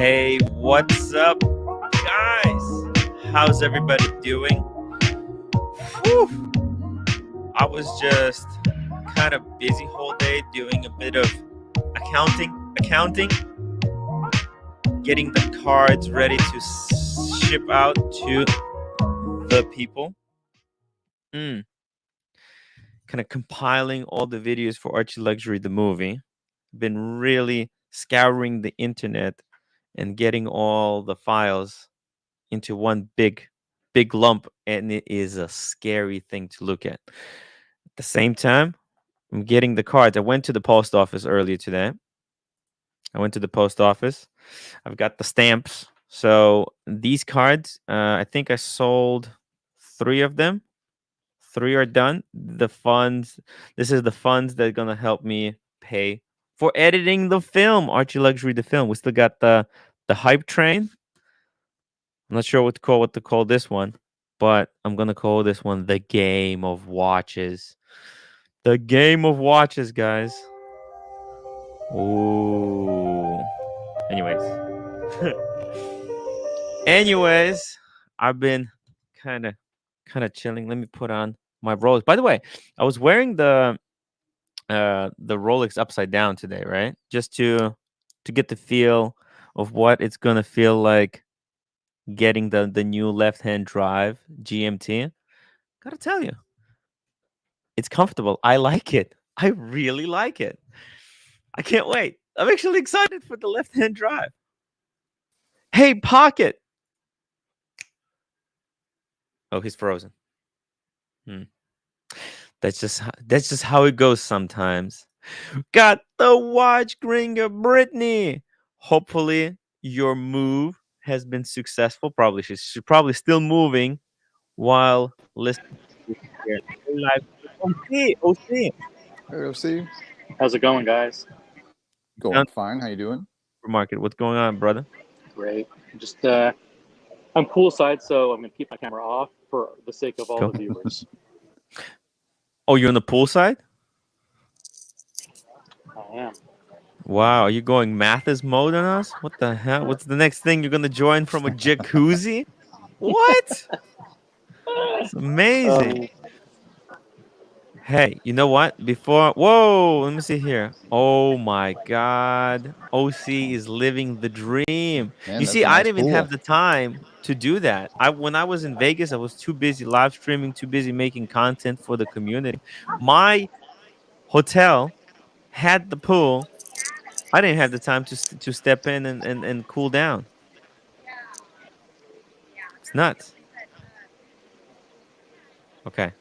Hey, what's up, guys? How's everybody doing? Whew. I was just kind of busy whole day doing a bit of accounting, getting the cards ready to ship out to the people. Kind of compiling all the videos for Archie Luxury, the movie. Been really scouring the internet and getting all the files into one big lump, and it is a scary thing to look at. At the same time, I'm getting the cards. I went to the post office earlier today. I've got the stamps. So these cards, I think I sold 3 of them. 3 are done. This is the funds that are gonna help me pay for editing the film, Archie Luxury, the film. We still got the hype train. I'm not sure what to call this one, but I'm gonna call this one the Game of Watches. The Game of Watches, guys. Ooh. Anyways. I've been kind of chilling. Let me put on my Rolex. By the way, I was wearing the Rolex upside down today, right? Just to get the feel of what it's gonna feel like getting the new left-hand drive GMT. Gotta tell you, it's comfortable. I like it. I really like it. I can't wait. I'm actually excited for the left-hand drive. Hey, Pocket. Oh, he's frozen. That's just how it goes sometimes. Got the watch, Gringo, Brittany. Hopefully your move has been successful. Probably she's probably still moving while listening to live. OC. Hey, OC. How's it going, guys? Going fine. How you doing? Market. What's going on, brother? Great. Just I'm poolside, so I'm gonna keep my camera off for the sake of all the viewers. Oh, you're on the pool side? I am. Wow, are you going Mathis mode on us? What the hell? What's the next thing you're gonna join from a jacuzzi? What? It's amazing. Hey, you know what? Whoa, let me see here. Oh my God, OC is living the dream. Man, you see, I didn't even have the time to do that. When I was in Vegas, I was too busy live streaming, too busy making content for the community. My hotel had the pool. I didn't have the time to step in and cool down. It's nuts. Okay.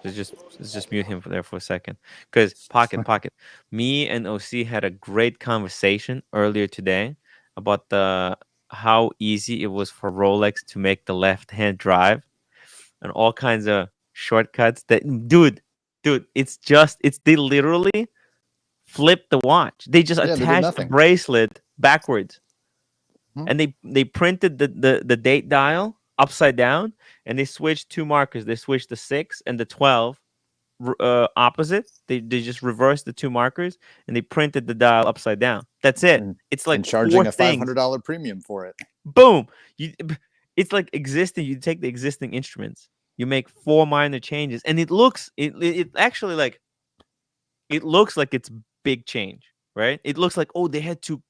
Let's just mute him for a second. Because Pocket. Me and OC had a great conversation earlier today about how easy it was for Rolex to make the left-hand drive and all kinds of shortcuts that dude, they literally flipped the watch. They just attached the bracelet backwards. And they printed the date dial upside down, and they switched 2 markers. They switched the 6 and the 12 opposite. They just reversed the 2 markers, and they printed the dial upside down. That's it. It's like charging a $500 premium for it. Boom. It's like existing. You take the existing instruments, you make 4 minor changes, and it actually like it looks like it's big change, right? It looks like, oh, they had to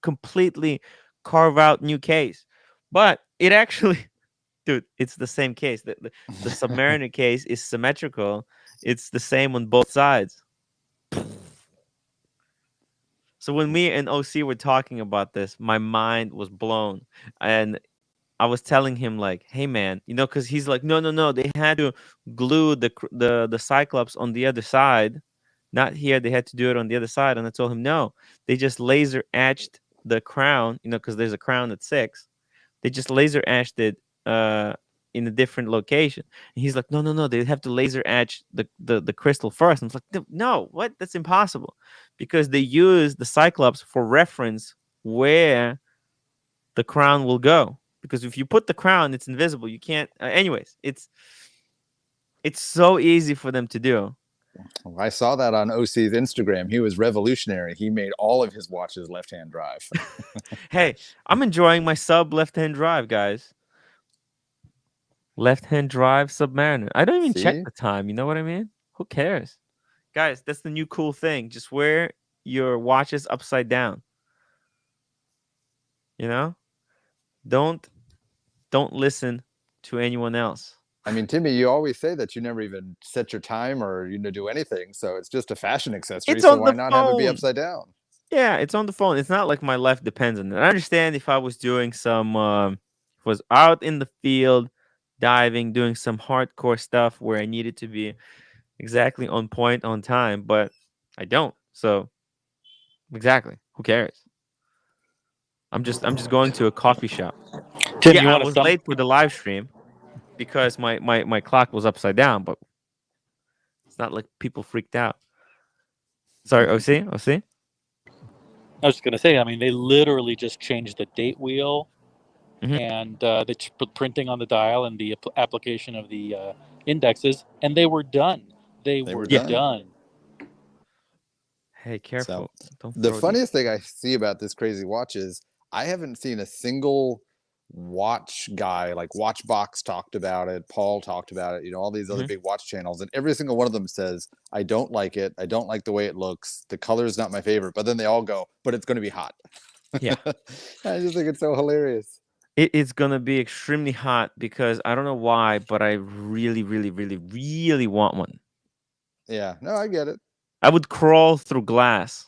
completely carve out new case, but it actually, dude, it's the same case. The Submariner case is symmetrical. It's the same on both sides. So when me and OC were talking about this, my mind was blown, and I was telling him like, "Hey man, because he's like, no, they had to glue the Cyclops on the other side, not here. They had to do it on the other side." And I told him, no, they just laser etched the crown, because there's a crown at 6. They just laser etched it in a different location. And he's like, no, they have to laser etch the crystal first. And I was like, no, what? That's impossible, because they use the Cyclops for reference where the crown will go. Because if you put the crown, it's invisible. You can't. Anyways, it's so easy for them to do. I saw that on OC's Instagram. He was revolutionary. He made all of his watches left-hand drive. Hey, I'm enjoying my sub left-hand drive, guys. Left-hand drive Submariner. I don't even check See? the time. You know what I mean? Who cares, guys? That's the new cool thing. Just wear your watches upside down. You know, don't don't listen to anyone else. I mean, Timmy, you always say that you never even set your time or do anything. So it's just a fashion accessory. It's So on why the not have it be phone. upside down? Yeah, it's on the phone. It's not like my life depends on it. I understand if I was doing some, was out in the field, diving, doing some hardcore stuff where I needed to be exactly on point, on time, but I don't. So exactly, who cares? I'm just going to a coffee shop. Tim, Yeah, you I want to was sum? late for the live stream because my clock was upside down, but it's not like people freaked out. Sorry, OC, OC. I was just gonna say. I mean, they literally just changed the date wheel Hmm. and the printing on the dial and the application of the indexes, and they were done. They They were were Yeah. done. done. Hey, So careful! Don't the throw these. funniest thing I see about this crazy watch is I haven't seen a single watch guy like Watchbox talked about it, Paul talked about it, all these other Hmm. big watch channels, and every single one of them says, I don't like it. I don't like the way it looks. The color is not my favorite. But then they all go, but it's going to be hot. Yeah. I just think it's so hilarious. It's gonna be extremely hot because I don't know why, but I really, really, really, really want one. Yeah, no, I get it. I would crawl through glass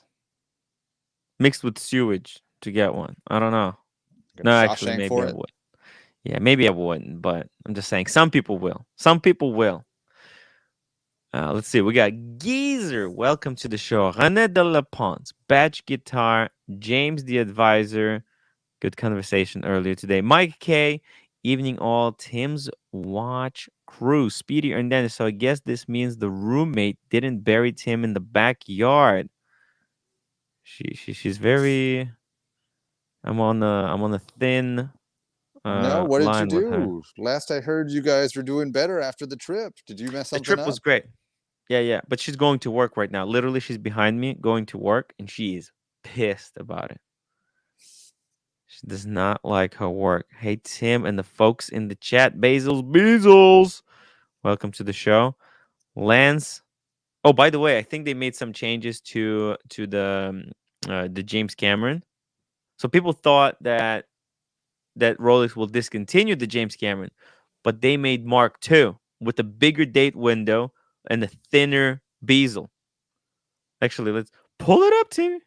mixed with sewage to get one. I don't know. Got No, actually, Shawshank maybe for I it. would. Yeah, maybe I wouldn't, but I'm just saying some people will. Some people will. Let's see. We got Geezer. Welcome to the show. René de la Ponce, Batch Guitar, James the Advisor. Good conversation earlier today. Mike K. Evening all. Tim's watch crew. Speedy and Dennis. So I guess this means the roommate didn't bury Tim in the backyard. She's very. I'm on a thin No, what did you line with her. do? Last I heard, you guys were doing better after the trip. Did you mess The something trip was up? great. Yeah, yeah. But she's going to work right now. Literally, she's behind me going to work, and she is pissed about it. She does not like her work. Hey, Tim and the folks in the chat. Bezos. Welcome to the show. Lance. Oh, by the way, I think they made some changes to the James Cameron. So people thought that Rolex will discontinue the James Cameron, but they made Mark II with a bigger date window and a thinner bezel. Actually, let's pull it up, Tim.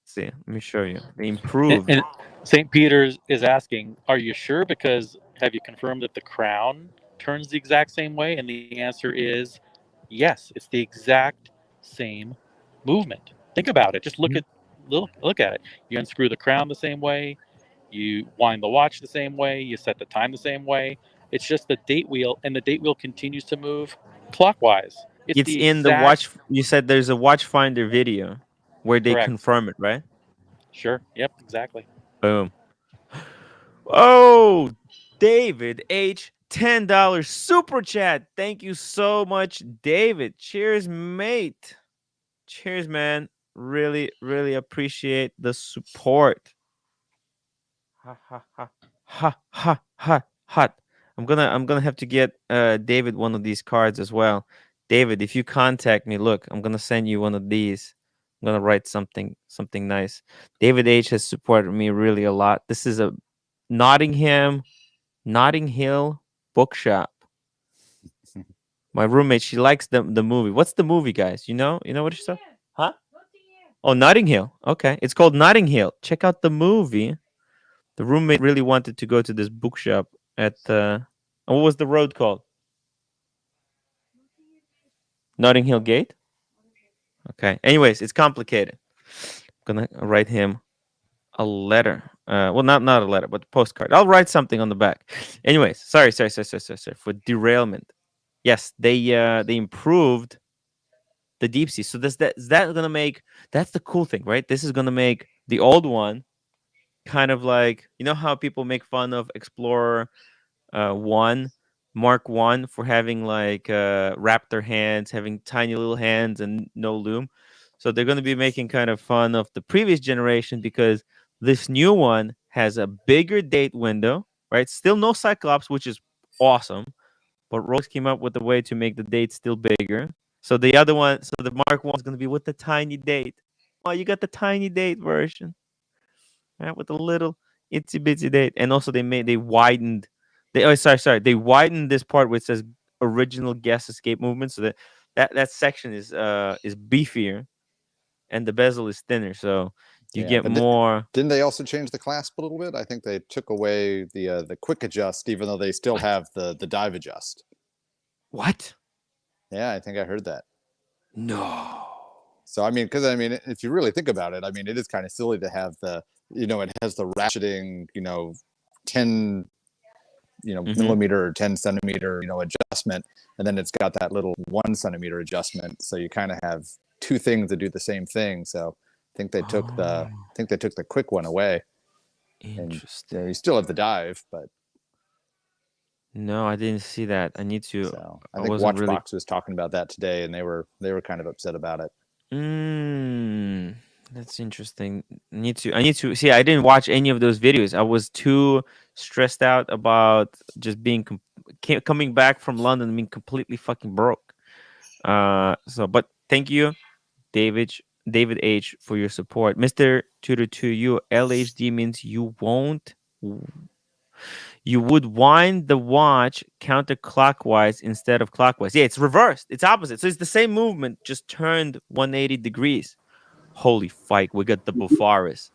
See, let me show you. They improved. And St. Peter's is asking, "Are you sure? Because have you confirmed that the crown turns the exact same way?" And the answer is yes. It's the exact same movement. Think about it. Just Mhm. look at it. You unscrew the crown the same way. You wind the watch the same way. You set the time the same way. It's just the date wheel, and the date wheel continues to move clockwise. It's It's the in the exact watch. You said there's a watchfinder video where they correct. confirm it, right? Sure. Yep. Exactly. Boom. Oh, David H. $10 super chat. Thank you so much, David. Cheers, mate. Cheers, man. Really, really appreciate the support. Ha ha ha ha ha ha hot. I'm gonna have to get David one of these cards as well. David, if you contact me, look, I'm gonna send you one of these. I'm gonna write something nice. David H has supported me really a lot. This is a Nottingham, Notting Hill bookshop. My roommate, she likes the movie. What's the movie, guys? You know what it's called? Huh? Oh, Notting Hill. Okay, it's called Notting Hill. Check out the movie. The roommate really wanted to go to this bookshop at what was the road called? Notting Hill Gate. Okay. Anyways, it's complicated. I'm gonna write him a letter. Well, not a letter, but a postcard. I'll write something on the back. Anyways, sorry for derailment. Yes, they improved the deep sea. So is that gonna make that's the cool thing, right? This is gonna make the old one kind of like how people make fun of Explorer one. Mark One for having like raptor hands, having tiny little hands and no loom. So they're going to be making kind of fun of the previous generation because this new one has a bigger date window, right? Still no Cyclops, which is awesome, but Rolex came up with a way to make the date still bigger. So the other one, so the Mark One is going to be with the tiny date. Oh, you got the tiny date version, right? With a little itsy bitsy date, and also they widened. They widened this part where it says original guest escape movement, so that section is beefier, and the bezel is thinner, so you Yeah, get but more. didn't they also change the clasp a little bit? I think they took away the quick adjust, even though they still What? have the dive adjust. What? Yeah, I think I heard that. No. So I mean, because I mean, if you really think about it, I mean, it is kind of silly to have it has the ratcheting, 10, Mm-hmm. millimeter or 10 centimeter, adjustment, and then it's got that little 1 centimeter adjustment. So you kind of have two things that do the same thing. So Oh, I think they took the quick one away, and interesting. you still have the dive, but No, I didn't see that. I need to. so I I think wasn't really. Watchbox was talking about that today, and they were kind of upset about it. Mm, that's interesting. I need to see. I didn't watch any of those videos. I was too stressed out about just coming back from London and being completely fucking broke. But thank you, David, David H, for your support, Mister Tutor. To you, LHD means you would wind the watch counterclockwise instead of clockwise. Yeah, it's reversed. It's opposite. So it's the same movement, just turned 180 degrees. Holy fuck, we got the Bufaris.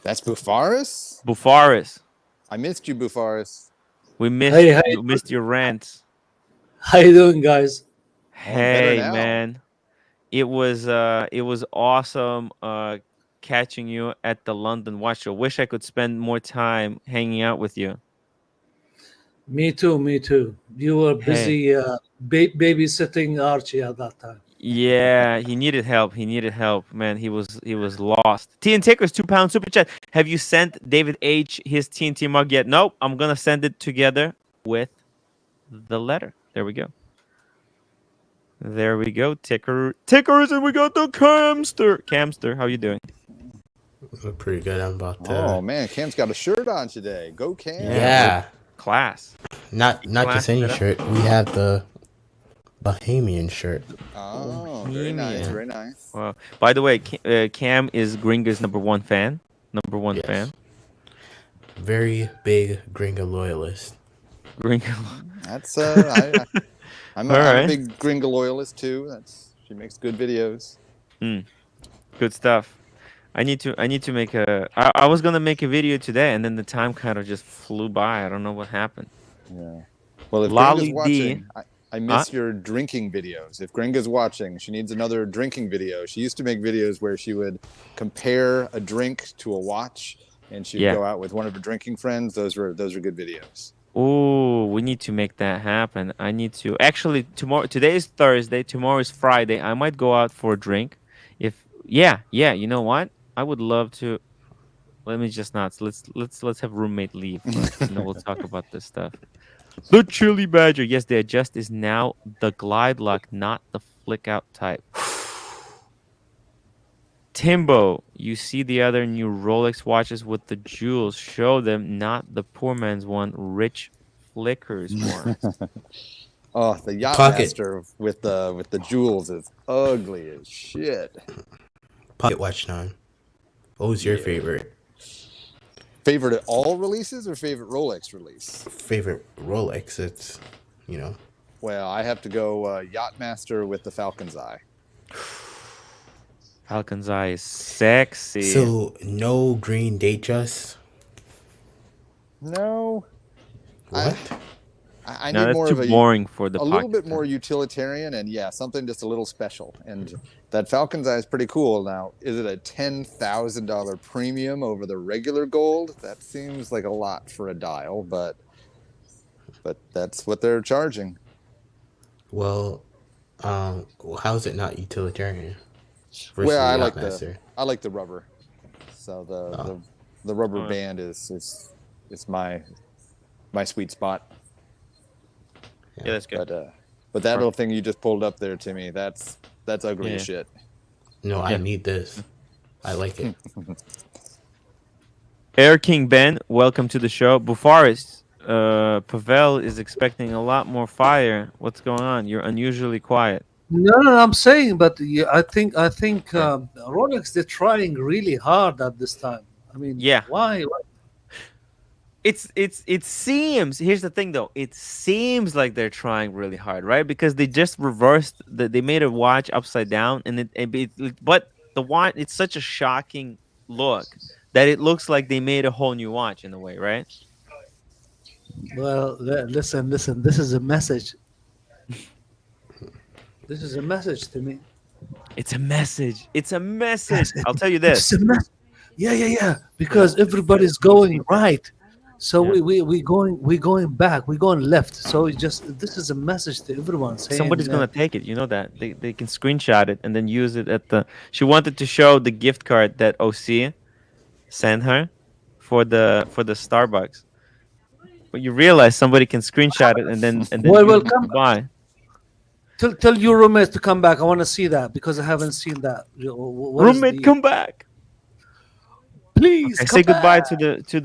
That's Bufaris. Bufaris. I missed you, Bufaris. We missed Hey, you missed your rants. how you doing, guys? Oh, better Hey now. man. It was awesome catching you at the London Watch Show. Wish I could spend more time hanging out with you. Me too, me too. You were Hey. busy babysitting Archie at that time. Yeah, he needed help. He needed help, man. He was lost. TNTickers, £2 super chat. Have you sent David H his TNT mug yet? Nope. I'm gonna send it together with the letter. There we go. There we go. Tickers, and we got the camster. Camster, how you doing? We're pretty good. I'm about Oh to. man, Cam's got a shirt on today. Go Yeah, Cam. we're Yeah, class. not just Classing any it up. shirt. We have the Bahamian shirt. Oh, very nice, Bohemian. very nice. Wow. By the way, Cam is Gringo's number one fan. Number one fan. Yes, very big Gringo loyalist. Gringo. That's All I'm a right. big Gringo loyalist too. She makes good videos. Mm, good stuff. I need to make I was gonna make a video today and then the time kind of just flew by. I don't know what happened. Yeah. Well, if Gringa's Lolly D. watching, I Uh, miss your drinking videos. If Gringa's watching, she needs another drinking video. She used to make videos where she would compare a drink to a watch, and she'd yeah. go out with one of her drinking friends. Those were good videos. Oh, we need to make that happen. I need to actually tomorrow. Today is Thursday. Tomorrow is Friday. I might go out for a drink. If yeah. You know what? I would love to. Let me just not. Let's have roommate leave first, and then we'll talk about this stuff. The Chili Badger. Yes, the adjust is now the glide lock, not the flick out type. Timbo, you see the other new Rolex watches with the jewels. Show them, not the poor man's one. Rich Flickers ones. Oh, the Pocket Yachtmaster with the jewels is ugly as shit. pocket watch time. What was your Yeah. favorite Favorite of all releases or favorite Rolex release? favorite Rolex? It's Well, I have to go Yachtmaster with the Falcon's Eye. Falcon's Eye is sexy. so no green date just. No, I What? I No, need that's more too of boring for the a little pocket. bit more utilitarian, and yeah, something just a little special. And that Falcon's Eye is pretty cool. Now, is it a $10,000 premium over the regular gold? That seems like a lot for a dial, but that's what they're charging. Well, how is it not utilitarian versus Well, the Yachtmaster? I like the rubber. So Oh, the rubber Oh, band is my sweet spot. Yeah, that's good. But that little thing you just pulled up there, Timmy, that's ugly as Yeah. shit. No, I Yeah. need this. I like it. Air King Ben, welcome to the show. Bufaris, Pavel is expecting a lot more fire. What's going on? You're unusually quiet. No, I'm saying, but yeah, I think Okay. Rolex, they're trying really hard at this time. I mean, Yeah. why? It seems, here's the thing though, it seems like they're trying really hard, right? Because they just reversed they made a watch upside down, and but the watch, it's such a shocking look that it looks like they made a whole new watch in a way, right? Well, listen. This is a message. This is a message to me. It's a message. It's a message. I'll tell you this. It's a mess. Yeah. Because everybody's going right. So Yeah. we going back. We going left. So it just this is a message to everyone saying Somebody's gonna take it. You know that they can screenshot it and then use it at the. She wanted to show the gift card that OC sent her for the Starbucks. But you realize somebody can screenshot it and then well, use it come to buy. tell your roommates to come back. I want to see that because I haven't seen that. What is Roommate, the come back. please Okay, come say goodbye back. to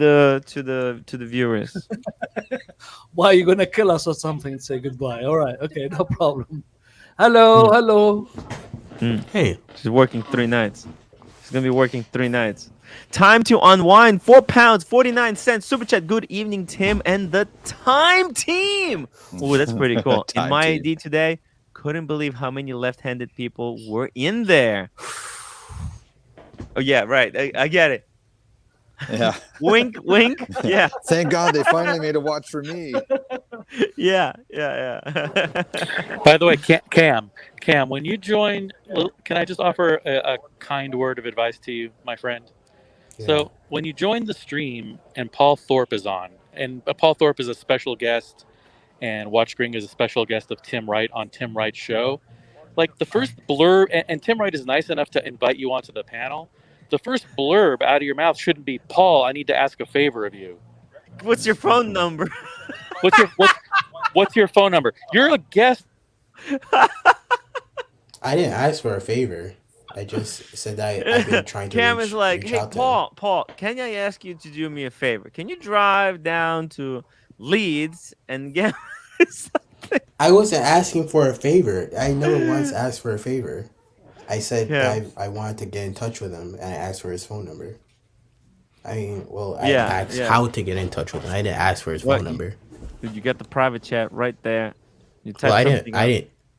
the viewers. Why are you gonna kill us or something and say goodbye? All right, okay, no problem. Hello. Hey, She's working 3 nights. She's gonna be working 3 nights. Time to unwind. £4, 49 cents. Super chat. Good evening, Tim and the Time Team. Oh, that's pretty cool. In Time my Team. ID today, couldn't believe how many left-handed people were in there. Oh yeah, right. I get it. Yeah. Wink, wink. Yeah, Thank God they finally made a watch for me. yeah. By the way, Cam, when you join, can I just offer a kind word of advice to you, my friend? yeah. So when you join the stream and Paul Thorpe is on, and Paul Thorpe is a special guest, and Watch Gringo is a special guest of Tim Wright on Tim Wright's show, like the first blurb, and Tim Wright is nice enough to invite you onto the panel. The first blurb out of your mouth shouldn't be, Paul, I need to ask a favor of you. What's your phone number? What's your phone number? You're a guest. I didn't ask for a favor. I just said I've been trying to Cam is like, reach hey, out to him. Paul, can I ask you to do me a favor? Can you drive down to Leeds and get I wasn't asking for a favor. I never once asked for a favor. I said Yeah. I wanted to get in touch with him, and I asked for his phone number. I mean, well, I Yeah, asked yeah. how to get in touch with him. I didn't ask for his What, phone number. Dude, you got the private chat right there. You type Well, something up.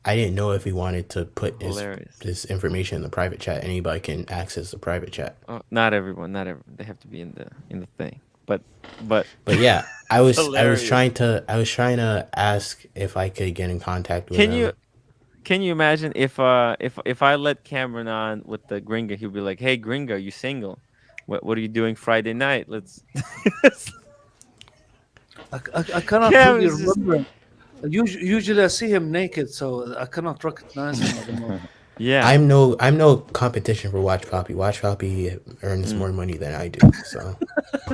I didn't know if he wanted to put Hilarious. his information in the private chat. Anybody can access the private chat. Oh, not everyone. They have to be in the thing. But But yeah, I was Hilarious. trying to ask if I could get in contact with him. can you imagine if I let Cameron on with the Gringo, he'll be like, "Hey Gringo, you single? What are you doing Friday night? Let's." I cannot Cam really is just- remember. Usually I see him naked, so I cannot recognize him at the moment. Yeah. I'm no competition for Watch Poppy. Watch Poppy earns more money than I do, so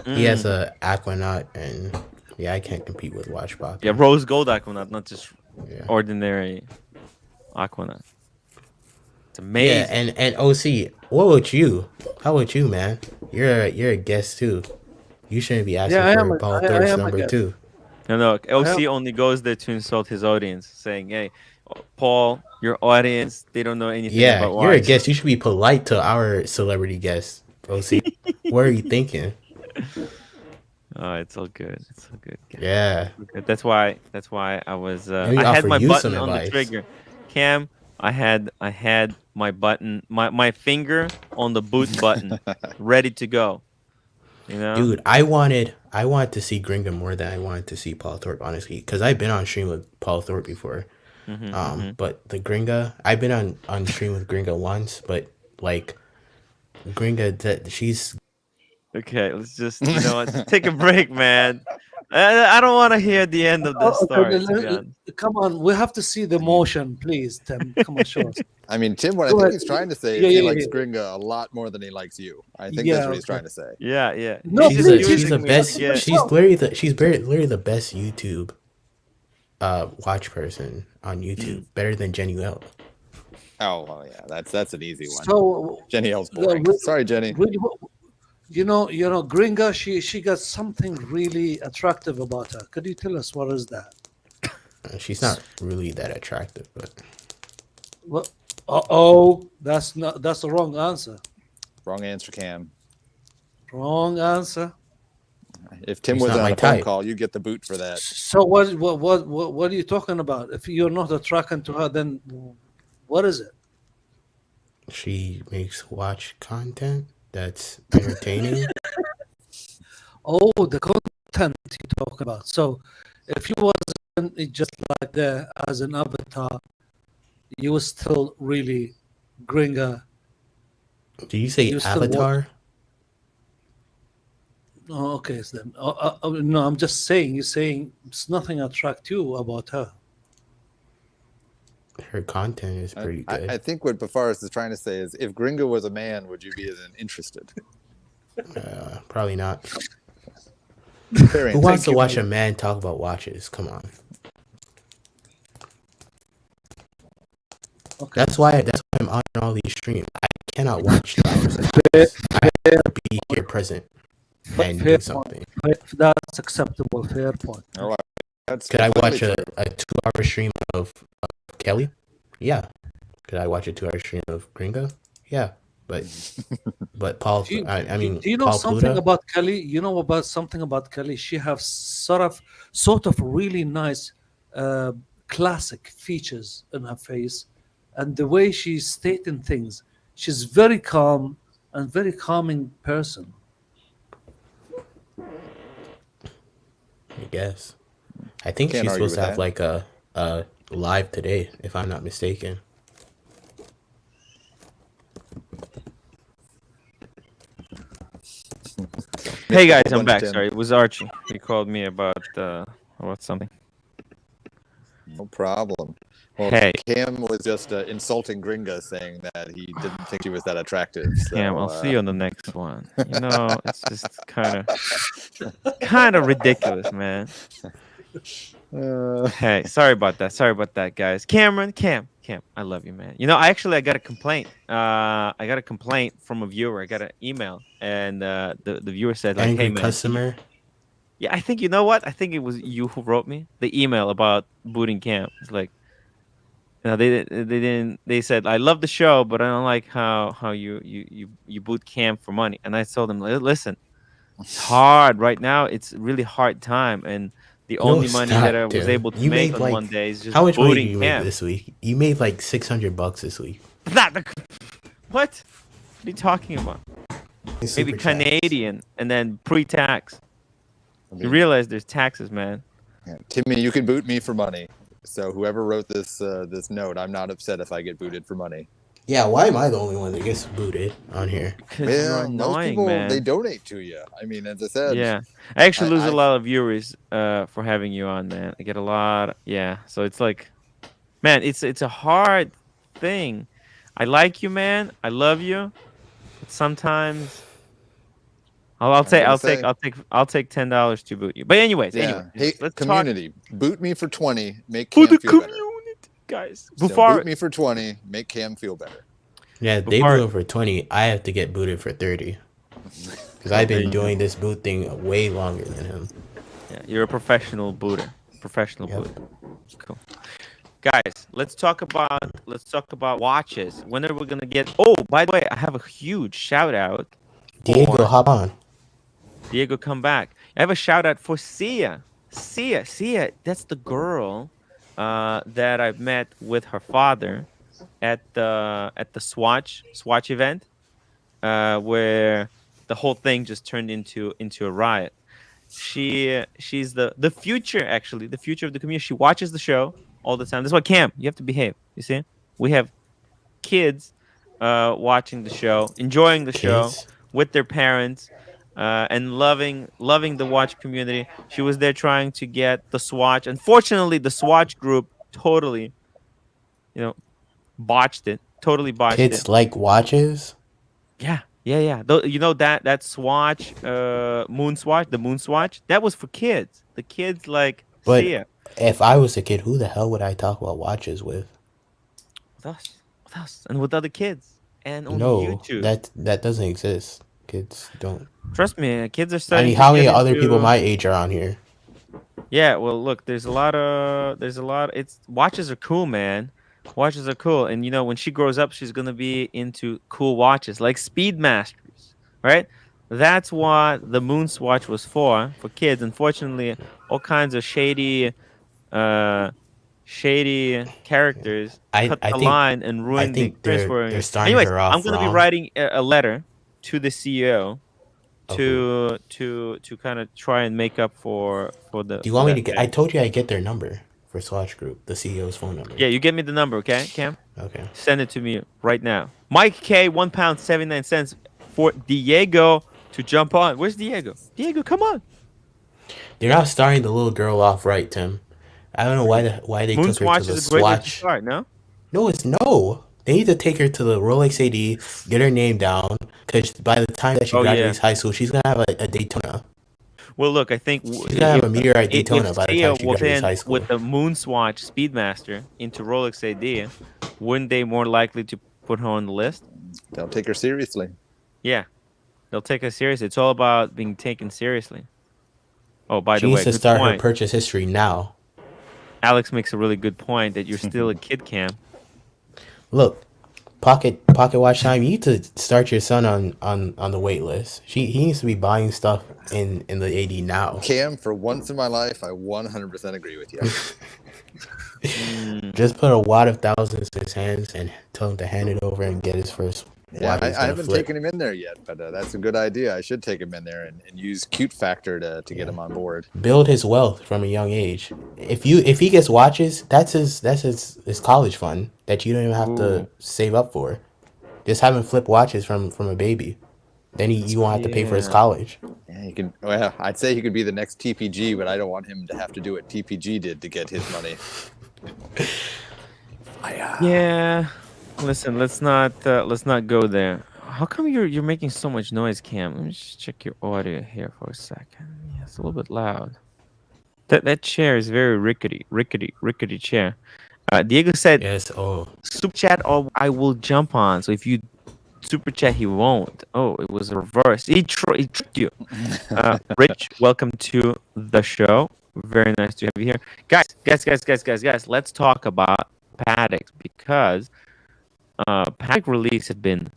he has a Aquanaut, and yeah, I can't compete with Watch Poppy. Yeah, rose gold Aquanaut, not just Yeah. ordinary Aquanaut. It's Yeah, amazing. and OC, what about you? How about you, man? You're a guest too. You shouldn't be asking Yeah, I am for a- Paul I Thorpe's am a number guest. too. No, OC have- only goes there to insult his audience, saying, "Hey, Paul, your audience, they don't know anything Yeah, about you're a watch." guest. You should be polite to our celebrity guests. OC, what are you thinking? Oh, it's all good. It's all good. Yeah, That's why I was Maybe I had offer my you button some on the advice. trigger. Cam, I had my button, my finger on the boot button, ready to go. You know? dude, I wanted to see Gringo more than I wanted to see Paul Thorpe, honestly, because I've been on stream with Paul Thorpe before. But the Gringo, I've been on stream with Gringo once, but like Gringo, that she's Okay, let's just take a break, man. I don't want to hear the end of this Okay, story. To be honest. come on, we have to see the motion, please, Tim. Come on, show us. I mean, Tim, what I Go think ahead. he's trying to say Yeah, is he yeah, likes yeah. Gringo a lot more than he likes you. I think Yeah, that's what he's okay. trying to say. Yeah. No, He's she's just a, please, she's using the me to best. get- She's literally the best YouTube. watch person on YouTube, better than Jenny L. Oh, well, yeah, that's an easy one. So, Jenny L's boring. Sorry, Jenny. really, Gringa, she got something really attractive about her. Could you tell us what is that? She's not really that attractive, but What? Oh, that's the wrong answer. Wrong answer, Cam. Wrong answer. If Tim He's was not on my a phone type. call, you get the boot for that. So what are you talking about? If you're not attracted to her, then what is it? she makes watch content that's entertaining. Oh, the content you talk about. So if you wasn't just like there as an avatar, you were still really Gringa. Do you say You still watch. Avatar? Oh, okay. So then, no, I'm just saying. You're saying it's nothing attract you about her. Her content is pretty good. I think what Bafaris is trying to say is, if Gringo was a man, would you be as interested? Probably not. Fair Who answer. wants to watch a man talk about watches? Come on. Okay. That's why I'm on all these streams. I cannot watch 2 hours. I have to be here present and Fair do something. That's acceptable. Fair point. All right. That's Could I watch completely a true. 2-hour stream of Kelly? Yeah. Could I watch a 2-hour stream of Gringo? Yeah. But Paul, Do you, I mean, do you know Paul something Pluto? about Kelly? You know about something about Kelly? She has sort of really nice classic features in her face, and the way she's stating things. She's very calm and very calming person. I guess. I think Can't she's argue supposed to with have that. like a live today, if I'm not mistaken. Hey guys, Mr. I'm back. Tim. Sorry, it was Archie. He called me about something. No problem. Well, Hey. Cam was just insulting Gringa, saying that he didn't think she was that attractive. So, Cam, I'll see you on the next one. You know, it's just kind of ridiculous, man. Hey, sorry about that, guys. Cam, I love you, man. You know, I got a complaint. I got a complaint from a viewer. I got an email, and the viewer said, like, Angry "Hey, man, customer. yeah, I think, you know what? I think it was you who wrote me the email about booting Cam. It's like, you know, they didn't. They said, I love the show, but I don't like how you boot Cam for money." And I told them, listen, it's hard right now. It's a really hard time, and the No, only it's money that I not, was Tim. able to You make made on like one day is just how much money did booting you make Cam. this week? You made like $600 this week. What? What are you talking about? Maybe Super chats. Canadian, and then pre-tax. I mean, You realize there's taxes, man. yeah, Timmy, you can boot me for money. So whoever wrote this this note, I'm not upset if I get booted for money. Yeah, why am I the only one that gets booted on here? Because you're Well, most annoying, people man. they donate to you. I mean, as I said, Yeah, I actually lose I- a lot of viewers for having you on, man. I get a lot. Yeah, so it's like, man, it's a hard thing. I like you, man. I love you. But sometimes I'll take $10 to boot you. But anyways, yeah. Hey, let's community, boot me for 20, make talk Cam for the feel better. community, guys. So Before boot me for 20, make Cam feel better. Yeah, they Before- boot for 20. I have to get booted for 30. Because I've been doing this boot thing way longer than him. yeah, you're a professional booter. Professional Yep. booter. Cool. Guys, let's talk about watches. When are we gonna get? Oh, by the way, I have a huge shout out. Diego, hop on. Diego, come back. I have a shout out for Sia. Sia. That's the girl that I met with her father at the Swatch event, where the whole thing just turned into a riot. She's the future, actually, the future of the community. She watches the show all the time. That's why, Cam, you have to behave. You see, we have kids watching the show, enjoying the show Kids. with their parents, and loving the watch community. She was there trying to get the Swatch. Unfortunately, the Swatch group totally, botched it. Totally botched Kids it. like watches. Yeah. You know that Swatch, moon swatch, the moon swatch, that was for kids. The kids like But Sia. If I was a kid, who the hell would I talk about watches with? With us, and with other kids, and on No, YouTube. that doesn't exist. Kids don't. Trust me, kids are I starting mean, to how get many other people into. my age are on here? Yeah, well, look, there's a lot. It's watches are cool, man. Watches are cool, and when she grows up, she's gonna be into cool watches like Speedmasters, right? That's what the Moon's watch was for kids. Unfortunately, all kinds of uh, shady characters I cut I the think line and I ruined the think experience for they're you. starting Anyways, her I'm off gonna be wrong. writing a letter to the CEO Who? to kind of try and make up Do you for want me that to get? I pay. told you I get their number for Swatch Group, the CEO's phone number. Yeah, you get me the number, okay, Cam? Okay. Send it to me right now. Mike K, £1 79 cents for Diego to jump on. Where's Diego? Diego, come on. They're not starting the little girl off right, Tim. I don't know why they took her to Moonswatch the is a great way to Swatch. start, no? No, it's no. They need to take her to the Rolex AD, get her name down, because by the time that she Oh yeah. graduates high school, she's gonna have a Daytona. Well, look, I think She's gonna have a meteorite if Daytona by the time Sia she was graduates in high with school. the Moonswatch Speedmaster into Rolex AD, wouldn't they more likely to put her on the list? They'll take her seriously. Yeah, they'll take her seriously. It's all about being taken seriously. Oh, by She the needs way, to good start her point. purchase history now. Alex makes a really good point that you're still a kid, Cam. Look, pocket watch time. You need to start your son on the wait list. He needs to be buying stuff in the AD now. Cam, for once in my life, I 100% agree with you. Just put a wad of thousands in his hands and tell him to hand it over and get his first Yeah, watch he's I gonna haven't flip. taken him in there yet, but that's a good idea. I should take him in there and use cute factor to get him on board. Build his wealth from a young age. If he gets watches, that's his college fund that you don't even have to Ooh, save up for. Just have him flip watches from a baby. Then you won't have to pay for his yeah. college. Yeah, he can. Well, I'd say he could be the next TPG, but I don't want him to have to do what TPG did to get his money. Yeah. Listen, let's not go there. How come you're making so much noise, Cam? Let me just check your audio here for a second. Yeah, it's a little bit loud. That chair is very rickety chair. Diego said, Yes. Oh, "Super chat, or I will jump on." So if you super chat, he won't. Oh, it was reversed. He tricked you. Rich, welcome to the show. Very nice to have you here, guys. Let's talk about Patek because Patek release have been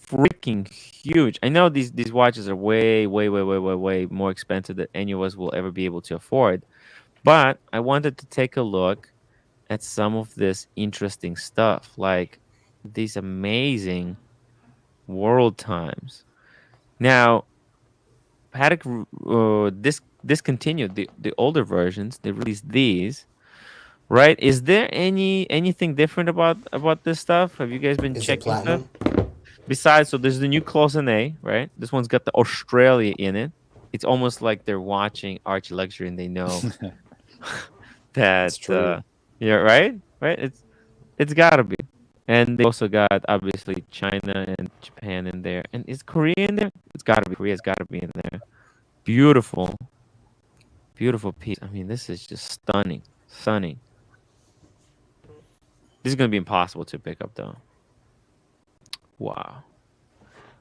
freaking huge. I know these watches are way more expensive than any of us will ever be able to afford, but I wanted to take a look at some of this interesting stuff, like these amazing world times. Now, Patek discontinued the older versions. They released these, right? Is there anything different about this stuff? Have you guys been is it checking stuff? platinum? Besides, so there's the new Close A, right? This one's got the Australia in it. It's almost like they're watching Archie Luxury and they know that That's true. yeah, right? Right? It's gotta be. And they also got obviously China and Japan in there. And is Korea in there? It's gotta be. Korea's gotta be in there. Beautiful. Beautiful piece. I mean, this is just stunning. Stunning. This is gonna be impossible to pick up though. Wow.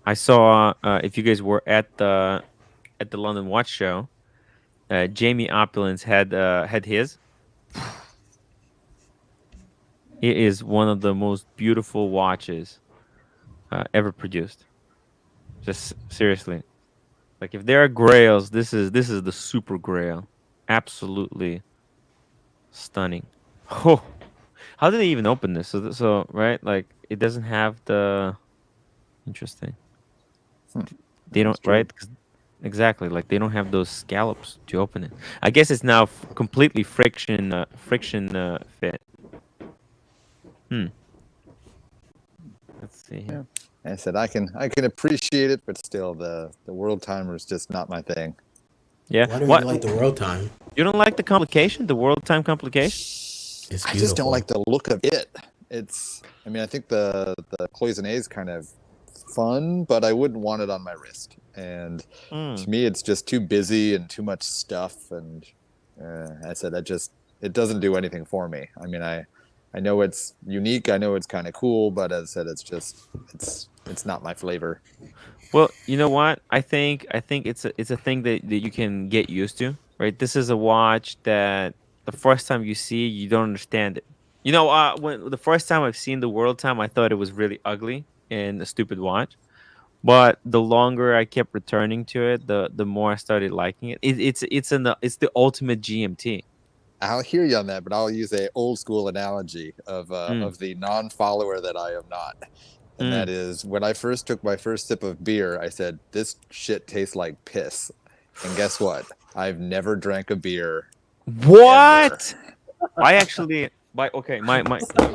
I saw if you guys were at the London Watch Show, Jamie Opulence had his. It is one of the most beautiful watches ever produced. Just seriously, like if there are grails, this is the super grail. Absolutely stunning. Oh, how did they even open this? So right, like it doesn't have the interesting. They don't That's true. right. Exactly, like they don't have those scallops to open it. I guess it's now completely friction fit. Hmm. Let's see Yeah. here. I said I can appreciate it, but still the world timer is just not my thing. Yeah. Why don't What you like the world time? you don't like the complication, the world time complication? It's I just don't beautiful. like the look of it. I mean, I think the cloisonne is kind of fun, but I wouldn't want it on my wrist. And Hmm. to me, it's just too busy and too much stuff. And I said that just it doesn't do anything for me. I mean, I know it's unique. I know it's kind of cool, but as I said, it's not my flavor. Well, you know what? I think it's a thing that you can get used to, right? This is a watch that the first time you see, you don't understand it. You know, when the first time I've seen the World Time, I thought it was really ugly and a stupid watch. But the longer I kept returning to it, the more I started liking it. It's the ultimate GMT. I'll hear you on that, but I'll use a old school analogy Mm, of the non-follower that I am not, and that mm. is when I first took my first sip of beer, I said this shit tastes like piss, and guess what? I've never drank a beer ever. What? I actually, my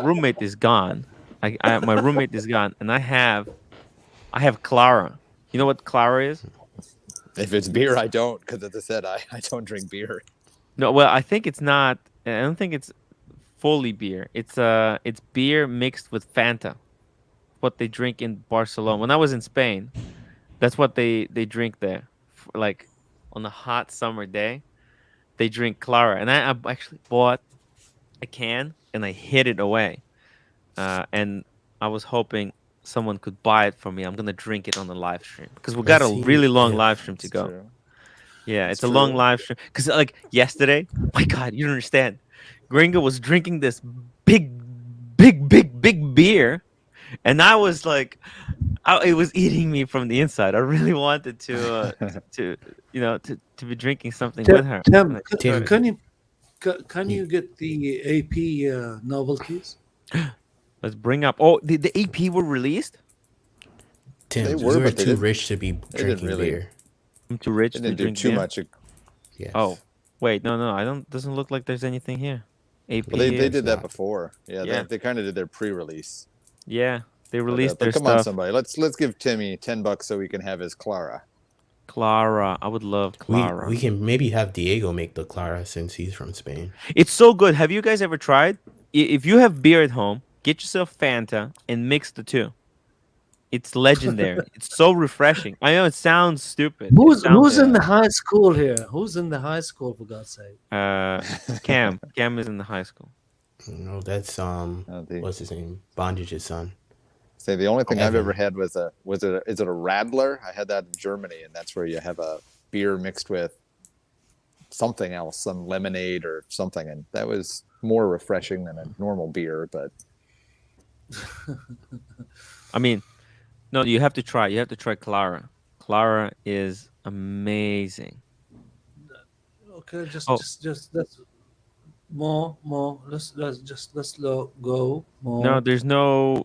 roommate is gone. My roommate is gone, and I have Clara. You know what Clara is? If it's beer, I don't, because as I said, I don't drink beer. No, well, I think it's not. I don't think it's fully beer. It's beer mixed with Fanta. What they drink in Barcelona. When I was in Spain, that's what they drink there. Like on a hot summer day, they drink Clara, and I actually bought a can and I hid it away. And I was hoping someone could buy it for me. I'm gonna drink it on the live stream because we got Let's a see really long live if stream to It's go. true. Yeah, It's it's a long true. live stream. Because like yesterday, my God, you don't understand. Gringo was drinking this big, big beer, and I was like, it was eating me from the inside. I really wanted to to be drinking something with her. And Tim, I just Tim. couldn't. can You, you get the AP novelties? Let's bring up. Oh, the AP were released. They Tim, were, you are but too rich to be they didn't drinking really, beer. I'm too they rich to didn't do drink too beer. much. Oh, Yes. wait, no, I don't. Doesn't look like there's anything here. Well, AP Yeah, they here. there's did that not. before. Yeah, Yeah, they kind of did their pre-release. yeah. They released But their come on, stuff. somebody, let's give Timmy $10 so we can have his Clara. Clara, I would love We Clara. can maybe have Diego make the Clara since he's from Spain. It's so good. Have you guys ever tried? If you have beer at home, get yourself Fanta and mix the two. It's legendary. It's so refreshing. I know it sounds stupid. It sounds Who's in Yeah. the high school here? Who's in the high school, for God's sake? Cam is in the high school. No, that's The what's his name? Bondage's son. say the only thing I've ever Evan. had was a is it a Radler? I had that in Germany, and that's where you have a beer mixed with something else, some lemonade or something, and that was more refreshing than a normal beer. But I mean, no, you have to try. You have to try Clara. Clara is amazing. Okay, Oh, just let's more. Go no, more. there's no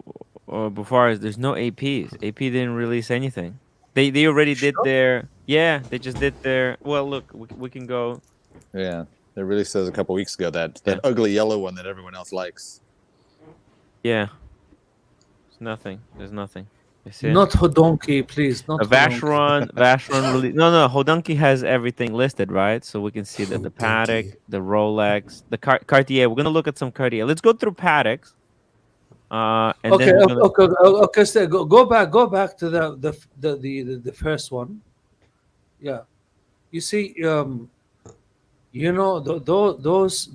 before us, there's no APs. AP didn't release anything. They already did Sure. their yeah, they just did their well, look, we can go yeah, they released those a couple weeks ago. yeah. That ugly yellow one that everyone else likes. Yeah. There's nothing. There's nothing. You see it? Not Hodonki, please. Not A Hodonki. Vacheron release. No, Hodunky has everything listed, right? So we can see that the Oh, Patek, donkey. the Rolex, the Cartier. We're gonna look at some Cartier. Let's go through Pateks. And Okay, then we're gonna okay. So go back to the first one. Yeah, you see,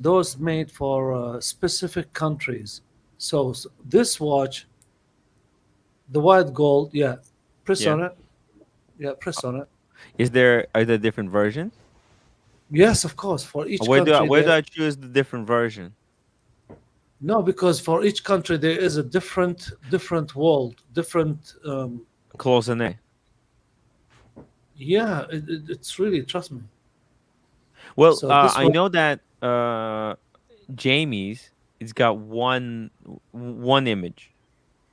those made for specific countries. So this watch, the white gold, yeah, press yeah. on it. Yeah, press on it. Are there different versions? Yes, of course. For each country, Where there do I choose the different version? no, because for each country there is a different world, different. Closenet. Yeah, it's really, trust me. Well, So this I one, know that Jamie's it's got one image,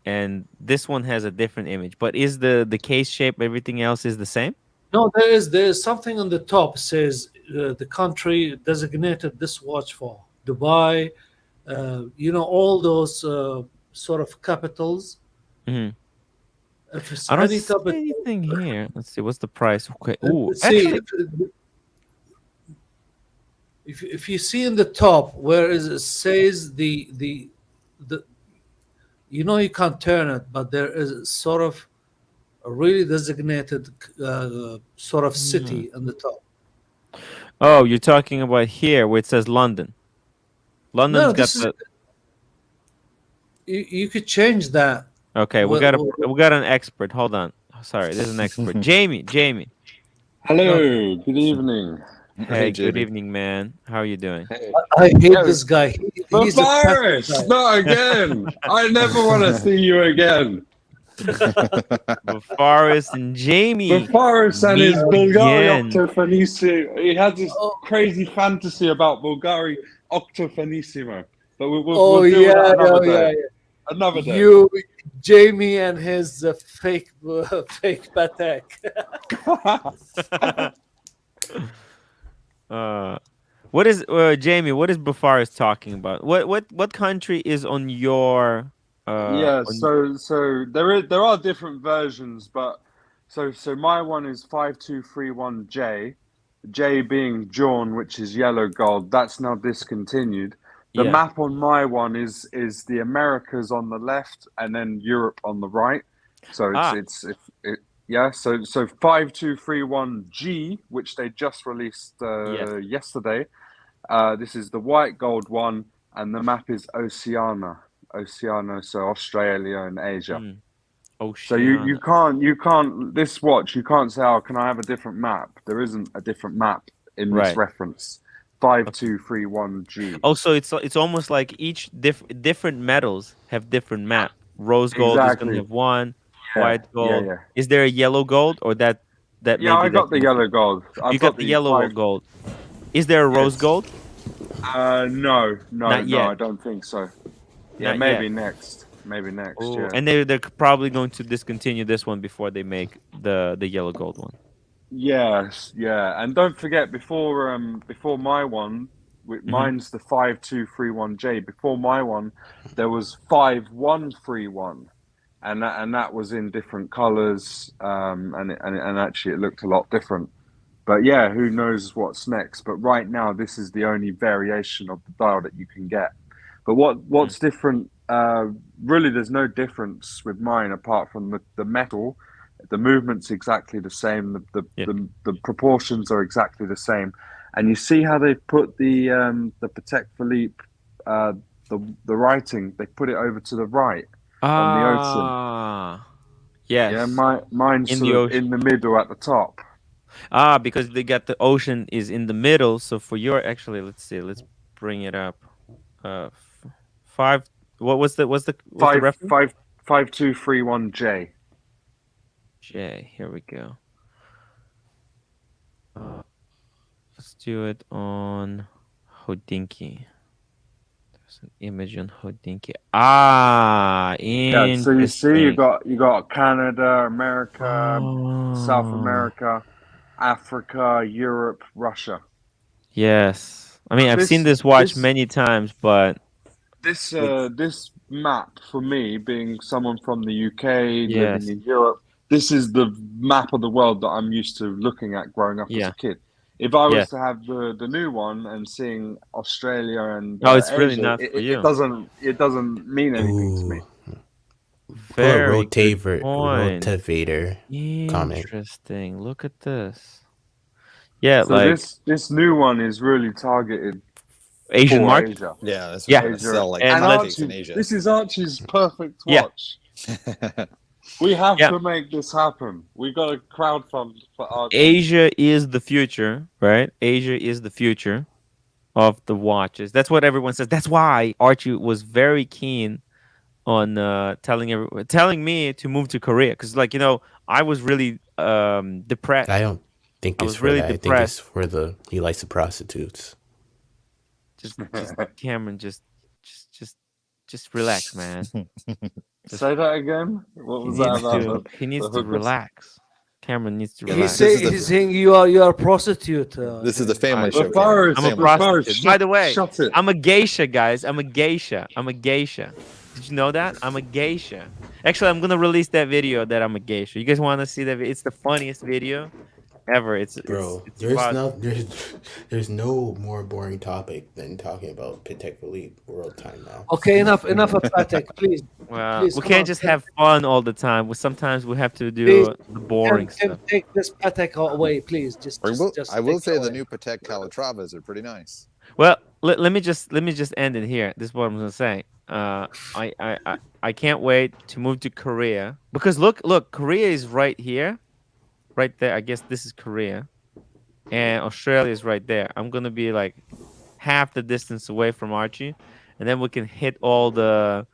and this one has a different image. But is the case shape everything else is the same? no, there is something on the top says the country designated this watch for Dubai. All those sort of capitals. Hmm. If it's I don't any see capital, anything here. Let's see what's the price. Okay. Ooh, see actually, if you see in the top where it says the you can't turn it, but there is sort of a really designated sort of hmm. city on the top. Oh, you're talking about here where it says London. London's No, got this is the. you could change that. Okay, we Well, got a well, we got an expert. Hold on. Sorry, this is an expert. Jamie, Jamie. no, Hello, good evening. Hey, Hey, good Jamie. evening, man. How are you doing? Hey. I hate Oh, this guy. the He's a Patek virus! guy. Not again! I never want to see you again. Forrest and The Jamie virus and meet his Bulgari again. Octofinissimo. He had this Oh, crazy fantasy about Bulgari Octofinissimo. But oh we'll deal with that yeah, another yeah, day. yeah. Another day. You, Jamie, and his fake fake Patek. What is Jamie? What is Bafaris talking about? What country is on your Yeah, on so there are different versions, but so my one is 5231J, J being John, which is yellow gold. That's now discontinued. The yeah. map on my one is the Americas on the left and then Europe on the right. So Ah, yeah, so 5231G, which they just released yes. yesterday. This is the white gold one, and the map is Oceania, so Australia and Asia. Mm. So you Oceania. can't this watch, you can't say, oh, can I have a different map? There isn't a different map in this Right. reference. Okay. 5231G. Also, it's almost like each different metals have different map. Rose gold is gonna Exactly. have one, Yeah, white gold. yeah. Is there a yellow gold or that Yeah, I maybe got that's the missing? yellow gold. You I've got got the the yellow five. gold. Is there a rose Yes. gold? No, Not I yet. don't think so. Yeah, Not yet. maybe next. Maybe next, Oh, yeah. and they're probably going to discontinue this one before they make the yellow gold one. Yes, yeah. And don't forget before my one, mine's the 5231J. Before my one, there was 5131. And that was in different colors, and actually it looked a lot different. But yeah, who knows what's next? But right now, this is the only variation of the dial that you can get. But what's different? Really, there's no difference with mine apart from the metal. The movement's exactly the same. Yeah. The proportions are exactly the same. And you see how they put the Patek Philippe, the writing. They put it over to the right on the ocean. Ah, Yeah, yes. mine's In sort the of ocean. in the middle at the top. Ah, because they got the ocean is in the middle. So for your actually, let's see, let's bring it up. Five. What's the reference? 5231J. J. Here we go. Let's do it on Hodinky. There's an image on Hodinky. Ah, Yeah, so you see, you interesting. got Canada, America, South Oh, America, Africa, Europe, Russia. yes. I mean, I've seen This this watch this many times, but it's this map for me, being someone from the UK living yes, in Europe, this is the map of the world that I'm used to looking at growing up as yeah, a kid. If I yeah. was to have the new one and seeing Australia and Oh, it's really Asia, not for it you. doesn't mean anything to me. Ooh, put a Very good point. rotavator comment. Interesting. Look at this. Yeah, So like this new one is really targeted Asian for market. Asia. Yeah, that's Yeah. what gonna Asia. sell like And And let's hotcakes in Archie, Asia. this is Archie's perfect yeah, watch. We have yeah. to make this happen. We got to crowdfund for Archie. Asia is the future, right? Asia is the future of the watches. That's what everyone says. That's why Archie was very keen on telling me to move to Korea because, like, I was really I depressed. don't think I it's was for really that. I think it's depressed. for he likes the prostitutes. Just Cameron, just relax, man. Just Say that again. What he was that needs about to he the needs to hookers? relax. Cameron needs to Yeah, He's relax. this is saying you are a prostitute. this is the family I, show, The Cameron. virus, I'm a the virus. prostitute. By the way, Shut it. I'm a geisha, guys. I'm a geisha. I'm a geisha. Did you know that? I'm a geisha. Actually, I'm gonna release that video that I'm a geisha. You guys want to see that? It's the funniest video ever. It's Bro, it's about there's no more boring topic than talking about Patek Philippe World Time now. Okay, enough of Patek, please. well, Please we come can't on. just have fun all the time. Sometimes we have to Please, do the boring can stuff. take this Patek away, please. I will Just I take will it say the away. new Patek Calatravas are pretty nice. Well, let me just end it here. This is what I'm gonna say. I can't wait to move to Korea because look, Korea is right here, right there. I guess this is Korea, and Australia is right there. I'm gonna be like half the distance away from Archie, and then we can hit all the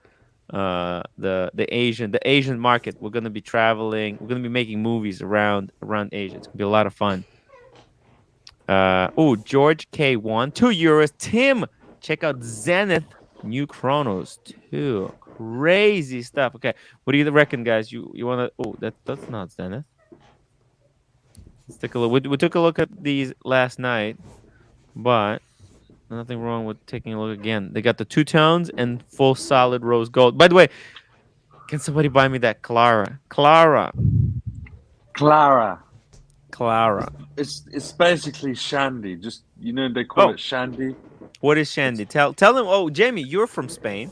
Asian market. We're gonna be traveling. We're gonna be making movies around Asia. It's gonna be a lot of fun. Oh, George K1, €2. Tim, check out Zenith new chronos too. Crazy stuff. Okay, what do you reckon, guys? You wanna? Oh, that's not Zenith. Let's take a look. We took a look at these last night, but nothing wrong with taking a look again. They got the two tones and full solid rose gold. By the way, can somebody buy me that Clara? Clara. Clara. Clara. It's basically shandy. Just they call Oh. it shandy. What is Shandy? Tell them. Oh, Jamie, you're from Spain.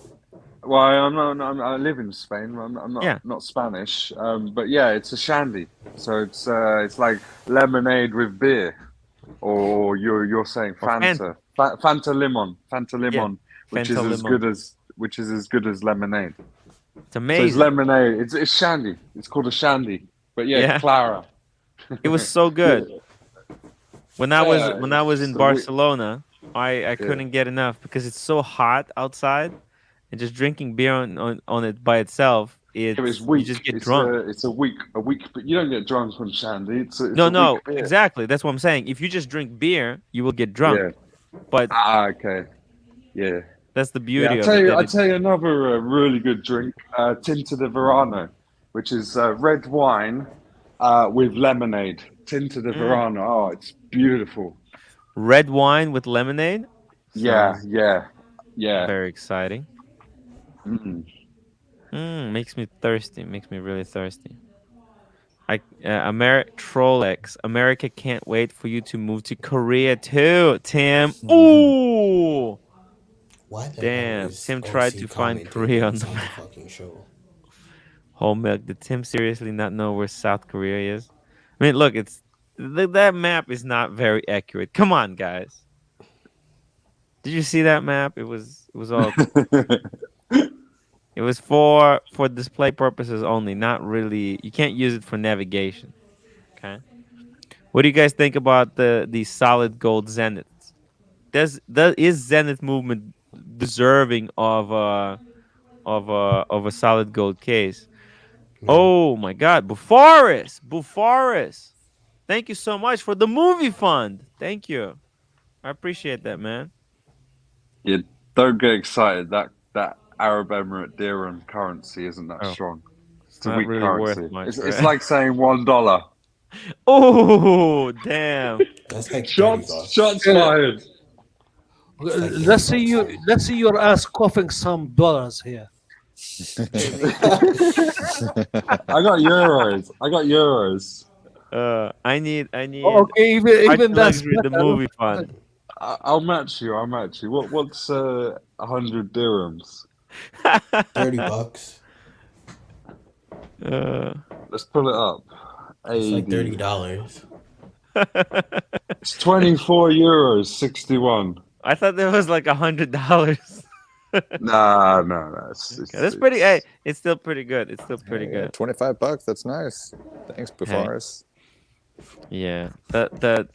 Well, I live in Spain. I'm not Yeah. not Spanish. But yeah, it's a shandy. So it's like lemonade with beer, or you're saying Or Fanta, Fanta lemon, Yeah. which Fanta is as lemon. good as lemonade. It's So it's amazing. lemonade. It's shandy. It's called a shandy. But yeah, Yeah. Clara. It was so good. When I was Yeah, when I it's was just in a weird. Barcelona, I Yeah. couldn't get enough because it's so hot outside, and just drinking beer on it by itself, Yeah, but it's you weak. just get drunk. It's a weak. But you don't get drunk from shandy. It's No, a weak no, beer. exactly. That's what I'm saying. If you just drink beer, you will get drunk. Yeah. But Okay. Yeah. that's the Yeah. beauty of it. I'll tell you another really good drink. Tinto de Verano, which is red wine with lemonade. Tinto de Verano. Oh, it's beautiful. Red wine with lemonade. Yeah. Sounds Yeah. very exciting. Mm. Makes me thirsty. Makes me really thirsty. Trolex. America can't wait for you to move to Korea too, Tim. Ooh, Why the hell damn. is Tim tried OC to find commentating Korea on the inside the map. fucking show? Whole milk. Did Tim seriously not know where South Korea is? I mean, look, that map is not very accurate. Come on, guys. Did you see that map? It was all. It was for display purposes only, not really. You can't use it for navigation. Okay. What do you guys think about the solid gold Zeniths? Is Zenith movement deserving of a solid gold case? No. Oh my God, Bufaris, thank you so much for the movie fund. Thank you, I appreciate that, man. Yeah. Don't get excited. That Arab Emirate dirham currency isn't that Oh, strong. it's It's a not weak really worth currency. much, It's right? like saying $1. Oh damn. That's like 30 Shots bucks. fired. like Let's 30 see you. bucks. Let's see your ass coughing some dollars here. I got euros. I need Okay, even Art that's Luxury, the better. movie fund. I'll match you. What's 100 dirhams? 30 bucks. uh, Let's pull it up. It's like 80. $30. It's 24 euros 61. I thought there was like $100. No. That's pretty. Hey, it's still pretty good. It's still pretty Yeah, good. $25. That's nice. Thanks, Bufaris. Yeah, the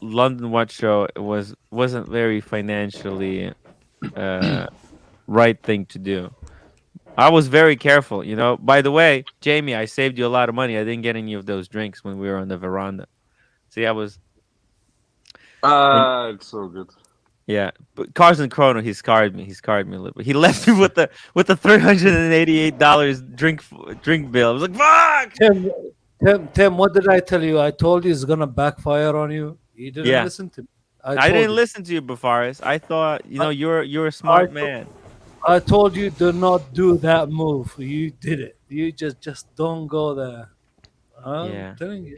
London Watch Show wasn't very financially right thing to do. I was very careful, you know. By the way, Jamie, I saved you a lot of money. I didn't get any of those drinks when we were on the veranda. See, I was. It's all good. Yeah, but Carson Chrono, he scarred me. He scarred me a little bit. He left me with the $388 drink bill. I was like, fuck. Tim, what did I tell you? I told you it's gonna backfire on you. You didn't Yeah. listen to me. I told didn't you. listen to you, Bafaris. I thought, you're a smart I- man. I told you do not do that move. You did it. You just don't go there. Yeah. I'm telling you.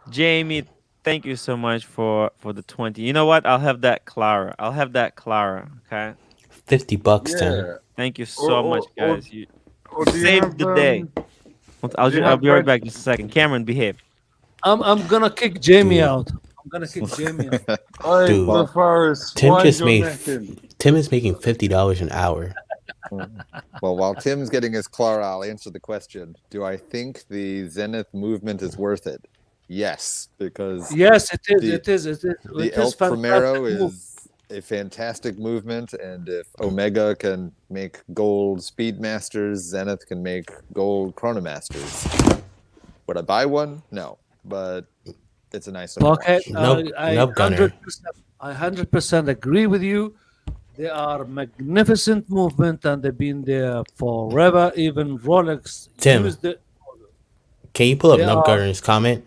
Jamie, thank you so much for the 20. You know what? I'll have that Clara. Okay. 50 bucks, Tim. Yeah. Thank you so much, or guys. You or do you saved have the day. do you I'll have be right red? back in just a second. Cameron, behave. I'm gonna kick Jamie Dude. out. I'm gonna kick Jamie out. Hey, Dude. the forest. Tim Wind just your made. neck in. Tim is making $50 an hour. Well, while Tim's getting his Clara, I'll answer the question. Do I think the Zenith movement is worth it? Yes, because Yes, it is. the- It is. It is. the It El is fantastic Primero move. is a fantastic movement, and if Omega can make gold Speedmasters, Zenith can make gold Chronomasters. Would I buy one? No, but it's a nice little Pocket. watch. I Nub Gunner. 100% agree with you. They are magnificent movement, and they've been there forever. Even Rolex Tim. used it. Can you pull up They Nub are- Gunner's comment?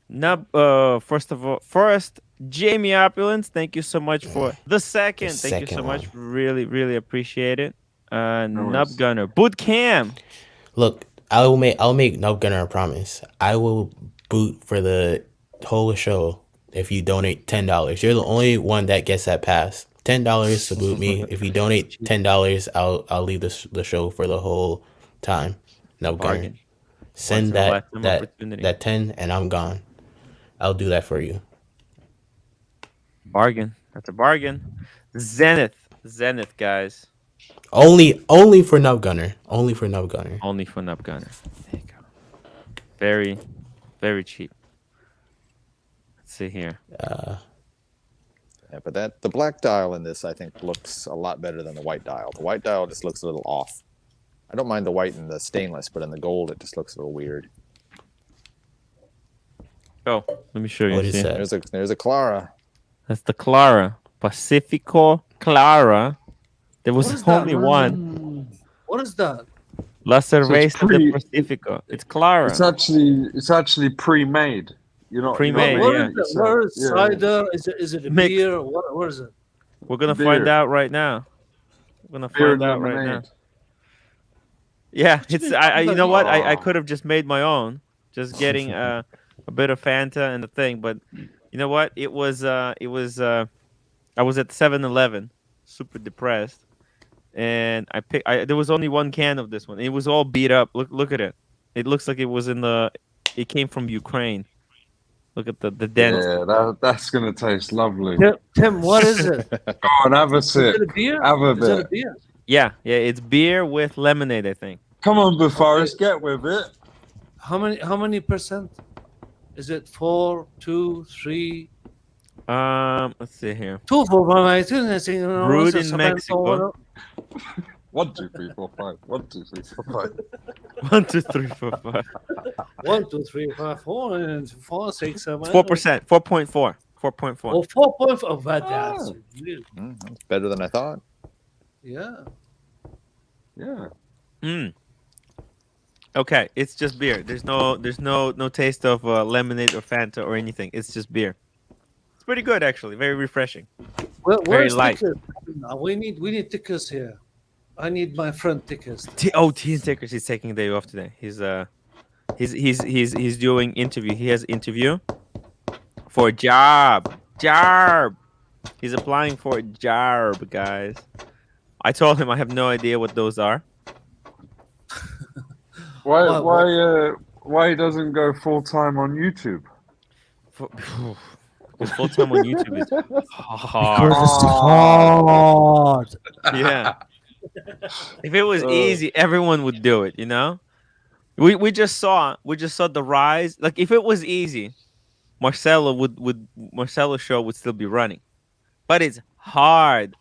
Nub, first, Jamie Opulence, thank you so much for the second. The Thank you so second much. one. Really, really appreciate it. Nub worries. Gunner, Boot Cam. Look, I'll make Nub Gunner a promise. I will boot for the whole show if you donate $10. You're the only one that gets that pass. $10 to boot me. If you donate $10, I'll leave the show for the whole time. Nub Gunner. Bargain. Send Once in a that lifetime that opportunity. that 10 and I'm gone. I'll do that for you. Bargain. That's a bargain. Zenith, guys. Only for Nub Gunner. Only for Nub Gunner. Only for Nub Gunner. There you go. Very, very cheap. Let's see here. Yeah, but the black dial in this, I think, looks a lot better than the white dial. The white dial just looks a little off. I don't mind the white and the stainless, but in the gold, it just looks a little weird. Oh, let me show you. What is See? that? There's a Clara. That's the Clara. Pacifico Clara. There What was is that? only one. What is that? La Cerveza pre- del Pacifico. It's Clara. It's actually pre-made. You're not Pre-made, you're What not yeah. making is it it? Where yourself. is Yeah, cider? Is it a Mix. beer? What is it? We're gonna Beer. find out right now. We're gonna Beer find and out right now. lemonade. Yeah, it's I you know what? I Oh. could have just made my own, just getting a bit of Fanta and the thing, but you know what? It was I was at 7-Eleven, super depressed, and there was only one can of this one. It was all beat up. Look at it. It looks like it came from Ukraine. Look at the dent. Yeah, that's gonna taste lovely. Tim, what is it? Go on, have a Is sip. it a beer? Have a Is it a bit. beer? Yeah, it's beer with lemonade, I think. Come on, Bufaris, get with it. How many percent? Is it 4, 2, 3? Let's see here. 2 for my Brewed in Mexico. 1, 2, 3, 4, 5. 1, 2, 3, 4, 5. 1, 2, 3, 4, 5. 1, 2, 3, 5, 4, and 4, 6, 7. 4%. 4.4. 4.4. Oh, 4.5. Oh, but that's really, That's better than I thought. yeah. Yeah. Mm. Okay, it's just beer. There's no taste of lemonade or Fanta or anything. It's just beer. It's pretty good actually. Very refreshing. Where's light. tickets? We need tickets here. I need my friend tickets. T and Tickers. He's taking a day off today. He's doing interview. He has interview for a job. He's applying for a job, guys. I told him I have no idea what those are. Why he doesn't go full time on YouTube? Because full time on YouTube is hard. Because it's hard. Yeah. If it was easy, everyone would do it, you know? We just saw the rise. Like if it was easy, Marcelo's show would still be running. But it's hard.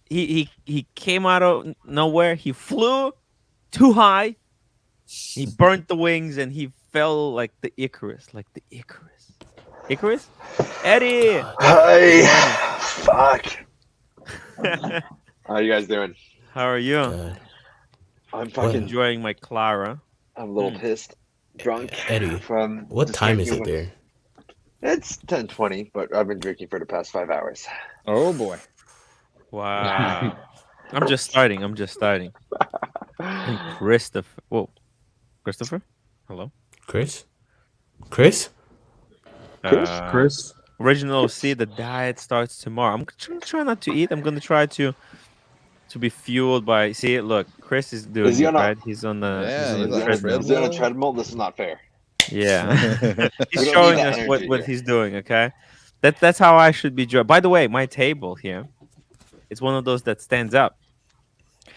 He came out of nowhere. He flew too high. He burnt the wings and he fell like the Icarus. Icarus? Eddie! Hi. Fuck. How you guys doing? How are you? I'm fucking. Enjoying my Clara. I'm a little pissed, drunk. Eddie, From what just time is drinking it there? It's 10:20, but I've been drinking for the past 5 hours. Oh boy. Wow. I'm just starting. And Christopher. Whoa. Christopher? Hello? Chris? Chris? Original OC, the diet starts tomorrow. I'm gonna try not to eat. I'm gonna try to be fueled by. Look, Chris is doing Is he it, on a- right? He's on the. Yeah, he's on he's the on a treadmill. Is it on a treadmill? This is not fair. Yeah. He's We don't need showing that us energy what here. he's doing. Okay, that's how I should be judged. By the way, my table here, it's one of those that stands up.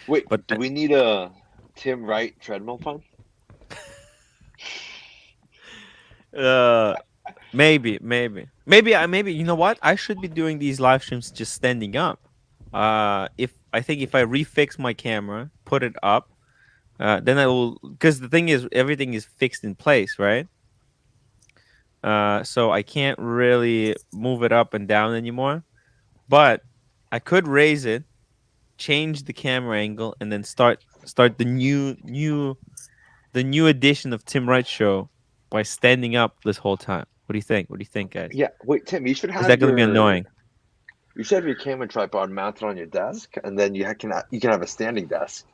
Wait, But do we need a Tim Wright treadmill pump? uh, maybe you know what? I should be doing these live streams just standing up. If I think if I refix my camera, put it up, then I will. Because the thing is, everything is fixed in place, right? So I can't really move it up and down anymore. But I could raise it, change the camera angle, and then start the new edition of Tim Wright Show by standing up this whole time. What do you think? What do you think, guys? Yeah. Wait, Tim, you should Is that have going to be annoying? you should have your camera tripod mounted on your desk, and then you can have a standing desk,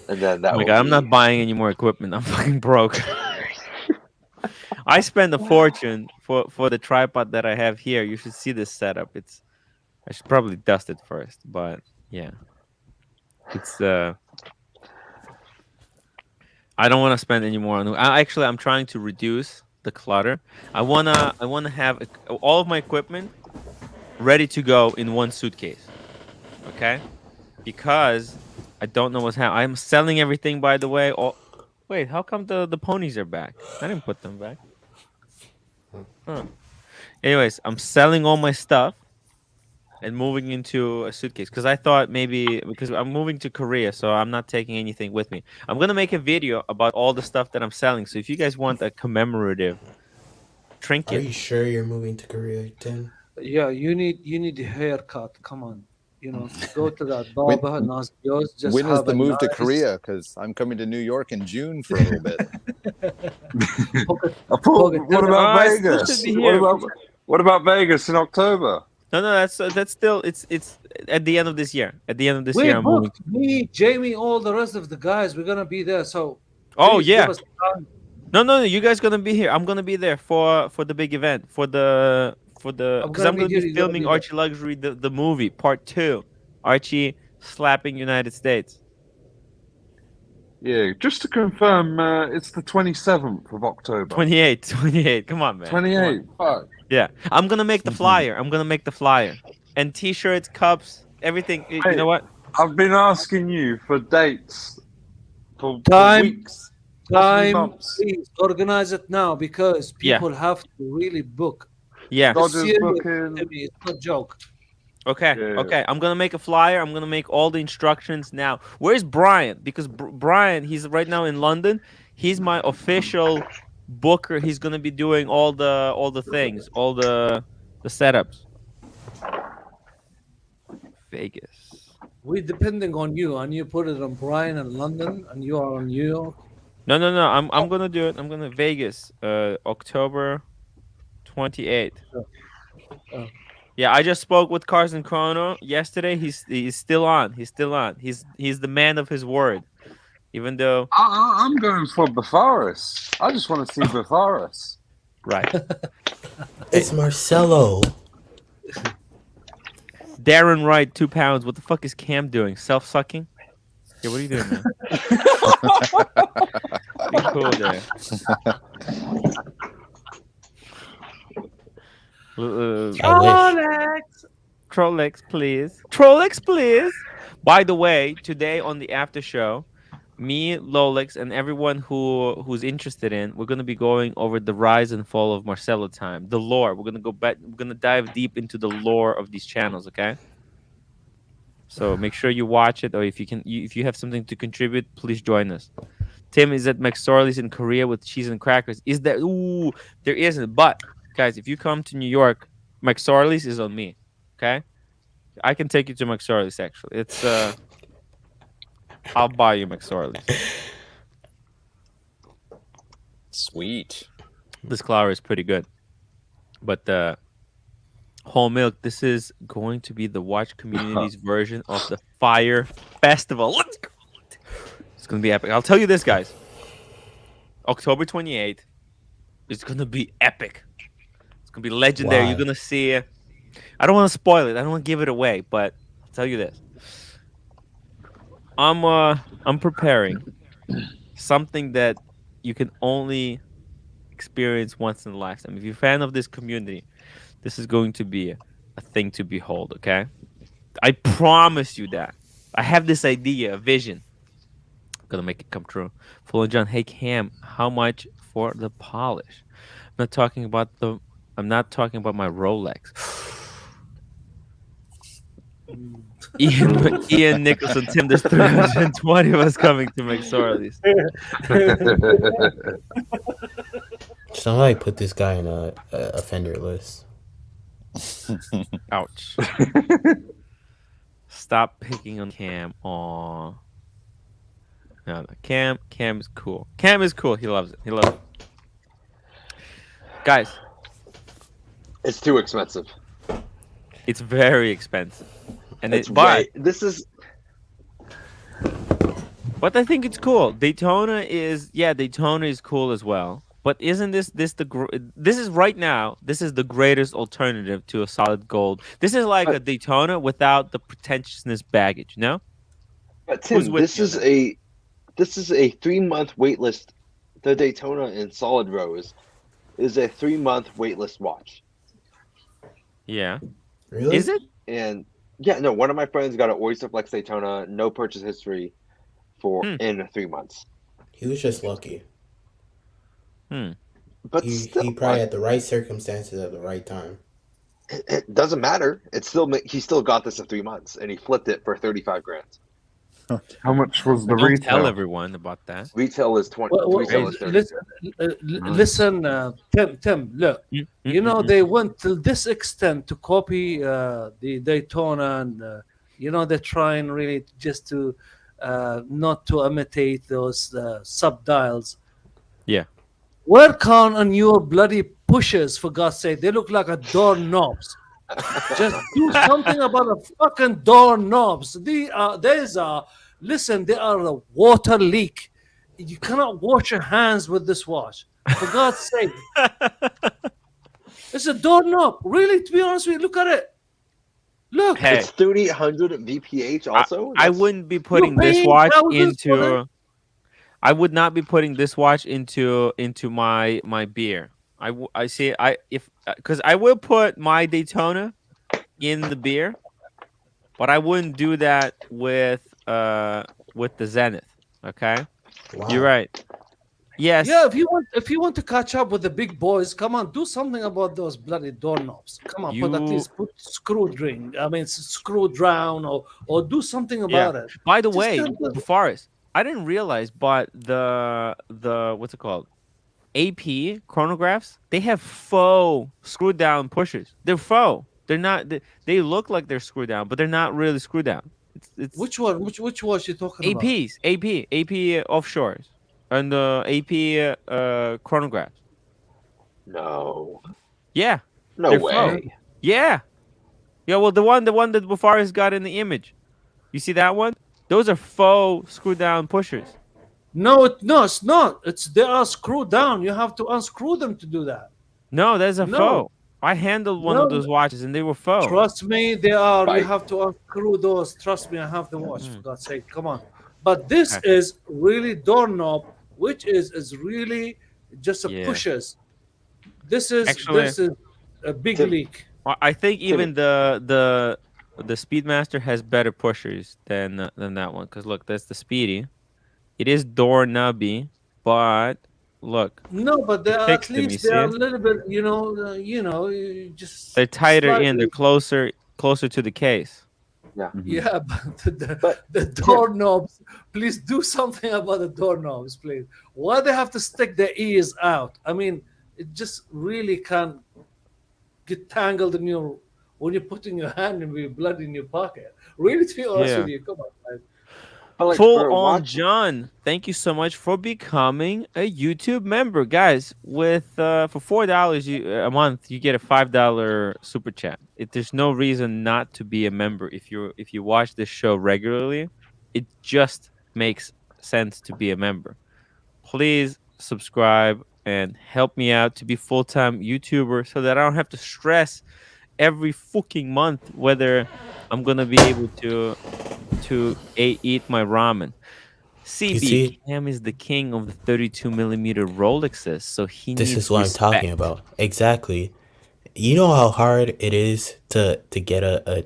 and then that Oh my will god, I'm be. not buying any more equipment. I'm fucking broke. I spend a fortune for the tripod that I have here. You should see this setup. I should probably dust it first, but yeah. It's I don't want to spend any more on actually I'm trying to reduce the clutter. I wanna have all of my equipment ready to go in one suitcase. Okay? Because I don't know what's happening. I'm selling everything, by the way. Wait, how come the ponies are back? I didn't put them back. Huh. Anyways, I'm selling all my stuff and moving into a suitcase because I thought maybe because I'm moving to Korea, so I'm not taking anything with me. I'm gonna make a video about all the stuff that I'm selling. So if you guys want a commemorative Are trinket, you sure you're moving to Korea, Tim? Yeah, you need a haircut. Come on, go to that When barber. Nice yours. Just when is have the a move to nice Korea? Because I'm coming to New York in June for a little bit. pocket. I thought, Pocket what about I still should Vegas? be here. What about Vegas in October? No, that's still it's at the end of this year. At the end of this We year, I'm moving. booked me, Jamie, all the rest of the guys. We're gonna be there. So Oh please give yeah, us time. no, you guys gonna be here. I'm gonna be there for the big event I'm because gonna I'm be gonna be here. You're gonna filming be there. Archie Luxury the movie part 2, Archie slapping United States. Yeah, just to confirm, it's the 27th of October. 28. Come on, man. Come on. 28. Fuck. Yeah, I'm gonna make the flyer. And T-shirts, cups, everything. You Hey, know what? I've been asking you for dates for Time, weeks, possibly time. months. Please organize it now because Yeah. people have to really book. Yeah. It's Dodgers serious, booking. Timmy. It's not a joke. Okay. Yeah. Okay. I'm gonna make a flyer. I'm gonna make all the instructions now. Where's Brian? Because Brian, he's right now in London. He's my official booker. He's gonna be doing all the things, all the setups. Vegas. We're depending on you, and you put it on Brian in London, and you are in New York. No. I'm gonna do it. I'm gonna Vegas. October 28th. Oh. Yeah, I just spoke with Carson Chrono yesterday. He's still on. He's still on. He's the man of his word. Even though I'm going for Botharis. I just want to see Botharis. right. It's Marcelo. Darren Wright, 2 pounds. What the fuck is Cam doing? Self-sucking? Yeah, what are you doing, man? Be cool there. Trolex, please. Trolex, please. By the way, today on the after show, me, Lolex, and everyone who's interested in, we're gonna be going over the rise and fall of Marcelo time, the lore. We're gonna go back. We're gonna dive deep into the lore of these channels. Okay. So make sure you watch it, or if you have something to contribute, please join us. Tim is at McSorley's in Korea with cheese and crackers. Is there? Ooh, there isn't. But guys, if you come to New York, McSorley's is on me. Okay, I can take you to McSorley's. Actually, it's I'll buy you McSorley's. Sweet. This flour is pretty good, but whole milk. This is going to be the watch community's version of the Fire Festival. Let's go. It's gonna be epic. I'll tell you this, guys. October 28th is gonna be epic. It's gonna be legendary. Why? You're gonna see. I don't want to spoil it. I don't want to give it away, but I'll tell you this. I'm preparing something that you can only experience once in a lifetime. If you're a fan of this community, this is going to be a thing to behold. Okay, I promise you that. I have this idea, a vision. I'm gonna make it come true. Full John, hey Cam, how much for the polish? I'm not talking about the. I'm not talking about my Rolex. Ian Nicholson, Tim, there's 320 of us coming to make Sorleys. Somebody put this guy in a offender list. Ouch. Stop picking on Cam. Aw. No. Cam is cool. Cam is cool. He loves it. He loves it. Guys, It's too expensive. it's very expensive. And It's but this is I think it's cool. Daytona is cool as well. But isn't this this is right now, this is the greatest alternative to a solid gold. This is like a Daytona without the pretentiousness baggage, no? but Who's Tim, with this you on is that? a 3-month wait list. The Daytona in solid rose is a 3-month wait list watch. Yeah. Really? Is it? And yeah, no, one of my friends got an Oyster Flex Daytona, no purchase history in 3 months. He was just lucky. But He still, probably had the right circumstances at the right time. it doesn't matter. It's still he still got this in 3 months, and he flipped it for 35 grand. How much was the Don't tell retail? everyone about that. Retail is 20. Well, retail is 30. listen, Tim, look, you know, they went to this extent to copy the Daytona, and they're trying really just to not to imitate those sub-dials. Yeah. Work on your bloody pushers, for God's sake. They look like a doorknobs. Just do something about the fucking doorknobs. Listen, they are a water leak. You cannot wash your hands with this watch. For God's sake. It's a doorknob. Really, to be honest with you, look at it. Look. Hey, It's 3800 VPH also. I wouldn't be putting this paying watch thousands for into. I would not be putting this watch into my beer. I see. Because I will put my Daytona in the beer, but I wouldn't do that with the Zenith. Okay, Wow. you're right. Yes. Yeah, if you want to catch up with the big boys, come on, do something about those bloody doorknobs. Come on, put screw down, or do something about it. By the Just way, don't do- Forrest, I didn't realize, but the what's it called? AP chronographs, they have faux screw down pushers. They're faux. They're not. They look like they're screwed down, but they're not really screwed down. It's Which one? Which watch you talking about? AP offshores, and the AP chronographs. No. Yeah, No they're way. faux. Yeah. Well, the one that Bufaris got in the image. You see that one? Those are faux screw down pushers. No, it's not. They are screwed down. You have to unscrew them to do that. No, that's a No. faux. I handled one of those watches and they were faux. Trust me, they are. Right. You have to unscrew those. Trust me, I have the watch. For God's sake, come on. But this is really doorknob, which is really just a pushers. This is a big leak. I think even the Speedmaster has better pushers than that one. Because look, that's the Speedy. It is doorknobby, but look. No, but they are at least they are a it? little bit, just They're tighter in. slightly- They're closer to the case. Yeah. Yeah, but the doorknobs, please do something about the doorknobs, please. Why they have to stick their ears out? I mean, it just really can't get tangled in when you're putting your hand and your blood in your pocket. Really, to be honest with you, come on, man. But like Full for a on watch, John, thank you so much for becoming a YouTube member, guys. With for $4 a month, you get a $5 super chat. There's no reason not to be a member if you watch this show regularly. It just makes sense to be a member. Please subscribe and help me out to be full-time YouTuber so that I don't have to stress every fucking month whether I'm gonna be able to eat my ramen. You CB see, Cam is the king of the 32 millimeter Rolexes, so he this needs is what I'm talking respect. about. Exactly. You know how hard it is to get a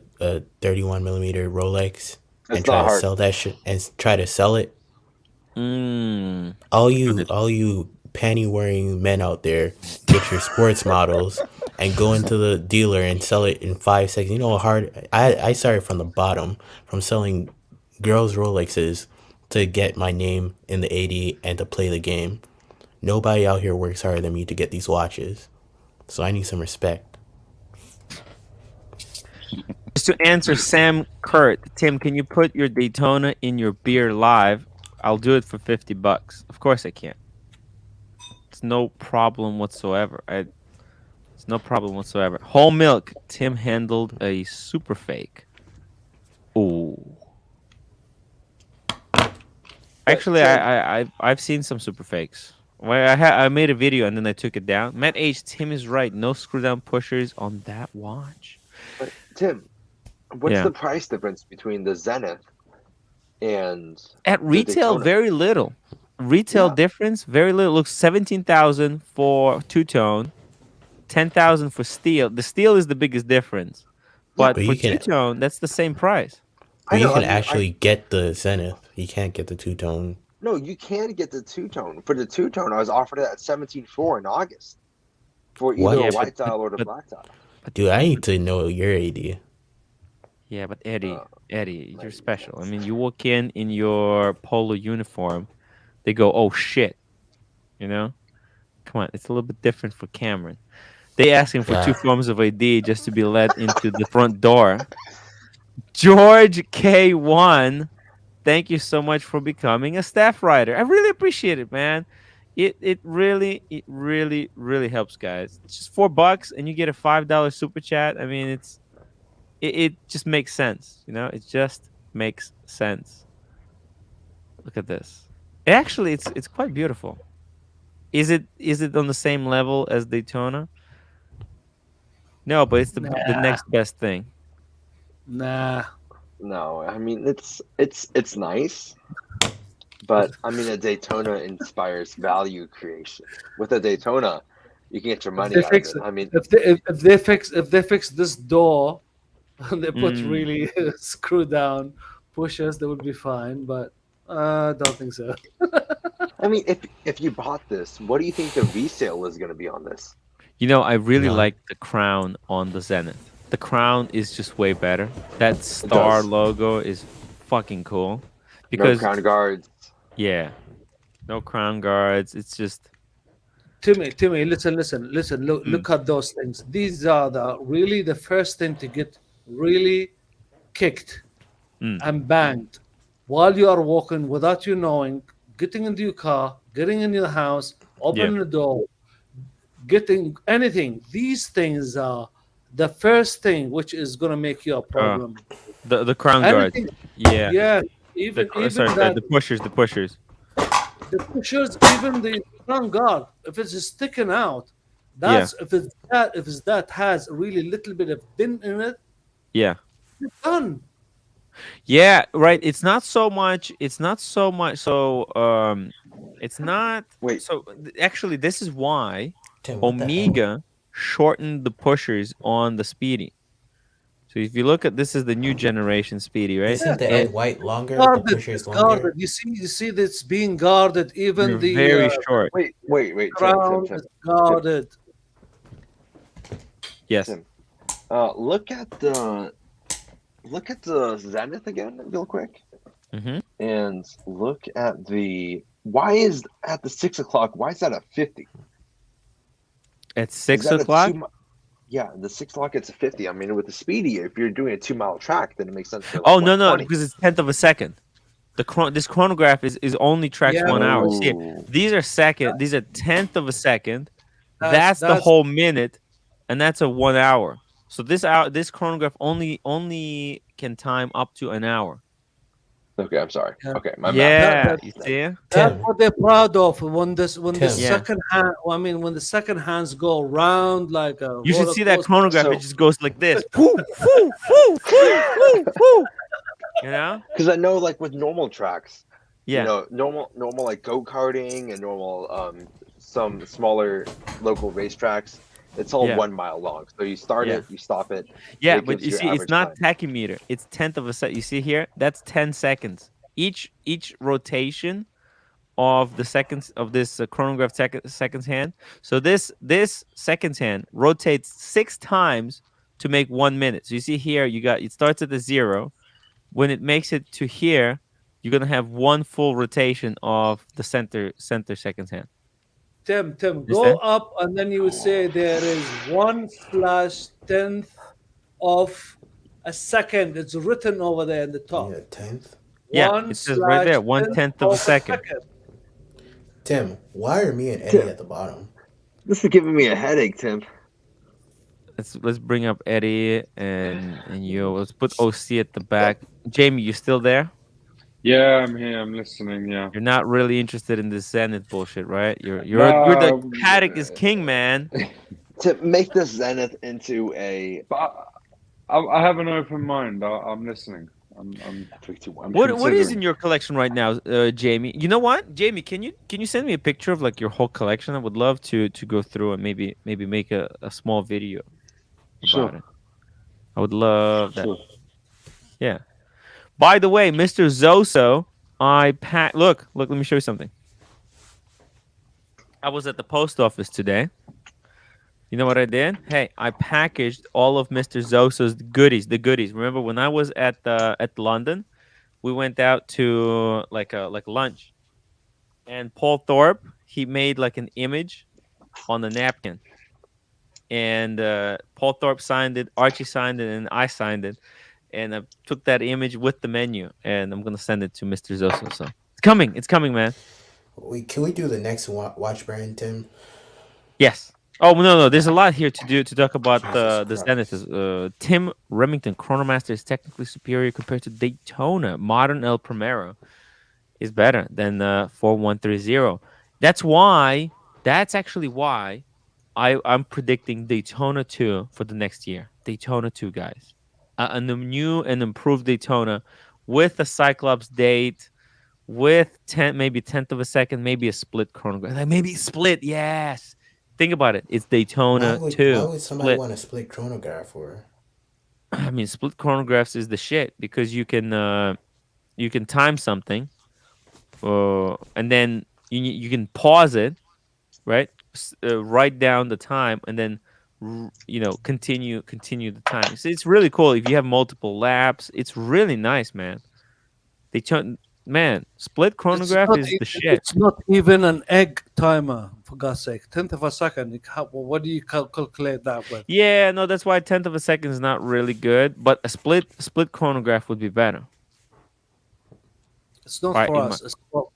31 millimeter Rolex and It's try not to hard. sell that shit and try to sell it. Mm. All you panty wearing men out there, get your sports models and go into the dealer and sell it in 5 seconds. You know how hard I started from the bottom, from selling girls Rolexes to get my name in the 80 and to play the game. Nobody out here works harder than me to get these watches. So I need some respect. Just to answer Sam Kurt, Tim, can you put your Daytona in your beer live? I'll do it for $50. Of course I can. It's no problem whatsoever. It's no problem whatsoever. Whole milk. Tim handled a super fake. Ooh. Actually, Tim, I've seen some super fakes. Well, I made a video and then I took it down. Matt H. Tim is right. No screw down pushers on that watch. Tim, what's Yeah. the price difference between the Zenith and At the retail, Daytona? very little. Retail Yeah. difference, very little. Looks 17,000 for two tone, 10,000 for steel. The steel is the biggest difference, Yeah, but But for you two can tone, that's the same price. I you know. can I mean, actually get the Zenith. You can't get the two-tone. no, you can get the two-tone. For the two-tone, I was offered it at 17.4 in August for either What? a Yeah, white dial or the but black dial. Dude, I need to know your AD. yeah, but Eddie, Uh, Eddie, you're like, special. I that's- mean, you walk in your polo uniform, they go, "Oh shit," you know. Come on, it's a little bit different for Cameron. They asking for two Yeah. forms of ID just to be let into the front door. George K1, thank you so much for becoming a staff writer. I really appreciate it, man. It really helps, guys. It's just $4 and you get a $5 super chat. I mean, it just makes sense, you know. It just makes sense. Look at this. Actually, it's quite beautiful. Is it on the same level as Daytona? No, but it's the Nah, next best thing. nah. no, I mean it's nice, but I mean a Daytona inspires value creation. With a Daytona, you can get your If money they out of fix it. I mean, if they fix this door and they put Mm. really screw down pushers, they would be fine. But I don't think so. if you bought this, what do you think the resale is going to be on this? You know, I really None. like the crown on the Zenith. The crown is just way better. That It star does. logo is fucking cool. No Because crown guards. yeah, no crown guards. It's just Timmy, listen. Look, mm, look at those things. These are the first thing to get really kicked mm, and banged while you are walking without you knowing, getting into your car, getting in your house, yeah. opening the door, getting anything. These things are the first thing which is gonna make you a problem. The crown guards. Anything, Yeah. yeah. The Even sorry, that the pushers, the pushers. the pushers, even the front guard, if it's sticking out, Yeah. that's if it's that has really little bit of dent in it, Yeah. it's done. Yeah, right. It's not so much it's not Wait, so actually this is why Tim, what the hell? Omega shortened the pushers on the Speedy. So if you look at this is the new generation Speedy, right? Isn't the And end white longer? The Guarded, pusher's it's longer? guarded. You see that's being guarded. they're Even the very short. wait, Tim, crown is guarded. Yes. Tim. Look at the Zenith again, real quick, Mm-hmm. and look at the. Why is at the 6 o'clock? Why is that a 50? At Is 6 that a o'clock? Yeah, the 6 o'clock it's a 50. I mean, with the Speedy, if you're doing a 2 mile track, then it makes sense. For like, Oh what, no, 20? because it's tenth of a second. This chronograph is only tracks Yeah. 1 hour. See, Oh. these are second. These are tenth of a second. That's- That's the that's- whole minute, and that's a 1 hour. So this chronograph only can time up to an hour. Okay, I'm sorry. Yeah. Okay, my Yeah, That- you see? That's Tim, what they're proud of when the Tim. Yeah. second hand. I mean, when the second hands go round like a. You should roller see that coaster. chronograph. So- It just goes like this. Whoo, whoo, whoo, whoo, whoo, whoo. You know? Because I know, like with normal tracks, You Yeah, know, normal like go karting and normal some smaller local racetracks. It's all yeah, 1 mile long. So you start yeah, it, you stop it, and yeah. it But gives you your see, it's average not time. tachymeter. It's tenth of a second. You see here? That's 10 seconds. Each rotation of the seconds of this chronograph seconds hand. So this seconds hand rotates 6 times to make 1 minute. So you see here, you got it starts at the zero. When it makes it to here, you're gonna have one full rotation of the center seconds hand. Tim, go Understand? up, and then you would say there is 1/10th of a second. It's written over there in the You need top. a tenth. Yeah, One it says right slash there, one tenth tenth of a of a second. second. Tim, why are me and Eddie Tim, at the bottom? this is giving me a headache, Tim. Let's bring up Eddie and you. Let's put OC at the back. Jamie, you still there? Yeah, I'm here. I'm listening. Yeah. You're not really interested in this Zenith bullshit, right? You're the No, Patek is king, man. To make this Zenith into a but I have an open mind. I'm listening. I'm What is in considering. your collection right now, Jamie? You know what, Jamie? Can you send me a picture of like your whole collection? I would love to go through and maybe make a small video Sure, about it. I would love that. sure. Yeah. By the way, Mr. Zoso, I pack. Look. Let me show you something. I was at the post office today. You know what I did? Hey, I packaged all of Mr. Zoso's goodies. The goodies. Remember when I was at London? We went out to like lunch, and Paul Thorpe he made like an image on the napkin, and Paul Thorpe signed it, Archie signed it, and I signed it, and I took that image with the menu, and I'm gonna send it to Mr. Zoso. So it's coming, man. Can we do the next watch brand, Tim? Yes. Oh no, there's a lot here to talk about Jesus the Zenith. Christ. Tim Remington Chronomaster is technically superior compared to Daytona. Modern El Primero is better than 4130. That's why. That's actually why I'm predicting Daytona 2 for the next year. Daytona 2, guys. A new and improved Daytona with a Cyclops date, with 10, maybe tenth of a second, maybe a split chronograph. Like maybe split, yes. Think about it. It's Daytona Why 2 would somebody split. want a split chronograph for? I mean, split chronographs is the shit because you can time something, and then you can pause it, right? Write down the time, and then continue the time. So it's really cool if you have multiple laps. It's really nice, man. They turn man split chronograph is the shit. It's not even an egg timer, for God's sake. 10th of a second. What do you calculate that with? Yeah, no, that's why tenth of a second is not really good, but a split chronograph would be better. It's not Right for in my us. It's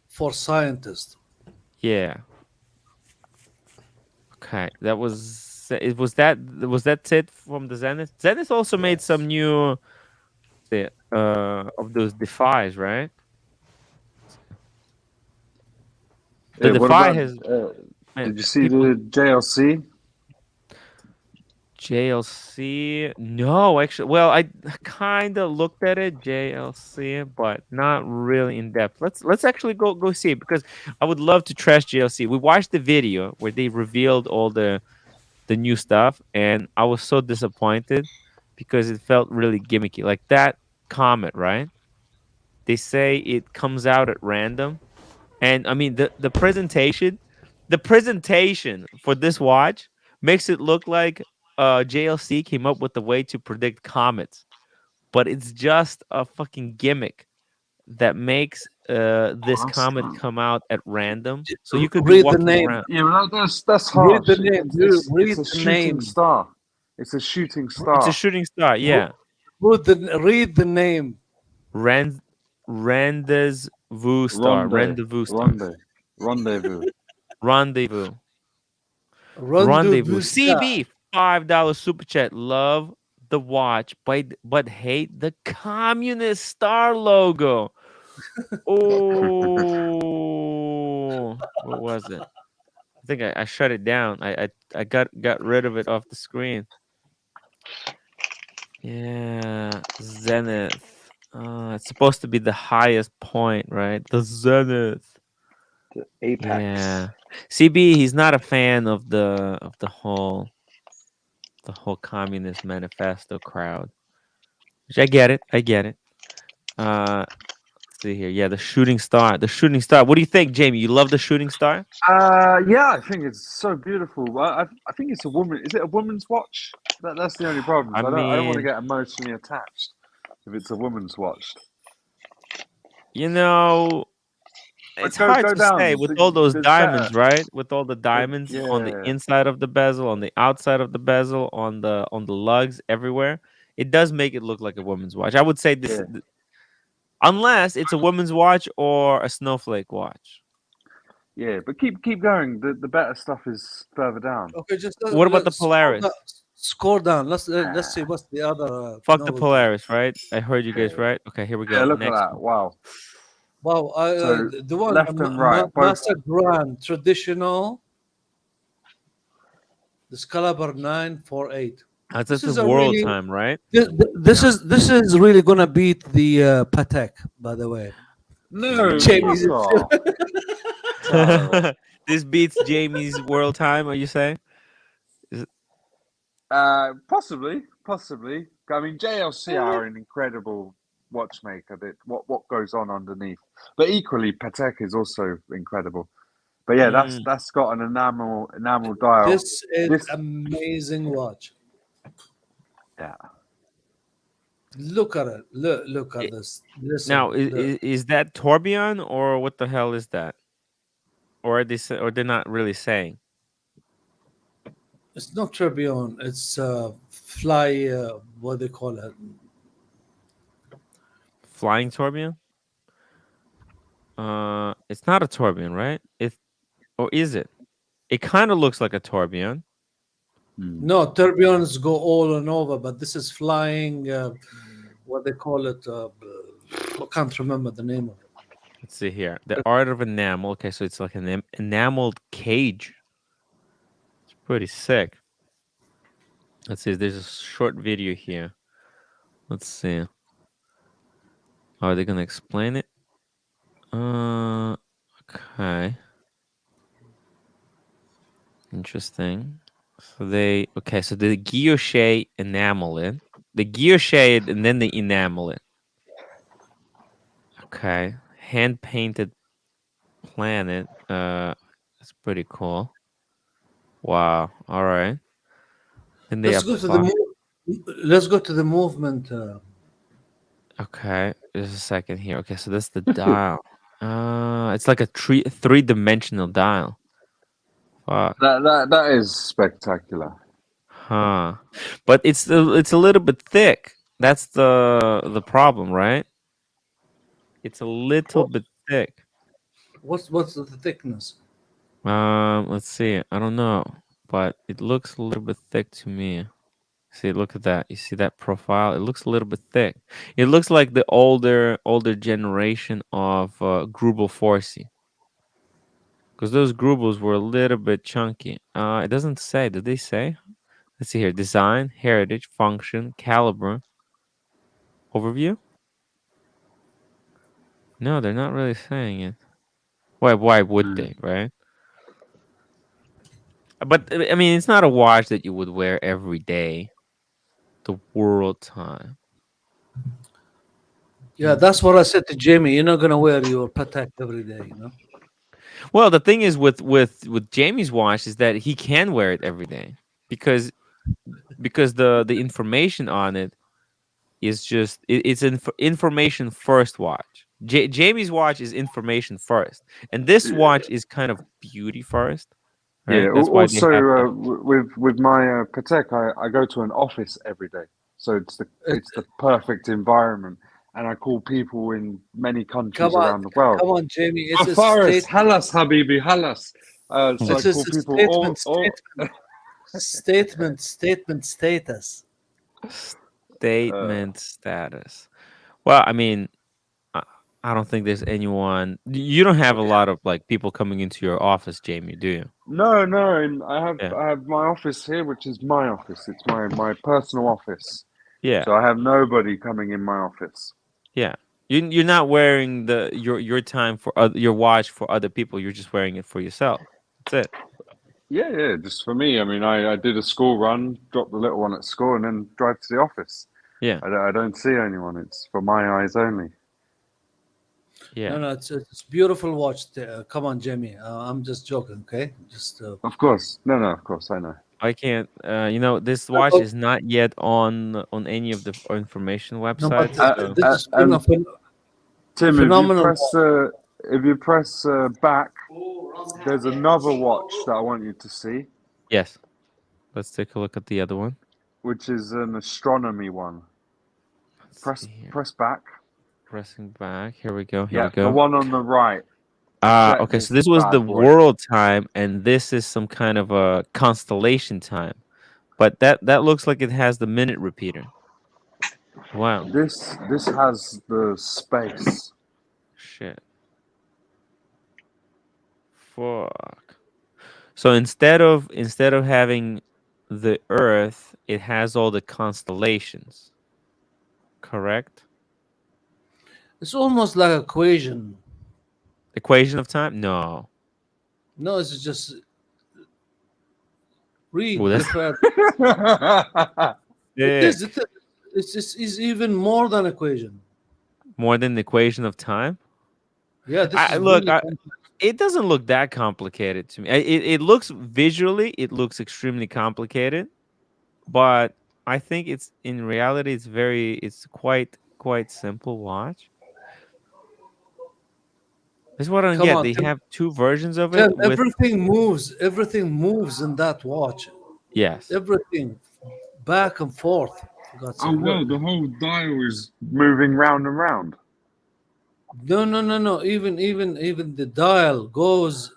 for scientists. yeah. Okay, that was it. Was that it from the Zenith? Zenith also made Yes. some new of those defies, right? The Yeah, what defy about? has man Did you see people the JLC? JLC. No, actually, well, I kind of looked at it JLC, but not really in depth. Let's actually go see it because I would love to trash JLC. We watched the video where they revealed all the new stuff, and I was so disappointed because it felt really gimmicky. Like that comet, right? They say it comes out at random, and I mean the presentation for this watch makes it look like JLC came up with a way to predict comets, but it's just a fucking gimmick that makes this Oh, comet come out at random, so you could be Read the walking name. around. yeah, well, that's Read harsh. the name, dude. It's Read a the shooting name. star. It's a shooting It's a star. shooting star, yeah. Read the name. Rand rendezvous star, Ronde, rendezvous star, ronde, rendezvous. rendezvous, rendezvous. Rendezvous star. CB $5 super chat. Love the watch, but hate the communist star logo. Oh, what was it? I think I shut it down. I got rid of it off the screen. Yeah, Zenith. It's supposed to be the highest point, right? The Zenith. The apex. Yeah. CB, he's not a fan of the whole communist manifesto crowd. Which I get it. I get it. Let's see here. Yeah, the shooting star. The shooting star. What do you think, Jamie? You love the shooting star? Yeah, I think it's so beautiful. I think it's a woman. Is it a woman's watch? That's the only problem. I So I don't want to mean, get emotionally attached if it's a woman's watch. you know, But it's hard go to say down. with all those There's better. diamonds, right? With all the diamonds on the Yeah, inside of the bezel, on the outside of the bezel, on the lugs, everywhere. It does make it look like a woman's watch. I would say this, yeah, unless it's a woman's watch or a snowflake watch. yeah. But keep going. The better stuff is further down. Okay, just What about the let's scroll down. Polaris? Scroll down. Let's see what's the other Fuck the novelty. Polaris, right? I heard you guys Yeah, right. Okay, here we yeah. go. Look at Next that. one. Wow. Wow, So the one left and right, both. Master Grand traditional, the Scalabur 948. That's This the is a world really time, right? this is really gonna beat the Patek, by the way. No, Jamie's fuck off. Sorry. This beats Jamie's world time. Are you saying? Possibly. I mean, JLC are an incredible watchmaker. That what goes on underneath, but equally, Patek is also incredible. But yeah, Mm. that's got an enamel dial. This is This, amazing watch. yeah. Look at it. Look at It- this. Listen, Now, look. is that tourbillon or what the hell is that? Or are or they're not really saying It's not Tribune. It's fly. What they call it? flying tourbillon? It's not a tourbillon, right? Or is it? It kind of looks like a tourbillon. No, tourbillons go all and over, but this is flying. What they call it? I can't remember the name of it. Let's see here. The art of enamel. Okay, so it's like an enameled cage. It's pretty sick. Let's see. There's a short video here. Let's see. Are they gonna explain it? Okay. Interesting. So so the guilloche enamel it. The guilloche and then they enamel it. Okay. Hand painted planet. That's pretty cool. Wow. All right. And they Let's go to the let's go to the movement. Okay, there's a second here. Okay, so that's the dial. It's like a three-dimensional dial. Fuck. That is spectacular. Huh. But it's a little bit thick. That's the problem, right? It's a little What, bit thick. what's the thickness? Let's see. I don't know, but it looks a little bit thick to me. See, look at that. You see that profile? It looks a little bit thick. It looks like the older generation of Grubel Forsey. Because those Grubels were a little bit chunky. It doesn't say. Did they say? Let's see here. Design, heritage, function, caliber, overview. No, they're not really saying it. Why would they, right? But I mean, it's not a watch that you would wear every day. The world time. Yeah, that's what I said to Jamie. You're not gonna wear your Patek every day, you know. Well, the thing is with Jamie's watch is that he can wear it every day because the information on it is just it's information first watch. Jamie's watch is information first, and this watch is kind of beauty first, right? Yeah. That's why they Also, have the, with my Patek, I go to an office every day, so it's the perfect environment, and I call people in many countries around the world. Come on, Jamie. It's a Faris, state. halas, habibi, halas. So This I is call a people statement status. statement status. Well, I mean, I don't think there's anyone. You don't have a lot of like people coming into your office, Jamie, do you? No, and Yeah. I have my office here, which is my office. It's my personal office. Yeah. So I have nobody coming in my office. Yeah. You're not wearing your time for your watch for other people. You're just wearing it for yourself. That's it. Yeah, yeah. Just for me. I mean, I did a school run, dropped the little one at school, and then drive to the office. Yeah. I don't see anyone. It's for my eyes only. Yeah. No, it's beautiful watch. Come on, Jamie. I'm just joking, okay? Just Of course. No, no, of course, I know. I can't. This watch is not yet on any of the information no, but websites. So this is And Tim, phenomenal. if you press back, there's another watch that I want you to see, yes, let's take a look at the other one. which is an astronomy one. Let's see here. Press back. Pressing back. Here we go. Here Yeah, we go. the one on the right. Check Okay. So this this was the bad boy. world time, and this is some kind of a constellation time. But that looks like it has the minute repeater. Wow. This has the space. Shit. Fuck. So instead of having the Earth, it has all the constellations. Correct? It's almost like equation. Equation of time? No. No, it's just read Well, that's different. yeah, It is. It's even more than equation. more than the equation of time. Yeah, this is Look, really complex. it doesn't look that complicated to me. It looks visually, it looks extremely complicated, but I think it's in reality, it's quite simple. Watch. This is what I don't Come get. on, They Tim, have two versions of Tim, it with everything moves. Everything moves in that watch. yes. Everything back and forth. For God's Oh sake, wow, look. the whole dial is moving round and round. No. Even the dial goes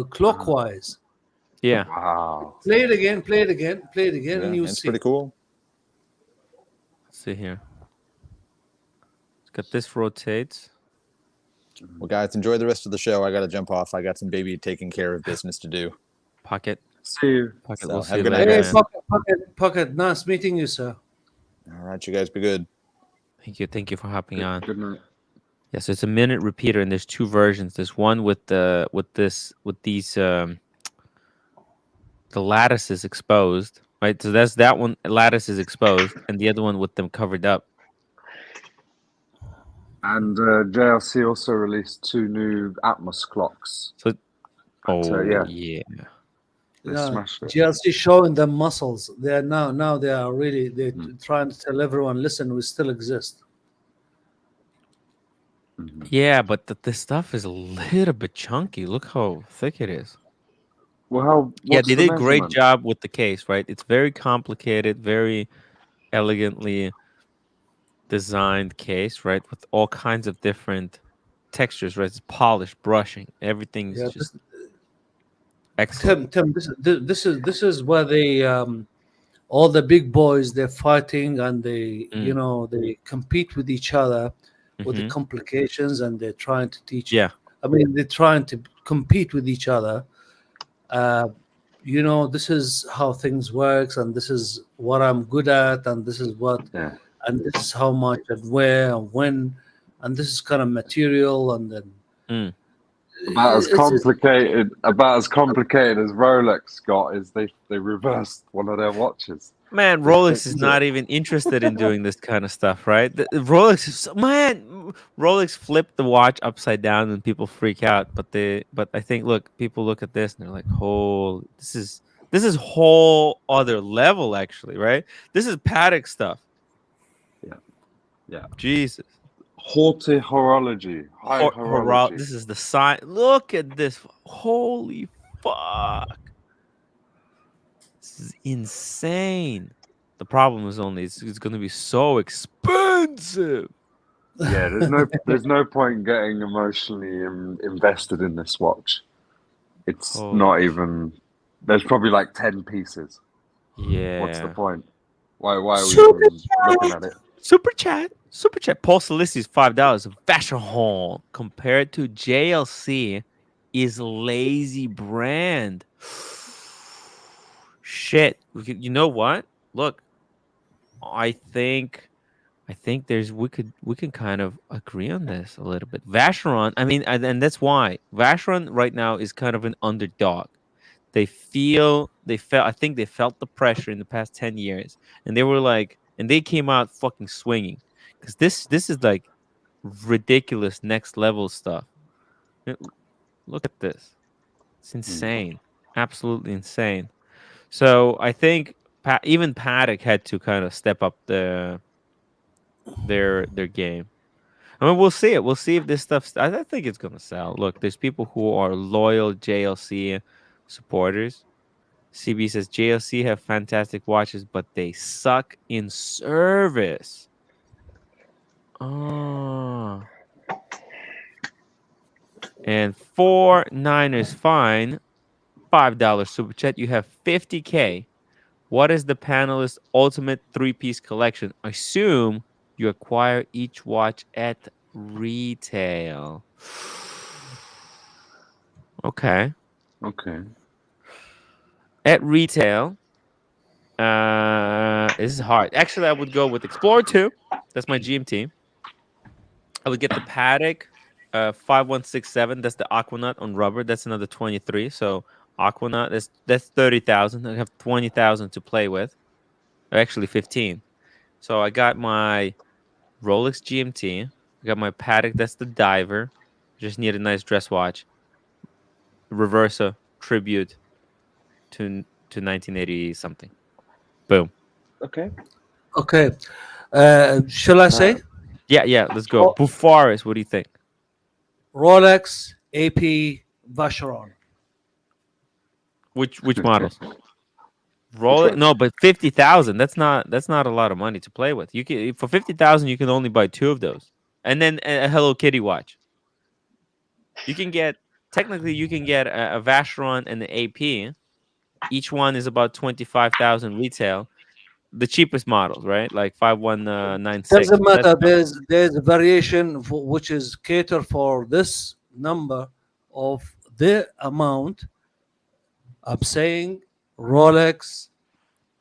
clockwise. Yeah. Wow. Play it again. Play it again. Play it again, Yeah, and you it's see. pretty cool. Let's see here. It's got this rotates. Well, guys, enjoy the rest of the show. I got to jump off. I got some baby taking care of business to do. Pocket. See you. Pocket. So, We'll have see a you good night, later, Hey, guys. man. pocket. Nice meeting you, sir. All right, you guys be good. Thank you for hopping on. Good night. Yes, it's a minute repeater, and there's two versions. There's one with these the lattices exposed, right? So that's that one. Lattice is exposed, and the other one with them covered up. And JLC also released 2 new Atmos clocks. So, Yeah, yeah. they smashed it. GLC showing them muscles. They are now they are really Hmm. trying to tell everyone, listen, we still exist. Yeah, but the stuff is a little bit chunky. Look how thick it is. Well, Yeah, what's they the did a great measurement? job with the case, right? It's very complicated, very elegantly designed case, right? With all kinds of different textures, right? It's polished, brushing, everything's Yeah, just excellent. Tim, this is where they all the big boys they're fighting and they they compete with each other with the Mhm. complications and they're trying to teach. Yeah. I mean, they're trying to compete with each other. This is how things works, and this is what I'm good at, and this is what, Yeah. and this is how much and where and when, and this is kind of material, and then Mm. About as it's complicated as Rolex got is they reversed one of their watches. Man, They Rolex is fixed not it. even interested in doing this kind of stuff, right? Rolex is Rolex flipped the watch upside down and people freak out. But I think people look at this and they're like, "Oh, this is whole other level, actually, right? This is Patek stuff." Yeah. Yeah. Jesus. High horology. This is the sign. Look at this. Holy fuck. This is insane. The problem is only it's going to be so expensive. Yeah, there's no point getting emotionally invested in this watch. It's Holy not even. There's probably like 10 pieces. Yeah. What's the point? Why are we Super even looking at it? Super chat. Paul Solisi's $5. Fashion Hall compared to JLC is lazy brand. Shit. You know what? Look, I think I think we can kind of agree on this a little bit. Vacheron, I mean, and that's why Vacheron right now is kind of an underdog. They felt, I think they felt the pressure in the past 10 years, and they were like, and they came out fucking swinging, because this is like ridiculous next level stuff. Uh, Look at this, it's insane, absolutely insane. So I think even Patek had to kind of step up their game. I mean, we'll see it. We'll see if this stuff. I think it's gonna sell. Look, there's people who are loyal JLC supporters. CB says JLC have fantastic watches, but they suck in service. Oh. And 4 9 is fine. $5 super chat. You have 50K. What is the panelist ultimate 3-piece collection? Assume you acquire each watch at retail. Okay. Okay. At retail, this is hard. Actually, I would go with Explorer 2. That's my GMT. I would get the Patek 5167. That's the Aquanaut on rubber. That's another 23. So Aquanaut, that's 30,000. I have 20,000 to play with. Actually 15. So I got my Rolex GMT. I got my Patek. That's the diver. Just need a nice dress watch. Reversa tribute to 1980 something. Boom. Okay. Okay. Shall I say? Yeah. Let's go. Bufaris. What do you think? Rolex, AP, Vacheron. Which models? Rolex? No, but 50,000. That's not a lot of money to play with. You can, for 50,000, you can only buy 2 of those, and then a Hello Kitty watch. You can get a Vacheron and the AP. Each one is about 25,000 retail. The cheapest models, right? Like 5196. Doesn't matter. There's a variation which is cater for this number of the amount. I'm saying Rolex,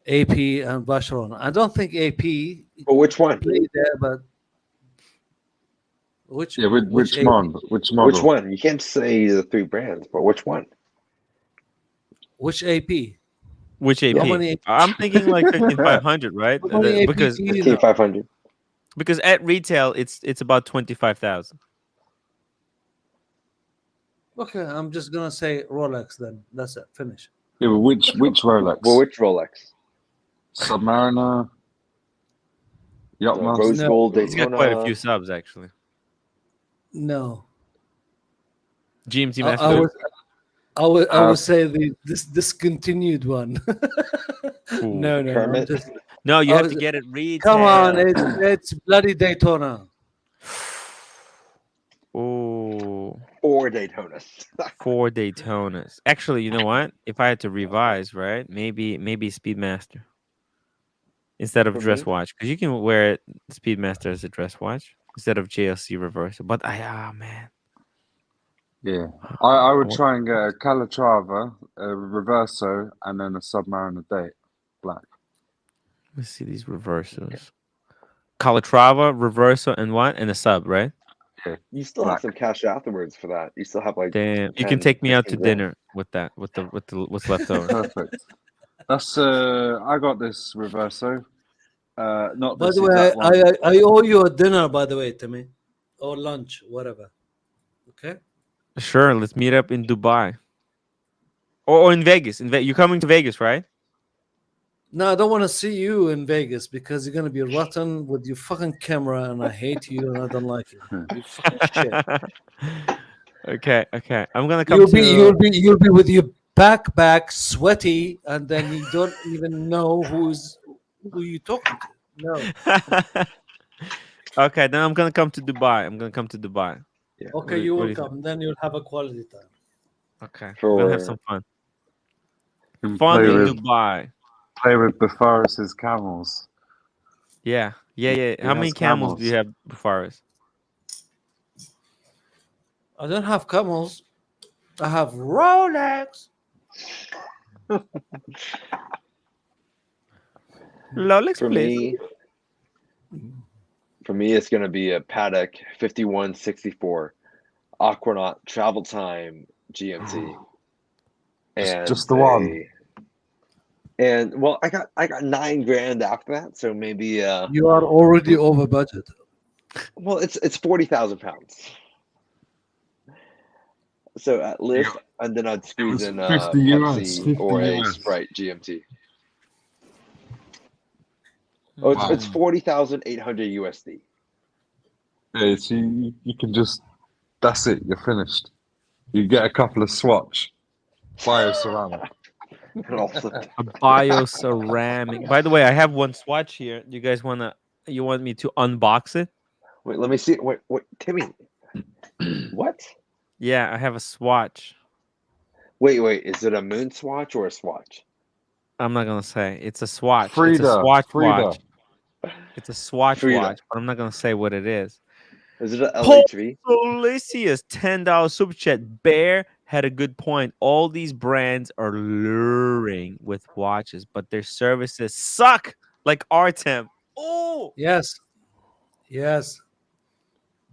AP, and Vacheron. I don't think AP But which one? play there, but which Yeah, which AP? model? Which model? Which one? You can't say the 3 brands, but which one? Which AP? Which AP? How many? I'm thinking like 15,500, right? How many AP Because do you know? 500. at retail it's about 25,000. Okay, I'm just gonna say Rolex then. That's it. Finish. Yeah, but which Rolex? Well, which Rolex? Submariner. Yachtmaster. Rose No. Gold He's got quite a Daytona. few subs actually. No, GMT I, Master. I would, I would say this discontinued one. Ooh. No, I'm Kermit? just No, you I have was- to get it retail. come on. It's bloody Daytona. Oh, Or Daytonas. 4 Daytonas. Actually, you know what? If I had to revise, right? Maybe Speedmaster instead of For dress me? watch, because you can wear it Speedmaster as a dress watch instead of JLC reversal. But man, Yeah, I would What- try and get a Calatrava, a Reverso, and then a Submariner Date Black. let's see these reversals. Calatrava, reversal, and what? And a sub, right? You still Black. have some cash afterwards for that. You still have like Damn, you 10, can take me out to 15 grand. dinner with that, with the what's left over. Perfect. That's I got this Reverso. Not By this the way, exact one. I owe you a dinner. By the way, Timmy, or lunch, whatever. Okay. Sure, let's meet up in Dubai or in Vegas. You're coming to Vegas, right? No, I don't want to see you in Vegas because you're gonna be rotten with your fucking camera, and I hate you and I don't like you. You fucking shit. Okay. I'm gonna come to. You'll be with your backpack, sweaty, and then you don't even know who you talking to. No. Okay, then I'm gonna come to Dubai. Yeah. Okay, What you do will you think? come. Then you'll have a quality time. Okay, we're gonna have For some fun. And Fun in with Dubai. Bufaris's camels. Yeah. He How many has camels do you camels. have, Faris? I don't have camels. I have Rolex. Rolex, for please. me, For me, it's going to be a Patek 5164 Aquanaut Travel Time GMT, and Just the one. well, I got $9,000 after that, so maybe You are already over budget. well, it's 40,000 pounds. So at least, and then I'd squeeze was in 50 US, Pepsi 50 or a US. Sprite GMT. Oh, it's 40,800 USD. Yeah, so you can just, that's it, you're finished. You get a couple of Swatch, Bioceramic. And also, A bioceramic. By the way, I have one swatch here. You want me to unbox it? wait, let me see. Wait, Timmy, what? Yeah, I have a swatch. Wait, is it a moon swatch or a swatch? I'm not gonna say. It's a swatch. It's a Frida, swatch Frida. watch. It's a swatch Frida. watch, but I'm not gonna say what it is. Is it an Paul LHV? Solicius, $10 super chat. Bear had a good point. All these brands are luring with watches, but their services suck, like Artem. Oh, Yes, yes,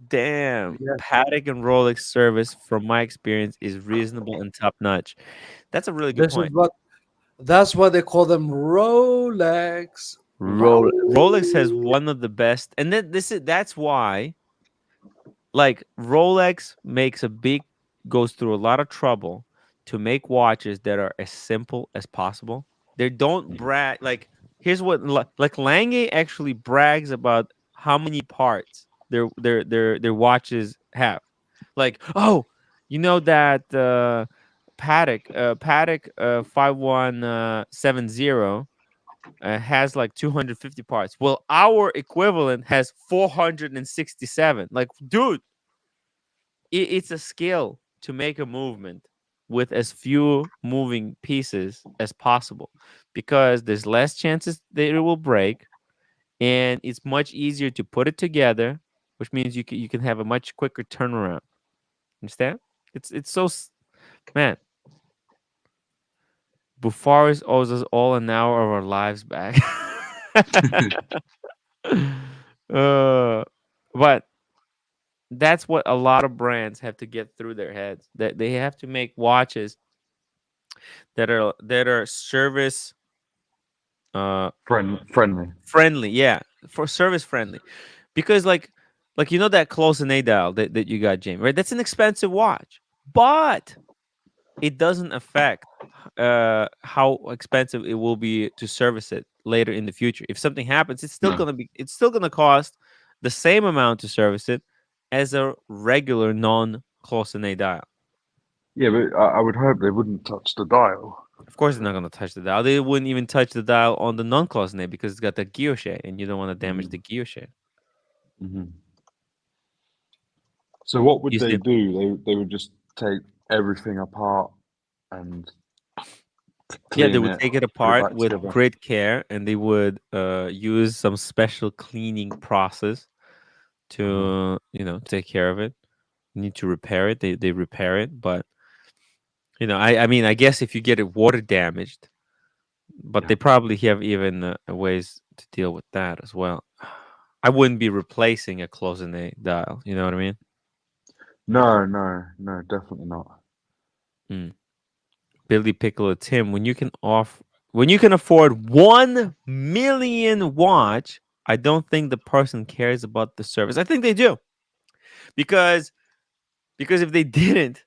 damn. yes. Patek and Rolex service, from my experience, is reasonable and top notch. That's a really good This is point. what that's why they call them Rolex. Rolex has one of the best, and then that's why, like, Rolex goes through a lot of trouble to make watches that are as simple as possible. They don't brag, like, here's what, like, Lange actually brags about how many parts their watches have. Like, oh, you know that Patek 5170 has like 250 parts. Well, our equivalent has 467. Like, dude, it's a skill to make a movement with as few moving pieces as possible, because there's less chances that it will break, and it's much easier to put it together, which means you can have a much quicker turnaround. Understand? It's so man. Bufaris owes us all an hour of our lives back. But that's what a lot of brands have to get through their heads. That they have to make watches that are service Friendly. friendly. Yeah, for service friendly, because like you know that close and A dial that you got, Jamie, right? That's an expensive watch, but it doesn't affect how expensive it will be to service it later in the future. If something happens, No. it's still gonna cost the same amount to service it as a regular non close and A dial. Yeah, but I would hope they wouldn't touch the dial. Of course, they're not gonna touch the dial. They wouldn't even touch the dial on the non close and A because it's got the guilloche, and you don't want to damage the guilloche. Mm-hmm. So what would You they see? do? They would just take everything apart and Yeah, they clean would it, take it put it apart back with together. great care, and they would use some special cleaning process to take care of it. You need to repair it. They repair it, but I mean, I guess if you get it water damaged, but they probably have even ways to deal with that as well. I wouldn't be replacing a closing A dial. You know what I mean? No, definitely not. Mm. Billy Piccolo, Tim, when you can afford 1 million watch, I don't think the person cares about the service. I think they do, because if they didn't,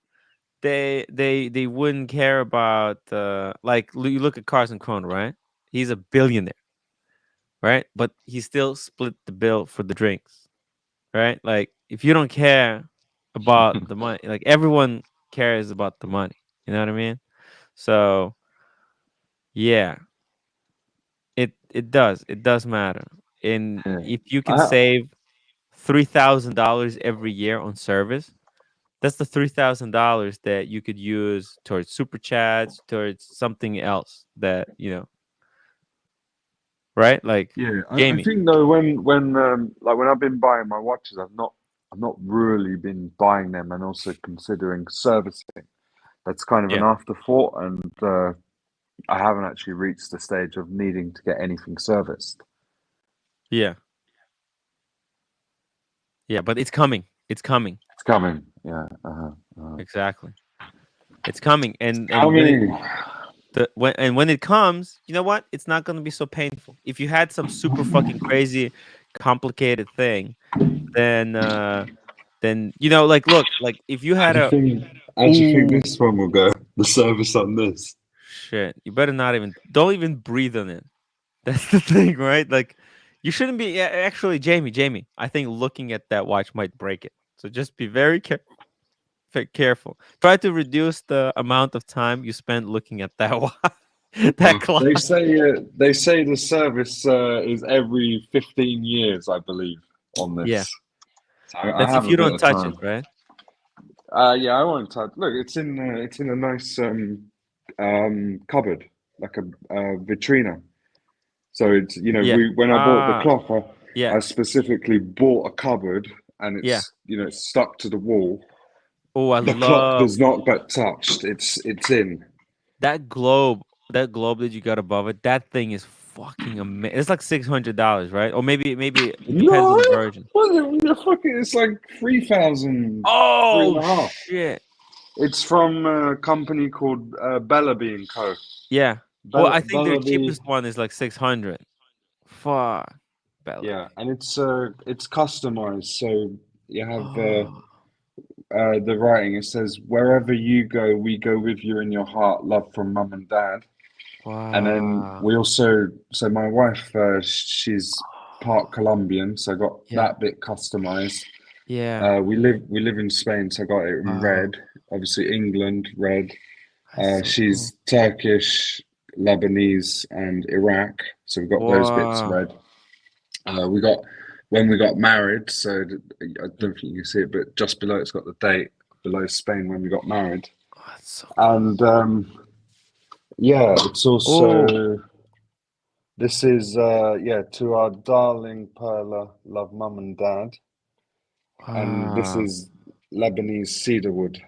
they wouldn't care about like, you look at Carson Kroner, right? He's a billionaire, right? But he still split the bill for the drinks, right? Like, if you don't care about the money, like, everyone cares about the money. You know what I mean? So yeah, it does matter. And Yeah. if you can I, save $3,000 every year on service, that's the $3,000 that you could use towards super chats, towards something else that right? Like, yeah, I Jamie. think though when I've been buying my watches, I've not really been buying them and also considering servicing. That's kind of an Yeah. afterthought, and I haven't actually reached the stage of needing to get anything serviced. Yeah. Yeah, but it's coming. It's coming. It's coming. Yeah. Exactly. It's coming, How when it many? when it comes, you know what? It's not gonna be so painful. If you had some super fucking crazy, complicated thing, then like look, like if you How had do you a think? How do you think ooh this one will go? The service on this. shit, you better not even don't even breathe on it. That's the thing, right? Like you shouldn't be. Yeah, actually, Jamie, I think looking at that watch might break it. So just be very careful. Try to reduce the amount of time you spend looking at that that They clock. say the service is every 15 years, I believe, on Yeah, this. So I that's have if a you bit don't of touch it, time. right? Yeah, I won't touch. Look, it's in a nice cupboard, like a vitrina. So it's Yeah. we when I bought the Ah, clock, yeah, I specifically bought a cupboard, and yeah. it's stuck to the wall. Oh, I The clock love does not get touched. It's in. that globe. That globe that you got above it. That thing is fucking amazing. It's like $600, right? Or maybe it depends on No, the version. what the fucking? It's like 3,000, three and Oh a half. shit. It's from a company called Bellaby and Co. Yeah. Well, I think their Bellaby, cheapest one is like 600. Fuck. yeah, Bellaby. and it's customized. So you have Oh, the writing. It says, "Wherever you go, we go with you in your heart. Love from mum and dad." And then wow. we also, so my wife, she's part Colombian, so I got Yeah. that bit customized. Yeah. We live in Spain, so I got it in Wow. red. Obviously, England red. That's so cool. She's Turkish, Lebanese, and Iraq, so we've got those bits Wow. red. We got when we got married, so I Mm. don't think you can see it, but just below it's got the date below Spain when we got married. Oh, that's so cool. And yeah, it's Oh, also this is yeah, to our darling Perla, love mum and dad, and this wow. is Lebanese cedarwood,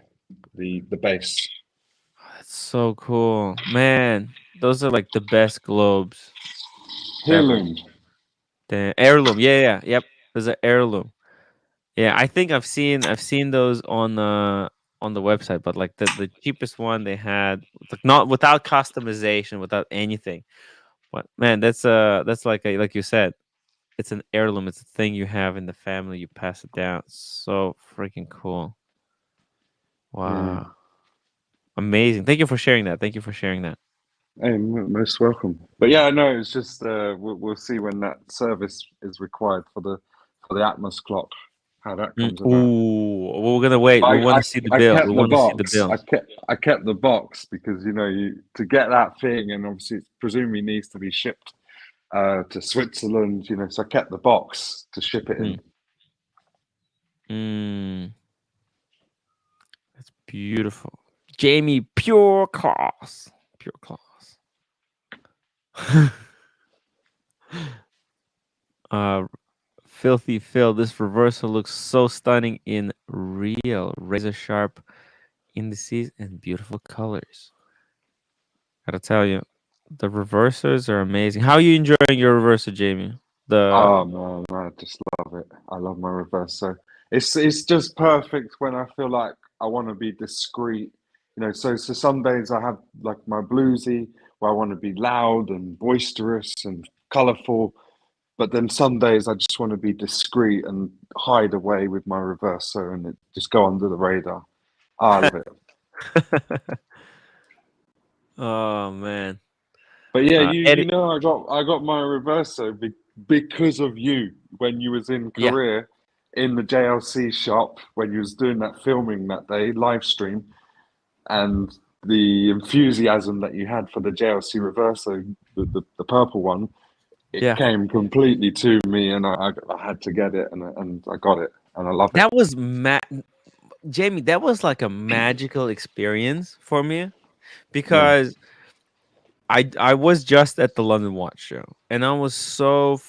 the base. That's so cool. Man, those are like the best globes ever. Heirloom. The heirloom. Yeah, yeah, yep. There's an heirloom. Yeah, I think I've seen those on the website, but like the cheapest one they had, like not without customization, without anything. But man, that's like like you said, it's an heirloom. It's a thing you have in the family. You pass it down. So freaking cool. Yeah. Wow. Amazing. Thank you for sharing that. Thank you for sharing that. Hey, most welcome. But yeah, no, it's just we'll see when that service is required for the Atmos clock, how that Mm. comes about. Ooh, we're gonna wait. We I, want I to see the I bill. We kept the want to see the box. bill. I kept the box because you to get that thing, and obviously it presumably needs to be shipped to Switzerland. So I kept the box to ship it Mm. in. Mm. That's beautiful. Jamie, pure class. Pure class. uh, Filthy Phil, this reversal looks so stunning in real. Razor sharp indices and beautiful colors. Gotta tell you, the reversers are amazing. How are you enjoying your reverser, Jamie? The Oh man, I just love it. I love my reverse. So it's just perfect when I feel like I want to be discreet. So some days I have like my bluesy where I want to be loud and boisterous and colourful, but then some days I just want to be discreet and hide away with my reverso and it just go under the radar. I love it. oh man, But yeah, edit. I got my reverso because of you when you was in Yeah, Korea in the JLC shop when you was doing that filming that day live stream and the enthusiasm that you had for the JLC reverso, the purple one, it yeah. came completely to me and I had to get it and I got it and I love it. That was Jamie. That was like a magical experience for me Yeah. because I was just at the London Watch Show and I was so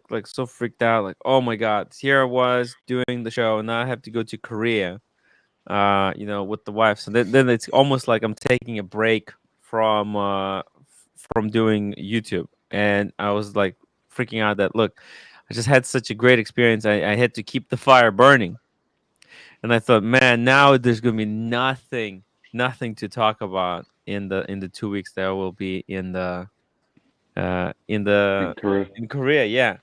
like so freaked out, like, oh my god, here I was doing the show and now I have to go to Korea, with the wife. So then it's almost like I'm taking a break from doing YouTube. And I was like freaking out that, look, I just had such a great experience. I had to keep the fire burning, and I thought, man, now there's gonna be nothing to talk about in the 2 weeks that I will be uh in in the Korea. in Korea. Yeah,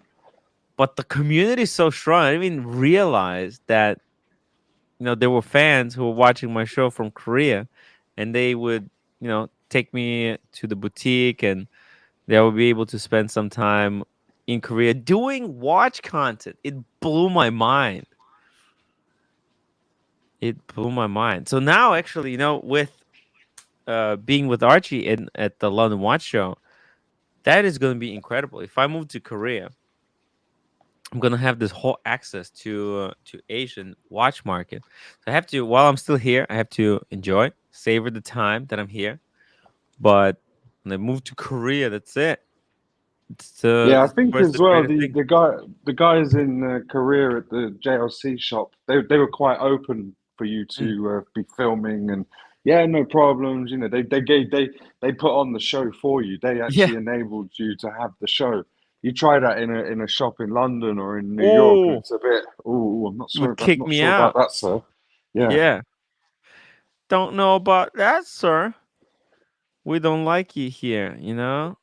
but the community is so strong. I didn't even realize that there were fans who were watching my show from Korea, and they would take me to the boutique, and they would be able to spend some time in Korea doing watch content. It blew my mind. It blew my mind. So now, actually, with being with Archie at the London Watch Show, that is going to be incredible. If I move to Korea, I'm gonna have this whole access to Asian watch market. So I have to, while I'm still here, I have to enjoy, savor the time that I'm here. But when I move to Korea, that's it. Yeah, I It's the think first as and well greatest thing. the guys in Korea at the JLC shop, they were quite open for you Mm. to be filming, and yeah, no problems. You know, they put on the show for you. They Yeah. actually enabled you to have the show. You try that in a shop in London or in New York, and Oh, it's a bit. Oh, you would kick not me sure about out. that, sir. Yeah. Yeah. Don't know about that, sir. We don't like you here. It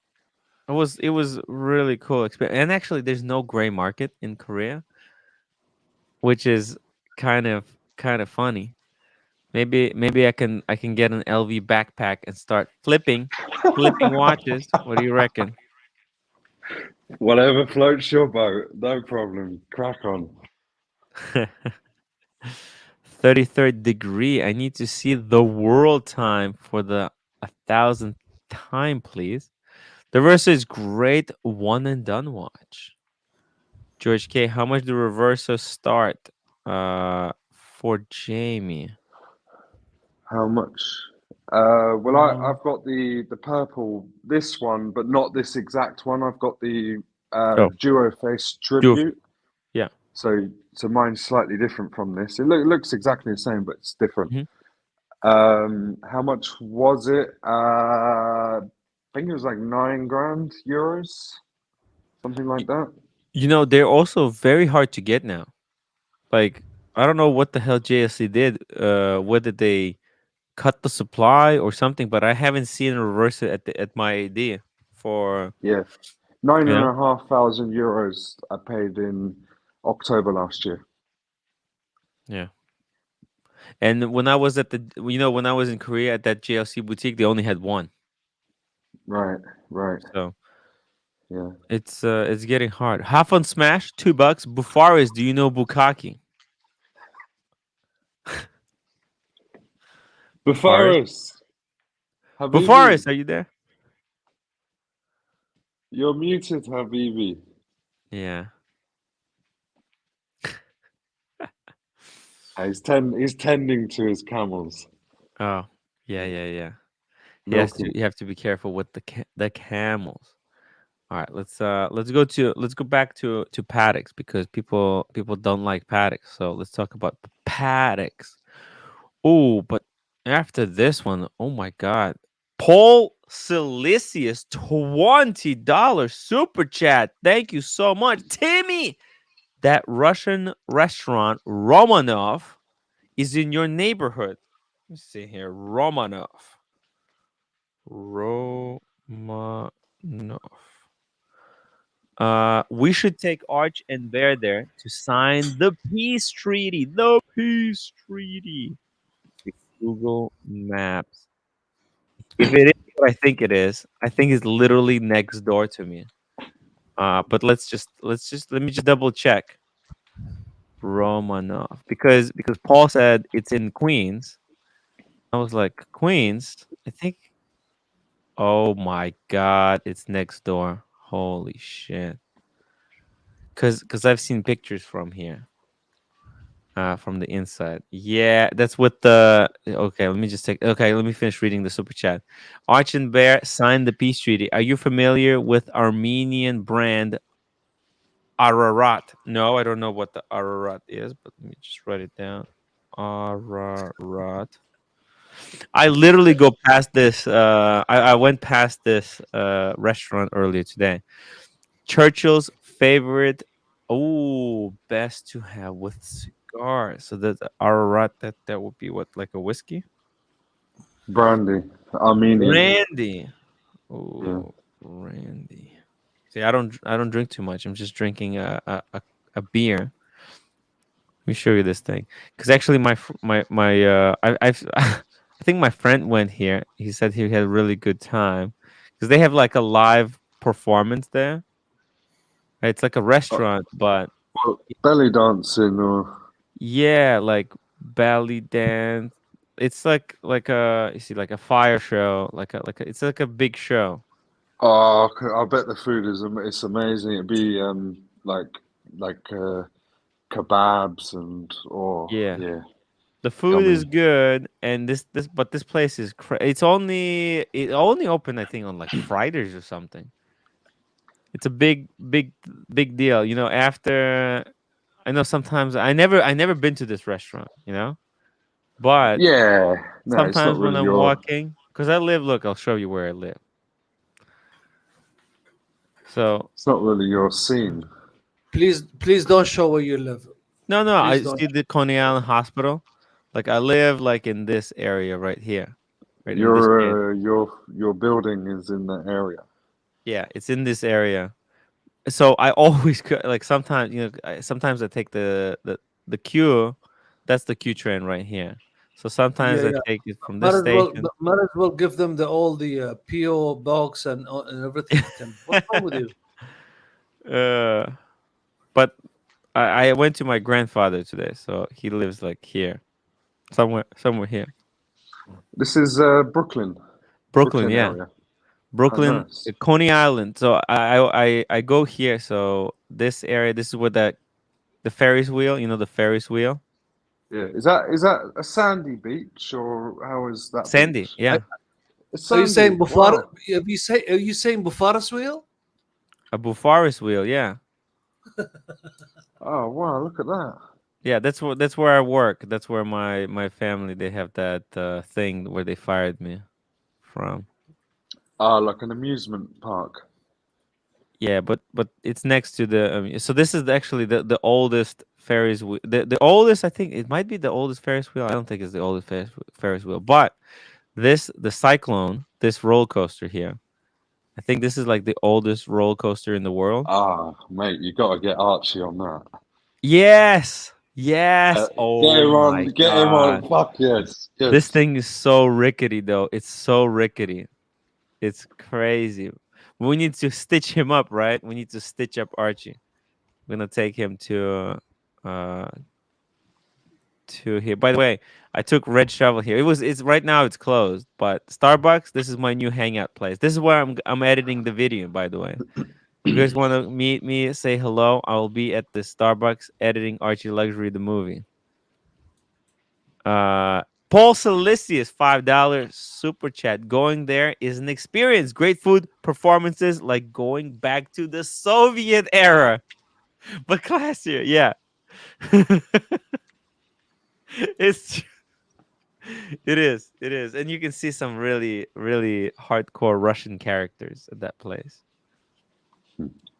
was really cool experience. And actually, there's no gray market in Korea, which is kind of funny. Maybe I can get an LV backpack and start flipping watches. What do you reckon? Whatever floats your boat, no problem. Crack on. 33rd degree. I need to see the world time for the 1,000th time, please. The Versa is great one and done watch. George K, how much do Reverso start? For Jamie. How much? Well, Uh, I've got the purple, this one, but not this exact one. I've got the oh, Duo Face do Tribute. yeah. So mine's slightly different from this. It looks exactly the same, but it's different. Mhm. How much was it? I think it was like 9 grand euros, something like Y- that. they're also very hard to get now. Like, I don't know what the hell JSC did. Whether they cut the supply or something, but I haven't seen a reverse at my ID for Yeah, nine you and know. a half thousand euros I paid in October last year. Yeah. And when I was when I was in Korea at that JLC boutique, they only had one. Right, right. So Yeah. it's getting hard. Half on Smash, $2. Bufaris, do you know Bukaki? Bufaris. Bufaris, Habibi, Bufaris, are you there? you're muted, Habibi. Yeah. He's tending to his camels. Oh, yeah, yeah, yeah. Milk 'em. You have to be careful with the camels. All right, let's go back to Pateks, because people don't like Pateks. So let's talk about Pateks. Oh, but after this one, oh my God. Paul Silicius, $20 super chat. Thank you so much. Timmy, that Russian restaurant Romanov is in your neighborhood. Let's see here. Romanov. Romanov. We should take Arch and Bear there to sign the peace treaty. The peace treaty. Google Maps. If it is what I think it is, I think it's literally next door to me. But let me just double check. Romanov, because Paul said it's in Queens. I was like, Queens? I think. Oh my God, it's next door. Holy shit. Cause I've seen pictures from here. From the inside. Yeah, that's what the. Okay, let me just take. Okay, let me finish reading the super chat. Arch and Bear signed the peace treaty. Are you familiar with Armenian brand Ararat? No, I don't know what the Ararat is, but let me just write it down. Ararat. I literally go past this. I went past this restaurant earlier today. Churchill's favorite Oh, best to have with cigars. So that Ararat, that would be what, like a whiskey? Brandy, Armenian. Randy. Yeah. Oh, Randy. See, I don't drink too much. I'm just drinking a beer. Let me show you this thing. Because actually, I've I think my friend went here. He said he had a really good time because they have like a live performance there. It's like a Uh, restaurant, but well, belly dancing or yeah, like belly dance. It's like a, you see, like a fire show, it's like a big show. I bet the food is it's amazing. It'd be like kebabs and Yeah. yeah, The food is yummy. good, and this place is it only opened, I think, on like Fridays or something. It's a big deal. After, I know sometimes I never been to this restaurant, but Yeah, no, it's not sometimes when really I'm your walking, because look, I'll show you where I live. So it's not really your scene. Please don't show where you live. no, Please I don't. see the Coney Island Hospital. Like I live like in this area right here, right in this main. Your building is in that area. Yeah, it's in this area. So I always like sometimes sometimes I take the Q. That's the Q train right here. So sometimes Yeah, I yeah. take it from this station. Might as well give them all the PO box and everything. Can what's wrong with you? uh, but I went to my grandfather today, so he lives like here, somewhere here, This is Brooklyn. Brooklyn Yeah, area. Oh, Brooklyn, nice. Coney Island. So I go here. So this area, this is where the Ferris wheel. The Ferris wheel. Yeah, is that a sandy beach or how is that Sandy. beach? Yeah, It's Are you saying sandy. Bufar? Wow. Are you saying Bufaras wheel? a Ferris wheel. Yeah. Oh wow, look at that. Yeah, that's where I work. That's where my family, they have that thing where they fired me from. Ah, like an amusement park. Yeah, but it's next to the. So this is actually the oldest Ferris wheel. The oldest, I think it might be the oldest Ferris wheel. I don't think it's the oldest Ferris wheel, but the Cyclone, this roller coaster here. I think this is like the oldest roller coaster in the world. Ah, mate, you got to get Archie on that. Yes, yes. Get Oh him on, my get him on. god, Fuck yes, this yes. thing is so rickety though. It's so rickety. It's crazy. We need to stitch him up, right? We need to stitch up Archie. We're gonna take him uh to here. By the way, I took Red Shovel here. It's right now it's closed, but Starbucks, this is my new hangout place. This is where I'm editing the video, by the way. If you guys want to meet me, say hello. I will be at the Starbucks editing Archie Luxury the movie. Uh, Paul Silicius, $5 super chat. Going there is an experience. Great food, performances, like going back to the Soviet era, but classier. Yeah, it's it is. It is, and you can see some really really hardcore Russian characters at that place.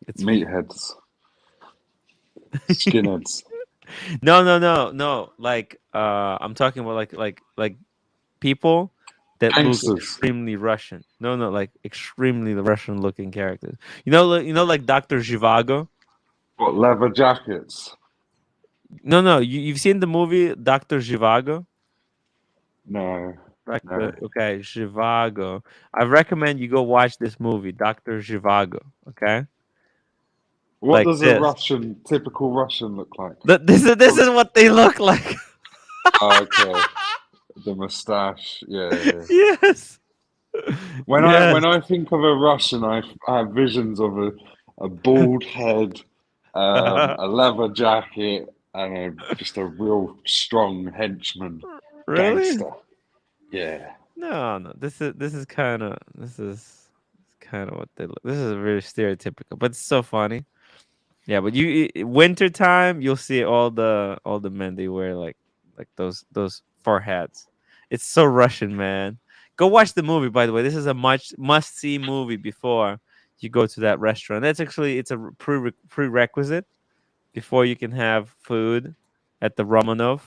It's Meatheads, skinheads, no. Like I'm talking about like people that look gangsters. extremely Russian. No, like extremely Russian looking characters. Like Doctor Zhivago. What leather jackets? No. You've seen the movie Doctor Zhivago, No, right? no. Okay, Zhivago. I recommend you go watch this movie, Doctor Zhivago. Okay, What like does a this. typical Russian look like? This is what they look like. Oh, okay, the mustache. Yeah, yeah. Yes. When Yes. I think of a Russian, I have visions of a bald head, a leather jacket, and just a real strong henchman, Really? gangster. Yeah. No. This is kind of what they look. This is very stereotypical, but it's so funny. Yeah, but winter time, you'll see all the men, they wear like those fur hats. It's so Russian, man. Go watch the movie. By the way, this is a must see movie before you go to that restaurant. That's actually it's a prerequisite. before you can have food at the Romanov,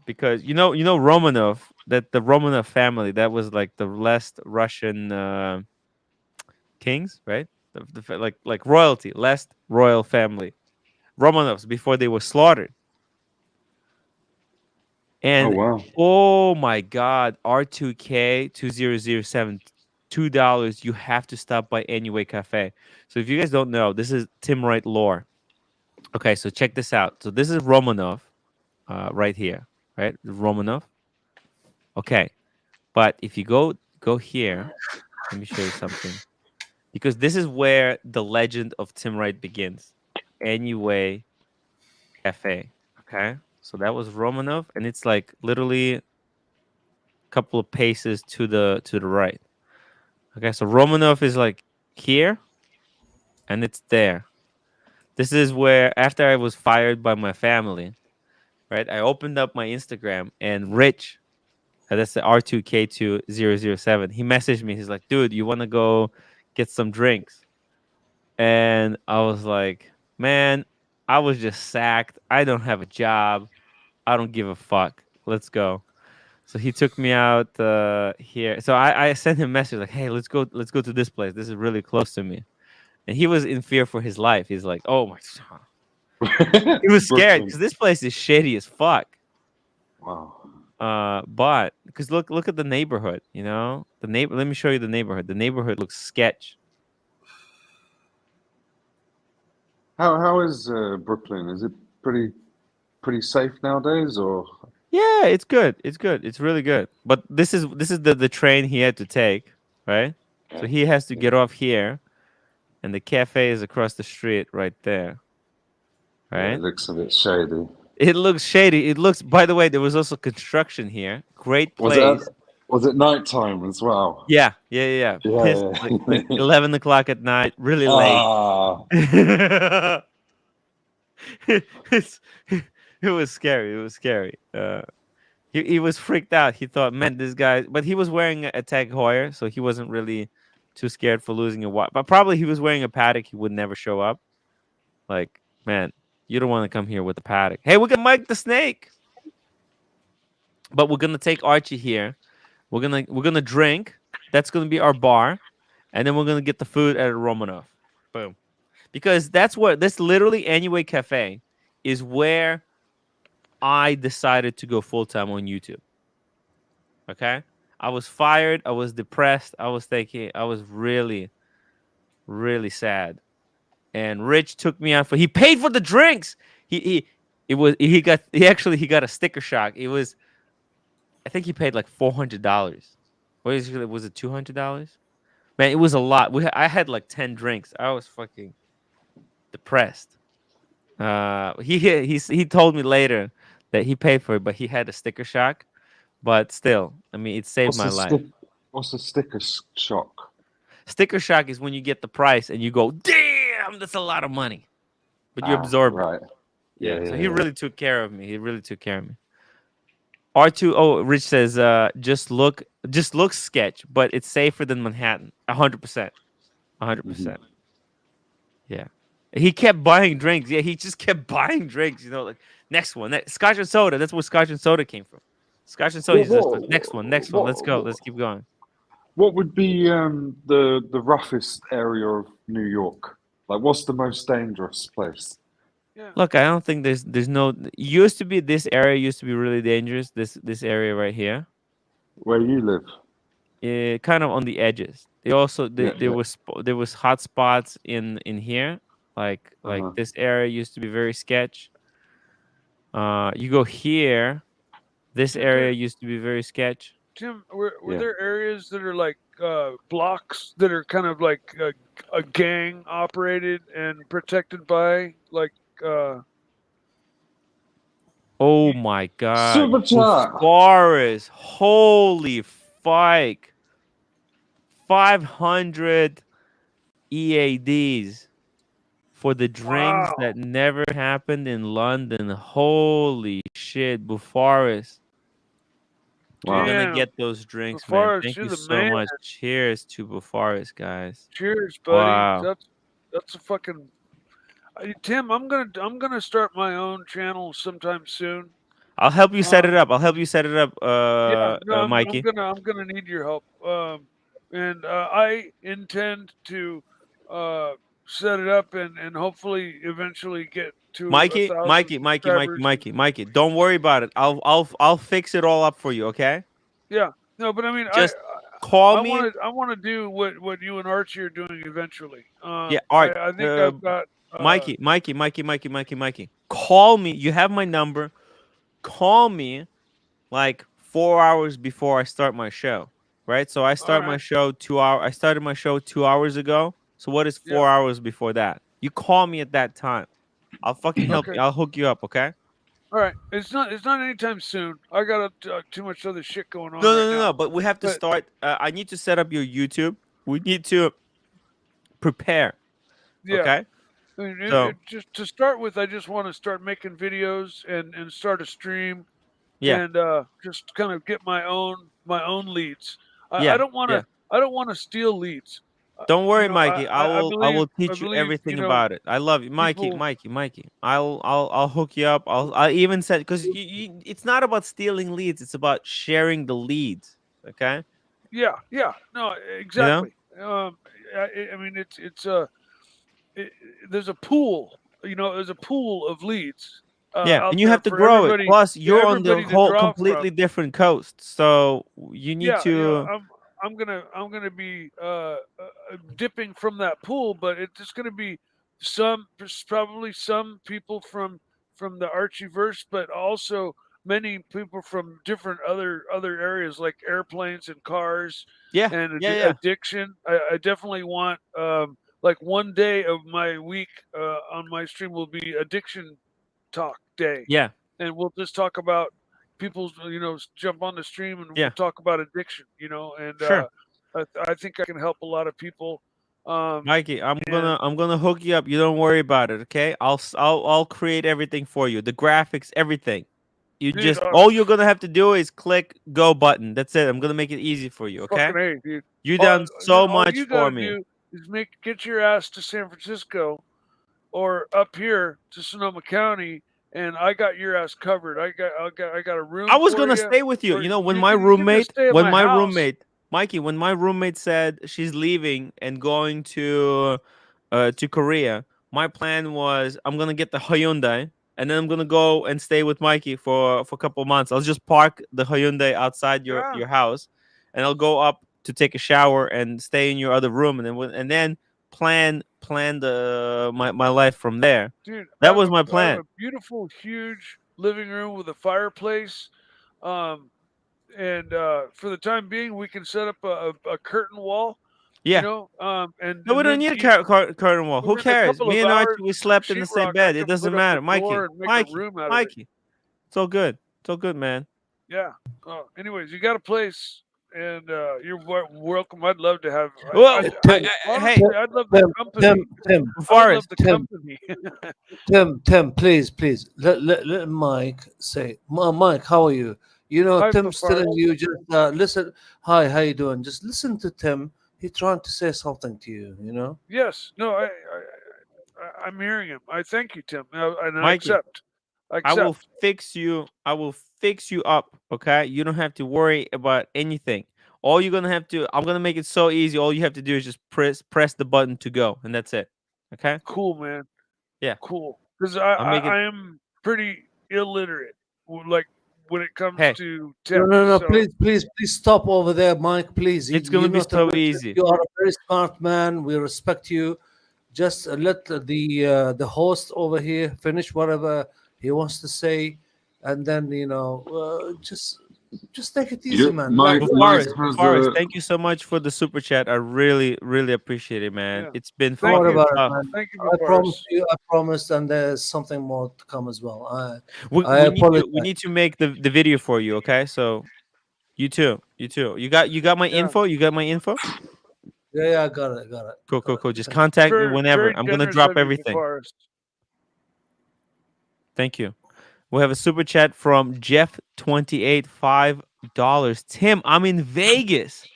because Romanov, that the Romanov family, that was like the last Russian kings, right? Like royalty, last royal family, Romanovs, before they were slaughtered. Oh And wow. oh my God, R2K 2007, $2. You have to stop by Anyway Cafe. So if you guys don't know, this is Tim Wright lore. Okay, so check this out. So this is Romanov, right here, right? Romanov. Okay, but if you go here, let me show you something, because this is where the legend of Tim Wright begins. Anyway Cafe. Okay, so that was Romanov, and it's like literally a couple of paces to the right. Okay, so Romanov is like here, and it's there. This is where, after I was fired by my family, right? I opened up my Instagram, and Rich, that's the R2K2007. He messaged me. He's like, dude, you want to go get some drinks? And I was like, man, I was just sacked. I don't have a job. I don't give a fuck. Let's go. So he took me out here. So I sent him a message like, hey, let's go to this place. This is really close to me. And he was in fear for his life. He's like, oh my God. He was scared Brooklyn. because this place is shady as fuck. Wow. But because look at the neighborhood, the neighbor. Let me show you the neighborhood. The neighborhood looks sketch. How is Brooklyn? Is it pretty safe nowadays, or? Yeah, it's good. It's good. It's really good. But this is the train he had to take, right? So Yeah. he has to get off here, and the cafe is across the street right there, Yeah, right? it looks a bit shady. It looks shady. It looks. By the way, there was also construction here. Great Was it place. was it nighttime as well? Yeah. Pissed Yeah. like 11 o'clock at night, really late. Ah. It's, it was scary. It was scary. He was freaked out. He thought, man, this guy. But he was wearing a Tag Heuer, so he wasn't really too scared for losing a watch. But probably he was wearing a Patek. He would never show up. Like, man, you don't want to come here with a Patek. Hey, we can Mike the Snake. But we're gonna take Archie here. We're gonna drink. That's gonna be our bar, and then we're gonna get the food at a Romanov. Boom. Because that's literally Anyway Cafe is where I decided to go full time on YouTube. Okay, I was fired. I was depressed. I was thinking. I was really, really sad. And Rich took me out for. He paid for the drinks. He it was he got a sticker shock. It was, I think he paid like $400. Was it $200? Man, it was a lot. I had like 10 drinks. I was fucking depressed. He told me later that he paid for it, but he had a sticker shock. But still, I mean, it saved What's my the life. What's the sticker shock? Sticker shock is when you get the price and you go, damn, that's a lot of money, but you absorb it. Right. Yeah. So Yeah. he really took care of me. He really took care of me. R2, oh, Rich says, just look sketch, but it's safer than Manhattan. 100%. 100%. Yeah. He kept buying drinks. Yeah, he just kept buying drinks, like next one. Scotch and soda. That's where Scotch and soda came from. Scotch and soda. He's just like, next one. Let's go. Let's keep going. What would be the roughest area of New York? Like, what's the most dangerous place? Yeah. Look, I don't think there's no. Used to be this area used to be really dangerous. This area right here, Where you live? kind of on the edges. They also Yeah. there was hot spots in here, like Uh-huh. this area used to be very sketch. You go here, this Dude, area used to be very sketch. Tim, were Yeah. there areas that are like blocks that are kind of like a gang operated and protected by like Oh my God, Super chat. Forest! Holy fuck! 500 EADs for the drinks wow. that never happened in London. Holy shit, Bufaris. We're Wow. gonna Damn. get those drinks, man. Bufaris, Thank you're you the so man. much. Cheers to Bufaris, guys. Cheers, buddy. Wow. That's a fucking. Tim, I'm gonna start my own channel sometime soon. I'll help you set Um, it up. I'll help you set it up, yeah, no, I'm Mikey. gonna I'm gonna need your help. And I intend to uh set it up and hopefully eventually get to a Mikey, thousand Mikey, Mikey, Mikey, subscribers. Mikey, Mikey. Don't worry about it. I'll fix it all up for you. Okay. Yeah, no, but I mean, Just call I me. want to do what you and Archie are doing eventually. Yeah. All right. I think I've got Mikey, Mikey, Mikey, Mikey, Mikey, Mikey. Call me. You have my number. Call me like 4 hours before I start my show. Right. So I all start my right. show 2 hours. I started my show 2 hours ago. So what is Yeah. 4 hours before that? You call me at that time. I'll fucking help Okay. you. I'll hook you up. Okay. All right. It's not anytime soon. I got too much other shit going on No, right no, no, now. no. But we have to But start. I need to set up your YouTube. We need to prepare. yeah, Okay. I mean, So just to start with, I just want to start making videos and start a stream yeah, and just kind of get my own leads. I yeah, don't want yeah. to I don't want to steal leads. Don't worry, I, Mikey. I I will. I believe will teach you you everything know about it. I love you, Mikey. people. Mikey. Mikey. I'll hook you up. I even said because it's not about stealing leads. It's about sharing the leads. Okay. Yeah, no, You know. exactly. I mean, it, there's a pool. There's a pool of leads Yeah, out and you there have to for grow it. everybody. Plus, Yeah, you're on the everybody to whole draw from. completely different coast, so you need Yeah, to. I'm gonna be dipping from that pool, but it's just gonna be probably some people from the Archieverse, but also many people from different other areas like airplanes and cars Yeah, and yeah, yeah. addiction. I definitely want like one day of my week on my stream will be addiction talk day, Yeah, and we'll just talk about people's jump on the stream and we'll yeah. talk about addiction, and Sure. I think I can help a lot of people. Mikey, And I'm gonna hook you up. You don't worry about it, okay? I'll create everything for you. The graphics, everything. You dude, just all you're gonna have to do is click go button. That's it. I'm gonna make it easy for you, okay? fucking a, dude. You All, done so all much you for gotta me. do is get your ass to San Francisco or up here to Sonoma County, and I got your ass covered. I got a I room was for gonna you, stay with you. or You know, you can just stay at my house. Mikey, when my roommate said she's leaving and going to Korea, my plan was I'm gonna get the Hyundai and then I'm gonna go and stay with Mikey for a couple months. I'll just park the Hyundai outside Yeah, your house, and I'll go up to take a shower and stay in your other room, and then plan my life from there. dude, That was my I have plan. a beautiful, huge living room with a fireplace. Um, and for the time being, we can set up a curtain wall, Yeah. No, we and don't then need a each curtain wall. Who within a cares? couple Me of and Archie, hours we with some slept in the same sheetrock, I bed. It can doesn't put up matter. a door Mikey, and make a Mikey, room out of it. Mikey. It's all good. It's all good, man. Yeah. Anyways, you got a place, and you're welcome. I'd love to have. Well, Tim, hey, Honestly, I'd love the Tim, company. Tim, I would love Forrest. the Tim, company. Tim, please, let Mike say. Mike, how are you? Hi, Tim's telling Forrest. you just listen. Hi, how you doing? Just listen to Tim. He's trying to say something to you. Yes. No. I'm hearing him. I thank you, Tim, and I Mikey, accept. I accept. I will fix you up. Okay, you don't have to worry about anything. All you're gonna have to, I'm gonna make it so easy. All you have to do is just press the button to go, and that's it. Okay. Cool, man. Yeah. Cool. Because I'll make it. I am pretty illiterate, like when it comes Hey, to No, tech. no, no. So Please stop over there, Mike. Please, it's gonna be not a so mention. easy. You are a very smart man. We respect you. Just let the host over here finish whatever he wants to say, and then just take it easy, You, man. Mike, Mike has Forrest, a thank you so much for the super chat. I really, really appreciate it, man. yeah. It's been Don't Thank worry fucking you. about it, tough. man. Thank you, I promise Forrest. you. I promised, and there's something more to come as well. I We apologize. need to make the video for you, okay? So you too. You got my Yeah. info. You got my info. Yeah, I got it. Cool. Just Thank you. contact me Very, whenever. very I'm gonna generous drop of you, everything. Forrest. Thank you. We have a super chat from Jeff 28 $5. Tim, I'm in Vegas.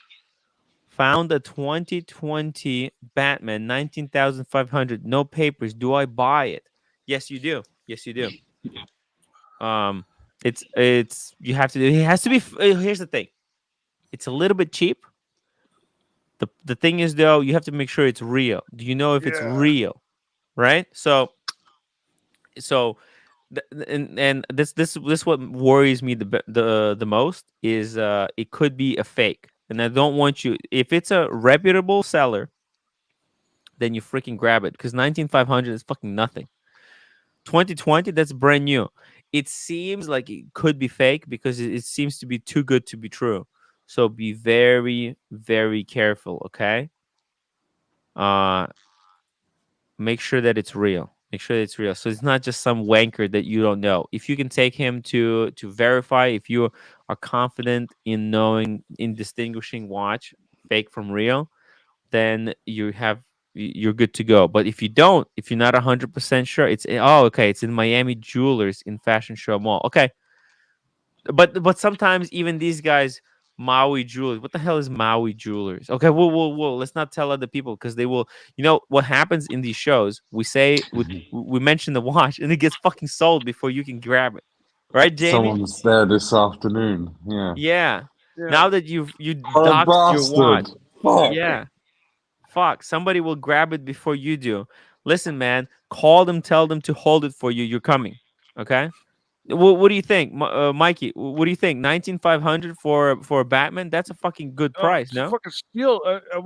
Found a 2020 Batman, 19,500. No papers. Do I buy it? Yes, you do. Yes, you do. Um, it's you have to. It has to be. Here's the thing. It's a little bit cheap. The thing is though, you have to make sure it's real. Do you know if it's Yeah. real? Right. So and this what worries me the most is it could be a fake, and I don't want you, if it's a reputable seller, then you freaking grab it, because 19,500 is fucking nothing. 2020, that's brand new. It seems like it could be fake because it seems to be too good to be true. So be very, very careful, okay? Uh make sure that it's real. Make sure it's real. So it's not just some wanker that you don't know. If you can take him to verify, if you are confident in knowing, in distinguishing watch fake from real, then you're good to go. But if you don't, if you're not 100% sure, it's, oh, okay, it's in Miami Jewelers in Fashion Show Mall. Okay, but sometimes even these guys, Maui Jewelers. What the hell is Maui Jewelers? Okay, whoa. Let's not tell other people, because they will. You know what happens in these shows? We say we mention the watch, and it gets fucking sold before you can grab it. Right, Jamie? Someone's there this afternoon. Yeah. Yeah. Yeah. Now that you What a doxed your watch, bastard! Fuck. yeah. Fuck, somebody will grab it before you do. Listen, man, call them, tell them to hold it for you. You're coming. Okay. What do you think, Mikey? What do you think? 19,500 for a Batman? That's a fucking good price, It's a no? fucking steal. I'm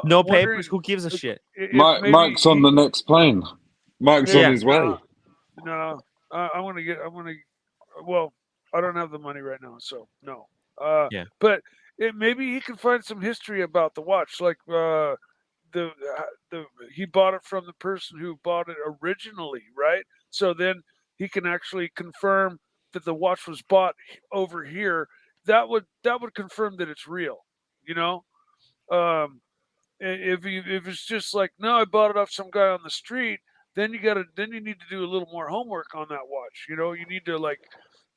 No wondering papers. Who gives a shit? if maybe Mike's on the next plane. Mike's on Yeah. his way. no. I want to get. I want to. Well, I don't have the money right now, so no. Yeah. But maybe he can find some history about the watch, like the he bought it from the person who bought it originally, right? So then he can actually confirm that the watch was bought over here. That would confirm that it's real, you know. Um, if it's just like, no, I bought it off some guy on the street, then you need to do a little more homework on that watch. You know, you need to like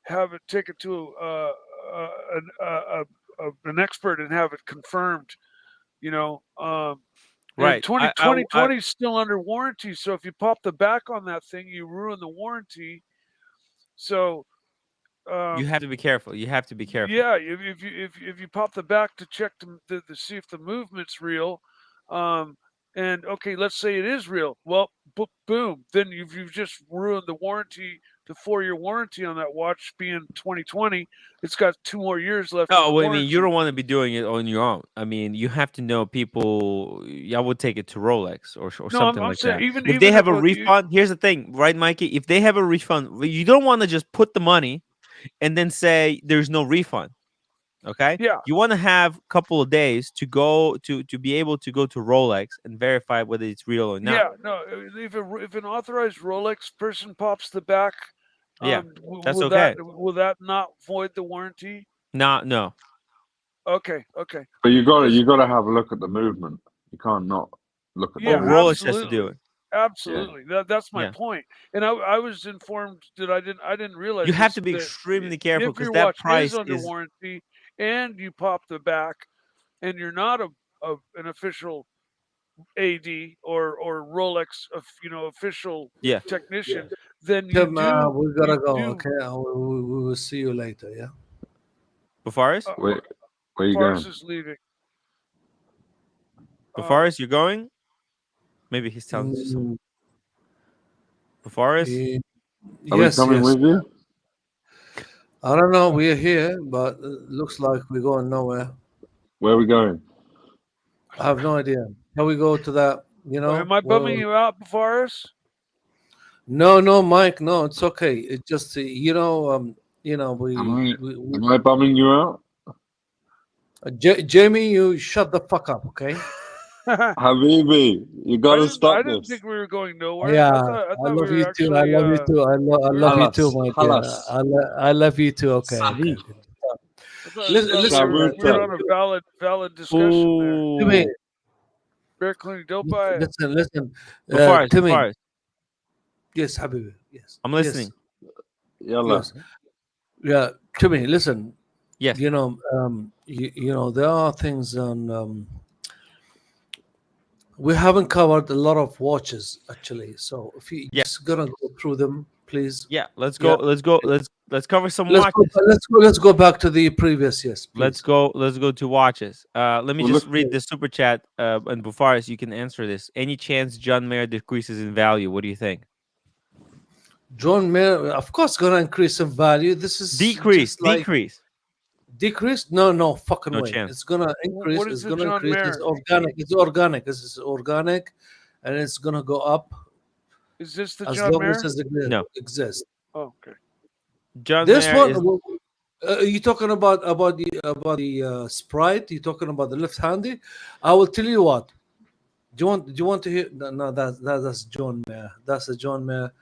have it, take it to an an expert and have it confirmed. You know, and Right. 2020 is still under warranty. So if you pop the back on that thing, you ruin the warranty. So You um, have to be careful. You have to be careful. yeah, if you pop the back to check to see if the movement's real, um, and okay, let's say it is real. Well, boom, then you've just ruined the warranty, the 4-year warranty on that watch being 2020. It's got 2 more years left on Oh, the well, I mean, you warranty. don't want to be doing it on your own. I mean, you have to know people. I would take it to Rolex or No, something I'm like saying that. even If they have a if you, refund, here's the thing, right, Mikey? If they have a refund, you don't want to just put the money and then say there's no refund. Okay, yeah, you want to have a couple of days to go to be able to go to Rolex and verify whether it's real or not. yeah, no, if an authorized Rolex person pops the back, Yeah, that's will okay. that not void the warranty? No. Okay. But you got to Because you got to have a look at the movement. You can't not look at the Oh, yeah, movement. Rolex has to do absolutely. it. Absolutely. That's my Yeah, point. And I was informed that I didn't you realize have this, to be that extremely careful if because your that watch is price under is. warranty and you pop the back and you're not an official AD or Rolex official Yeah. technician, then you Tim, do we you gotta go. do Okay, we will see you later. Yeah. Bafaris? uh, Where you Fars going? is leaving. Bafaris, you're going? Maybe he's telling you something. Mm, Bafaris? eh, Are we yes, coming yes. with you? I don't know. We're here, but it looks like we're going nowhere. Where are we going? I have no idea. Can we go to that? You Well, know? am I bumming Well, you out, Faris? no, Mike. No, it's okay. It just Am we I bumming you out? Jamie, you shut the fuck up, okay? Habibi, you got to I stop didn't this. think we were going nowhere. Yeah, I thought we love were you too. I actually love you too. I we were love you too, Halas, my dear. halas. I love you too. Okay. Sabi. Listen, we were Shabuta. on a valid discussion there. Timmy, Ooh. Bear cleaning dope by listen. Timmy, Bafaris. yes, Habibi, yes, I'm yes, listening. Yalla. yes. Yeah, Timmy, listen. Yes. There are things on. We haven't covered a lot of watches actually, so if you Yeah. just gonna go through them, please. Yeah. Let's Yeah, go. Let's go. Let's cover some let's go. watches. Let's go back to the previous. Yes, Let's please. go. Let's go to watches. Let me Well, just look, read the super chat. And Bufaris, you can answer this. Any chance John Mayer decreases in value? What do you think? John Mayer, of course, gonna increase in value. This is Decrease. just like Decrease. decrease. No, no fucking No way. chance. It's gonna increase. What is It's the gonna John increase. It's Mayer? organic. It's organic. This is organic, and it's gonna go up Is this the as John long as Mayer? it No. exists. Oh, okay. John This Mayer one, is you talking about the Sprite? You talking about the left handy? I will tell you what. Do you want to hear? No, that's John Mayer. That's a John Mayer.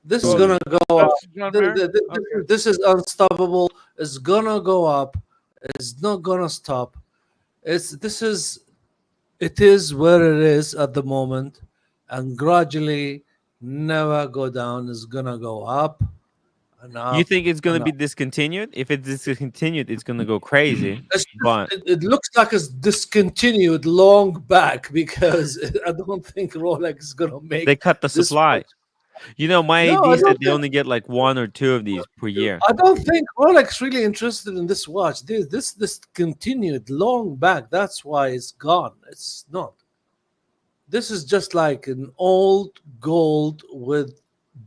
This is Oh, gonna go up. that's the John Mayer. Okay. This is unstoppable. It's gonna go up. It's not gonna stop. It is where it is at the moment, and gradually never go down. It's gonna go up and you up think it's gonna and be up. discontinued? If it's discontinued, it's gonna go crazy. But It looks like it's discontinued long back because I don't think Rolex is gonna they make cut the this supply. much. My No, AD said they only get like one or two of these per year. I don't think Rolex really interested in this watch. This continued long back. That's why it's gone. It's not. This is just like an old gold with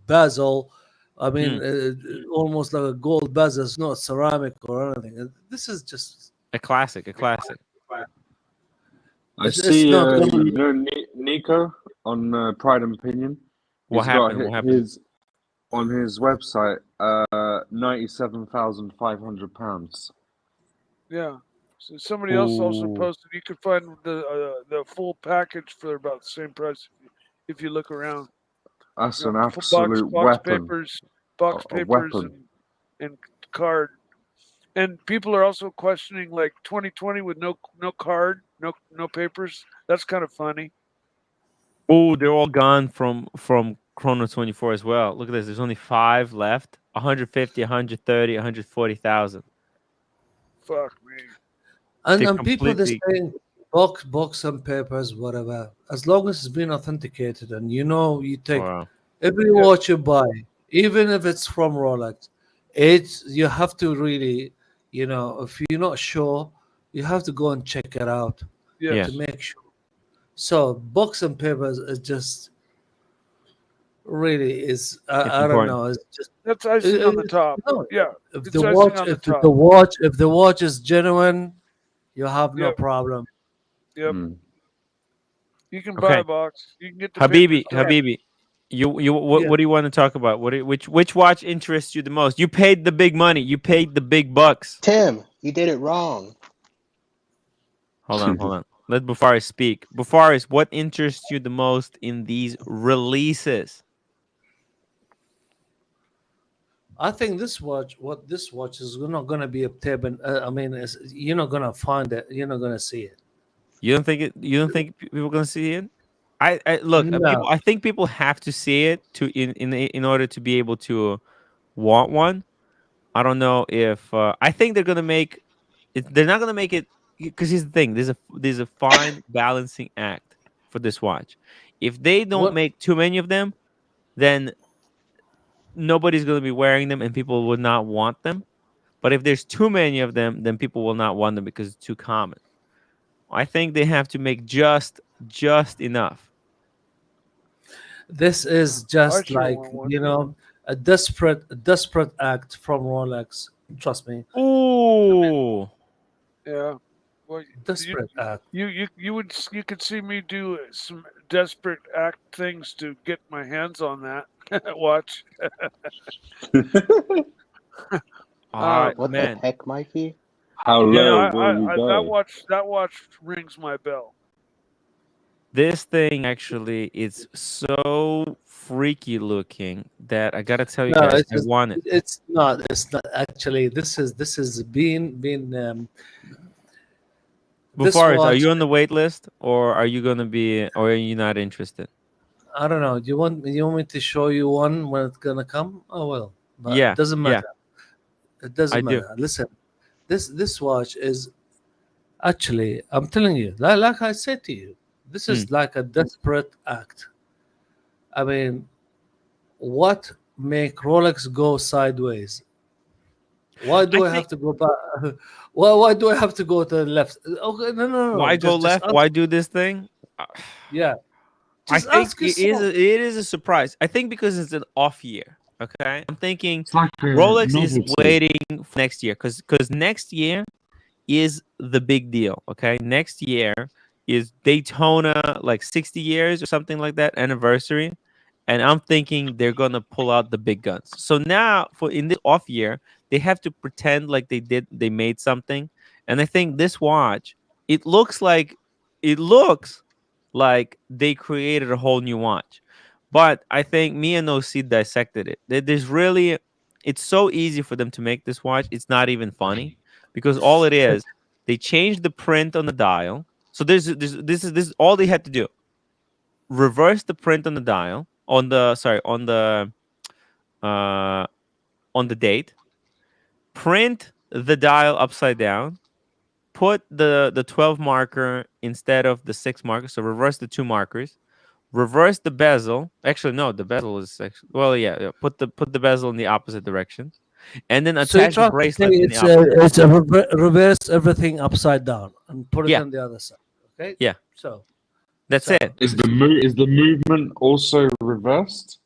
bezel. I mean, almost like a gold bezel. It's not ceramic or anything. This is just. A classic. A classic. I It's see. not gonna. Nico on Pride and Opinion. What He's got happened? What happened? his on his website. £97,500. Yeah. So somebody else also Ooh. posted you could find the full package for about the same price if you look around. That's You an know, absolute box weapon. box A papers, weapon. and card. And people are also questioning like 2020 with no card, no papers. That's kind of funny. Oh, they're all gone from Chrono 24 as well. Look at this. There's only 5 left. 150, 130, 140,000. Fuck me. They And people they're completely. saying box and papers, whatever. As long as it's been authenticated, and you take Wow. every Yeah. watch you buy, even if it's from Rolex, you have to really, if you're not sure, you have to go and check it out Yes. to make sure. So box and papers is just really is It's I don't important. know. It's just That's icing on the top. no. Yeah. If It's the icing watch on the if top. the watch is genuine, you have no Yep. problem. Yep. Mm. You can buy Okay. a box. You can get the papers. Habibi. What, Yeah. what do you want to talk about? Which watch interests you the most? You paid the big money. You paid the big bucks. Tim, you did it wrong. Hold on. Let Bufaris speak. Bufaris, what interests you the most in these releases? I think this watch is not gonna be a table. I mean, you're not gonna find it. You're not gonna see it. You don't think it? You don't think people are gonna see it? I look. No. I think people have to see it in order to be able to want one. I don't know if I think they're gonna make. They're not gonna make it because here's the thing. There's a fine balancing act for this watch. If they don't What make too many of them, then nobody's gonna be wearing them, and people would not want them. But if there's too many of them, then people will not want them because it's too common. I think they have to make just enough. this is I just sure like want one. a desperate act from Rolex. Trust me, Ooh. Yeah. Well, desperate act. you could see me do some desperate act things to get my hands on that watch. What Man. the heck, Mikey? How Yeah, low will we go? that watch rings my bell. This thing actually is so freaky looking that I gotta tell you No, guys, I want it. it's not. It's not actually. This is been. This Bufaris, are watch. you on the wait list or are you gonna be or are you not interested? I don't know. You want me to show you one when it's gonna come? Oh well, but it Yeah, doesn't yeah, matter. It I doesn't do. matter. Listen, this watch is actually, I'm telling you, like I said to you, this is like a desperate act. I mean, what make Rolex go sideways? Why I do I have think to go back? Why do I have to go to the left? Okay, no. why go Just left? ask. Why do this thing? Uh, Yeah, I just think ask yourself. it is a surprise. I think because it's an off year. Okay, I'm thinking It's like a Rolex is novelty. waiting for next year because next year is the big deal. Okay, next year is Daytona, like 60 years or something like that anniversary, and I'm thinking they're gonna pull out the big guns. So now, for in this off year, they have to pretend like they made something, and I think this watch, it looks like it looks like they created a whole new watch. But I think me and OC dissected it. There's really, it's so easy for them to make this watch. It's not even funny because all it is, they changed the print on the dial. So this is all they had to do. Reverse the print on the dial uh on the date. Print the dial upside down. Put the 12 marker instead of the 6 marker. So reverse the 2 markers. Reverse the bezel. Actually, no, the bezel is actually, well, yeah. Put the bezel in the opposite direction, and then So you attach the try to say bracelet in the opposite. it's a reverse everything upside down and put it Yeah, on the other side. Okay, yeah. so That's so it. Is the movement also reversed?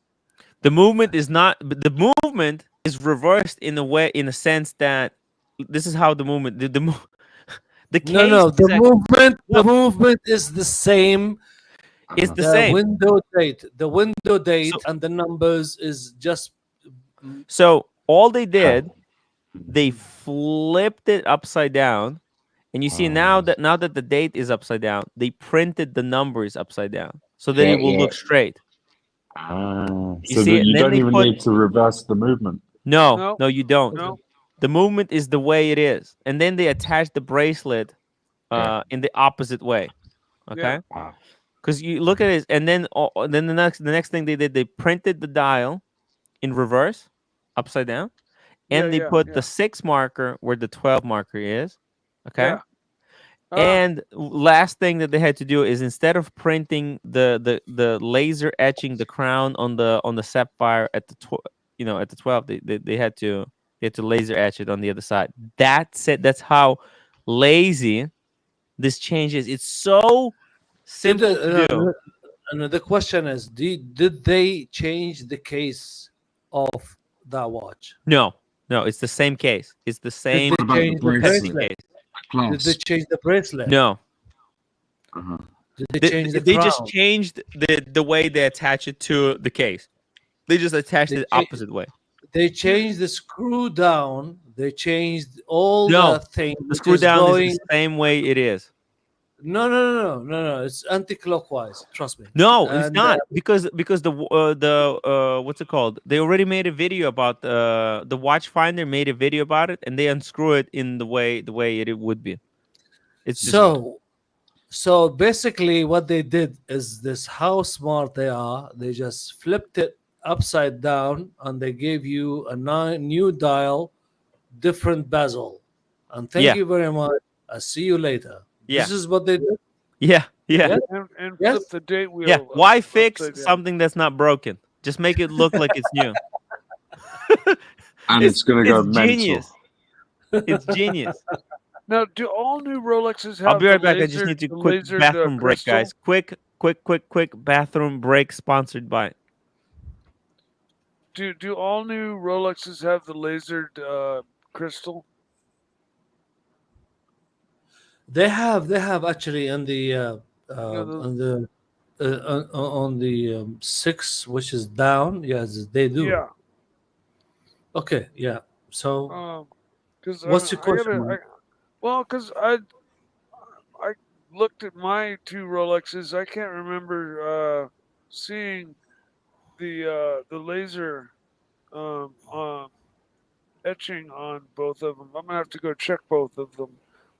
The movement is not. But the movement is reversed in a way, in a sense that this is how the movement. The case no, is actually the no. movement is the same. It's the The same. window So date, and the numbers is just so all they did, they flipped it upside down. And you see now that the date is upside down, they printed the numbers upside down so that Yeah, it will yeah. look straight. You So see, that and you then don't they even put need to reverse the movement. no, No, no, you don't. no. The movement is the way it is, and then they attach the bracelet Yeah. in the opposite way. Yeah, Okay, because you look at it, and then the next thing they did, they printed the dial in reverse, upside down, yeah, and they yeah, put the yeah, 6 marker where the 12 marker is. Okay. yeah. Ah, And last thing that they had to do is instead of printing the laser etching the crown on the sapphire at the at the 12, they had to laser etch it on the other side. That's it. That's how lazy this change is. It's so did simple to do. and the question is, did they change the case of that watch? No, no, it's the same case. It's the Did same they What about the change the Pepsi bracelet? bracelet? case. Did they Clasp. change the bracelet? No, Uh-huh. Did they change the they just crown? changed the way they attach it to the case. They just attached They it cha- opposite way. they you, changed the screw down. They changed all the No, thing the which screw is down is the going. same way it is. No. It's anti-clockwise. Trust me. No, it's And not because the what's it called? They already made a video about the watchfinder made a video about it, and they unscrew it in the way it would be. It's just so so basically, what they did is this: how smart they are. They just flipped it upside down, and they gave you a new dial, different bezel. And thank yeah, you very much. I'll see you later. yeah, This is what they did. yeah. Yes, and flip yes. the date Yeah. wheel Why fix upside down. something that's not broken? Just make it look like it's new. And it's it's going to go it's mental. genius. It's genius. Now, do all new Rolexes I'll have be right back. I just need to the quick lasered bathroom break, crystal? guys. Quick bathroom break sponsored by. Do all new Rolexes have the lasered crystal? They have actually You know, on the on the 6, which is down. Yes, they do. yeah. Okay, yeah. So, Because what's your I question, gotta, man? because I looked at my two Rolexes. I can't remember seeing the laser um, um, etching on both of them. I'm gonna have to go check both of them.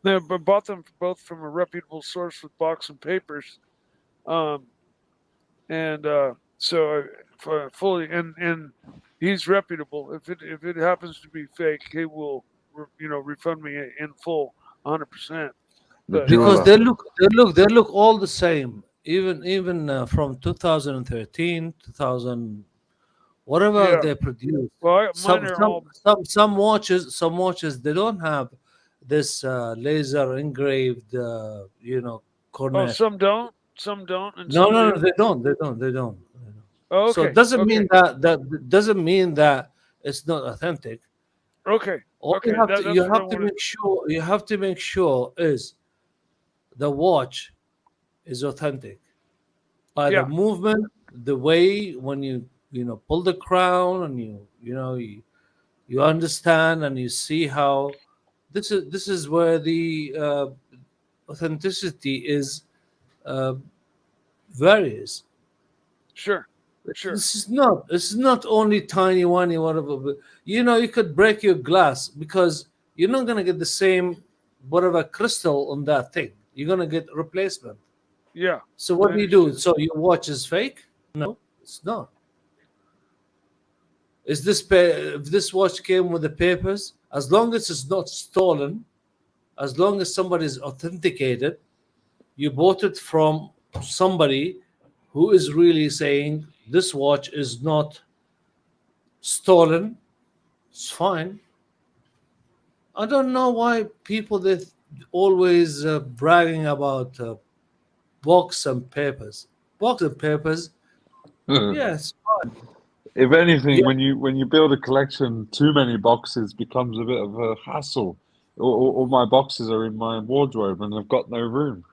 I bought them both from a reputable source with box and papers, um, and so fully and he's reputable. If it happens to be fake, he will refund me in full, 100%. The But Because jeweler. they look all the same. Even from 2013, 2000, whatever yeah, they produce. well, mine are all. Some watches they don't have this laser engraved, Oh, cornet. some don't, and No, some no, no, do. they don't. Oh, So it okay, doesn't okay, mean that doesn't mean that it's not authentic. okay, All you okay. have to That's what I wanted. you have to make sure is the watch is authentic by the Yeah, movement, the way when you pull the crown and you understand and you see how this is where the authenticity is uh, varies. sure, sure. This is not only tiny one whatever, but you could break your glass because you're not gonna get the same whatever crystal on that thing. You're gonna get replacement. Yeah, So I what do you do? understand. So your watch is fake? No, it's not. If this watch came with the papers, as long as it's not stolen, as long as somebody's authenticated, you bought it from somebody who is really saying this watch is not stolen, it's fine. I don't know why people they always bragging about box and papers. Box and papers, yes, If anything, yeah. when you build a collection, too many boxes becomes a bit of a hassle. All my boxes are in my wardrobe, and I've got no room.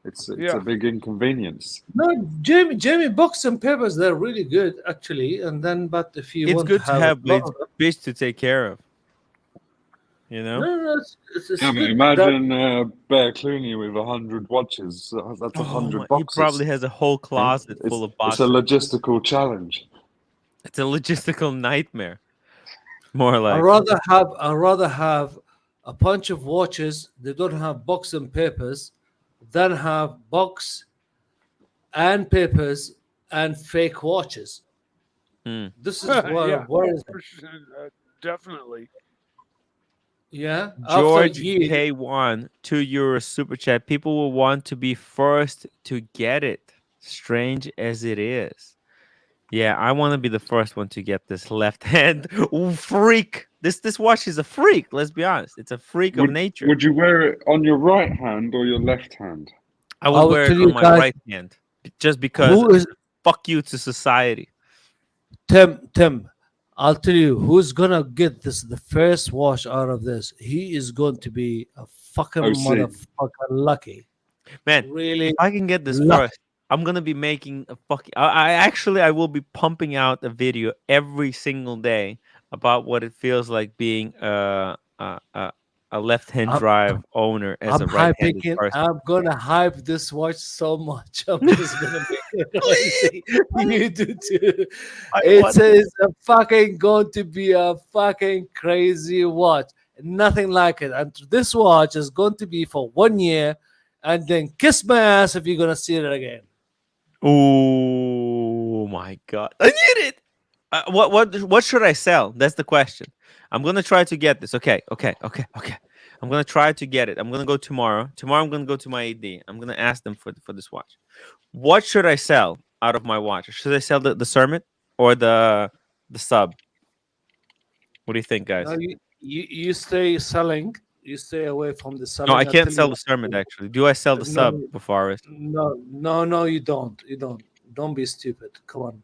It's a Yeah, big inconvenience. No, Jamie, box and papers they're really good actually. And then, but if you It's want to good to have a have lot Blade's of them, bitch to take care of. You no, know, no, no, it's Yeah, but good that imagine Bear Clooney with 100 watches. That's a oh hundred my, he boxes. probably has a whole Yeah, closet full of it's a boxes. logistical challenge. It's a logistical nightmare, more I like. rather have I rather have a bunch of watches that don't have box and papers than have box and papers and fake watches. Hmm. This is yeah, what worries me. for sure, definitely. Yeah, after George years, K1, €2 super chat. People will want to be first to get it, strange as it is. Yeah, I want to be the first one to get this left hand. Ooh, freak. This watch is a freak. Let's be honest. It's a freak of nature. Would you wear it on your right hand or your left hand? I I would will wear it tell on you my guys right hand just because who is fuck you to society. Tim. I'll tell you who's gonna get this the first wash out of this. He is going to be a fucking OC. motherfucker lucky. Man, if Really I can get this lucky. first, I'm gonna be making a fucking. I will be pumping out a video every single day about what it feels like being a left hand I'm, drive owner as I'm a right handed hyping it. person. I'm gonna hype this watch so much. I'm just gonna make it Please, crazy. You do too. I It want this. is a fucking going to be a fucking crazy watch. Nothing like it. And this watch is going to be for 1 year, and then kiss my ass if you're gonna see it again. Oh my god! I need it. What should I sell? That's the question. I'm gonna try to get this. Okay. I'm gonna try to get it. I'm gonna go tomorrow. Tomorrow I'm gonna go to my AD. I'm gonna ask them for this watch. What should I sell out of my watch? Should I sell the Summit or the Sub? What do you think, No, guys? you stay selling. You stay away from the No, I selling can't until sell you. the Summit actually. Do I sell the No, Sub, Forest? no, you don't. You don't. Don't be stupid. Come on.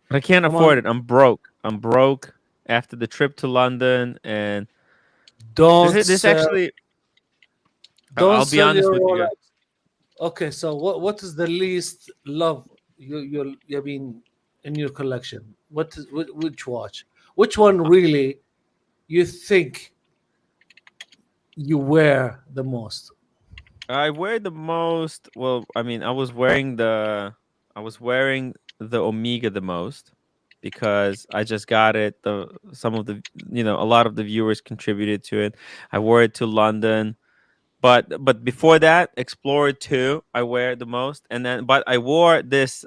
But I can't Come on. afford it. I'm broke. I'm broke after the trip to London, and Don't this sell. actually. Don't I'll be sell honest your with you guys. Rolex. Okay, so what is the least love I mean in your collection? Which watch? Which one really you think you wear the most? I wear the most. Well, I mean, I was wearing the Omega the most because I just got it. Some of the a lot of the viewers contributed to it. I wore it to London, but before that, Explorer 2 I wear the most, and then but I wore this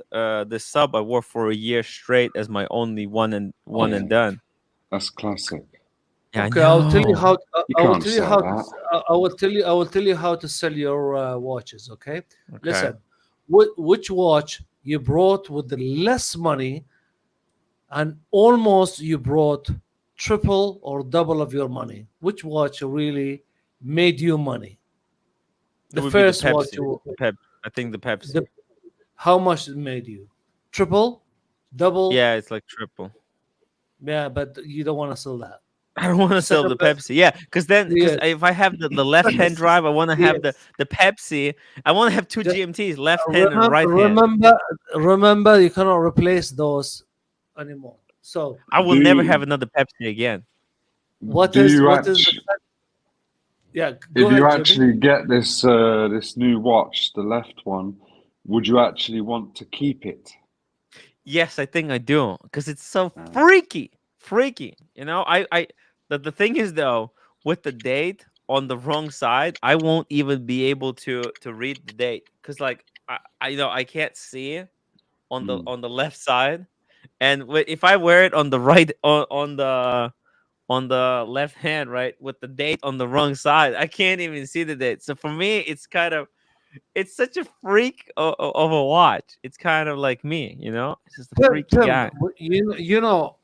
Sub I wore for a year straight as my only one and Oh, done. that's classic. Yeah, I Okay, I'll tell you know. how. You I will can't tell you sell how. that. I will tell you. I will tell you how to sell your watches. Okay, Okay. listen. Which watch you brought with the less money, and almost you brought triple or double of your money? Which watch really made you money? It The would be the first watch. Pepsi. The Pep. I think the Pepsi. The, how much it made you? Triple, double. Yeah, it's like triple. Yeah, but you don't want to sell that. I don't want to sell Second the best. Pepsi. Yeah, because Yes. if I have the left hand drive, I want to have Yes. the Pepsi. I want to have two Just GMTs, left hand and right hand. remember, you cannot replace those anymore. So I will Do never have you, another Pepsi again. what do is you what is the actually, yeah? Go if you ahead, Jimmy. actually get this this new watch, the left one, would you actually want to keep it? Yes, I think I do because it's so Uh, freaky, freaky. The thing is though, with the date on the wrong side, I won't even be able to read the date because like I can't see mm, on the left side, and if I wear it on the right on the left hand, right, with the date on the wrong side, I can't even see the date. So for me, it's kind of it's such a freak of a watch. It's kind of like me, It's just a freaky Tim, guy. you know,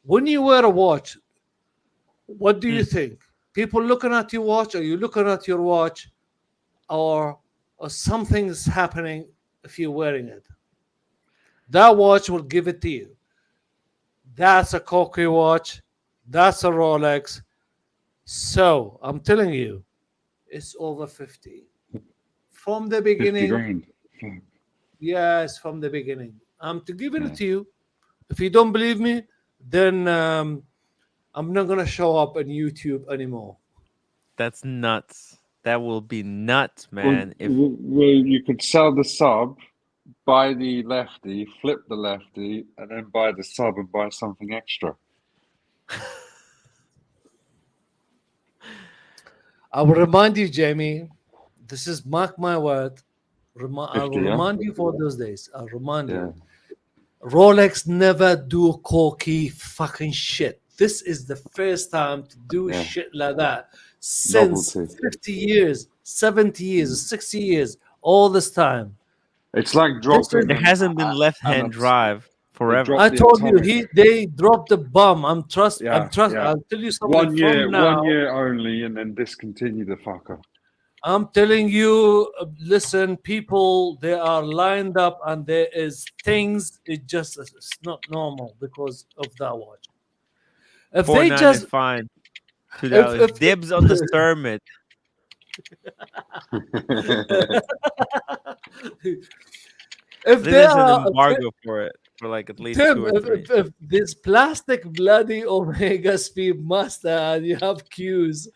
when you wear a watch, what do you Mm. think? People looking at your watch, or you looking at your watch, or or something's happening if you're wearing it? That watch will give it to you. That's a Cokie watch. That's a Rolex. So I'm telling you, it's over 50 from the 50 beginning. grand. Yes, from the beginning. I'm to giving it to you. If you don't believe me, then I'm not gonna show up on YouTube anymore. That's nuts. That will be nuts, Well, man. If well, you could sell the sub, buy the lefty, flip the lefty, and then buy the sub and buy something extra. I will remind you, Jamie. This is mark my word. I 50, will yeah? remind you for those days. I'll remind Yeah. you. Rolex never do cocky fucking shit. This is the first time to do Yeah. shit like that since Novelty. 50 years, 70 years, 60 years, all this time. It's like This is dropping there hasn't been left hand drive they forever. dropped I the told you atomic. they dropped the bomb. Yeah, yeah. I'll tell you something from now. 1 year only, and then discontinue the fucker. I'm telling you, listen, people, they are lined up and there is things, it's not normal because of that watch. If they just, 4.95, $2. if Dibs on the Sermon. if they There's an are, embargo for it for like at least Tim, two or three. if this plastic bloody Omega Speed Master and you have cues,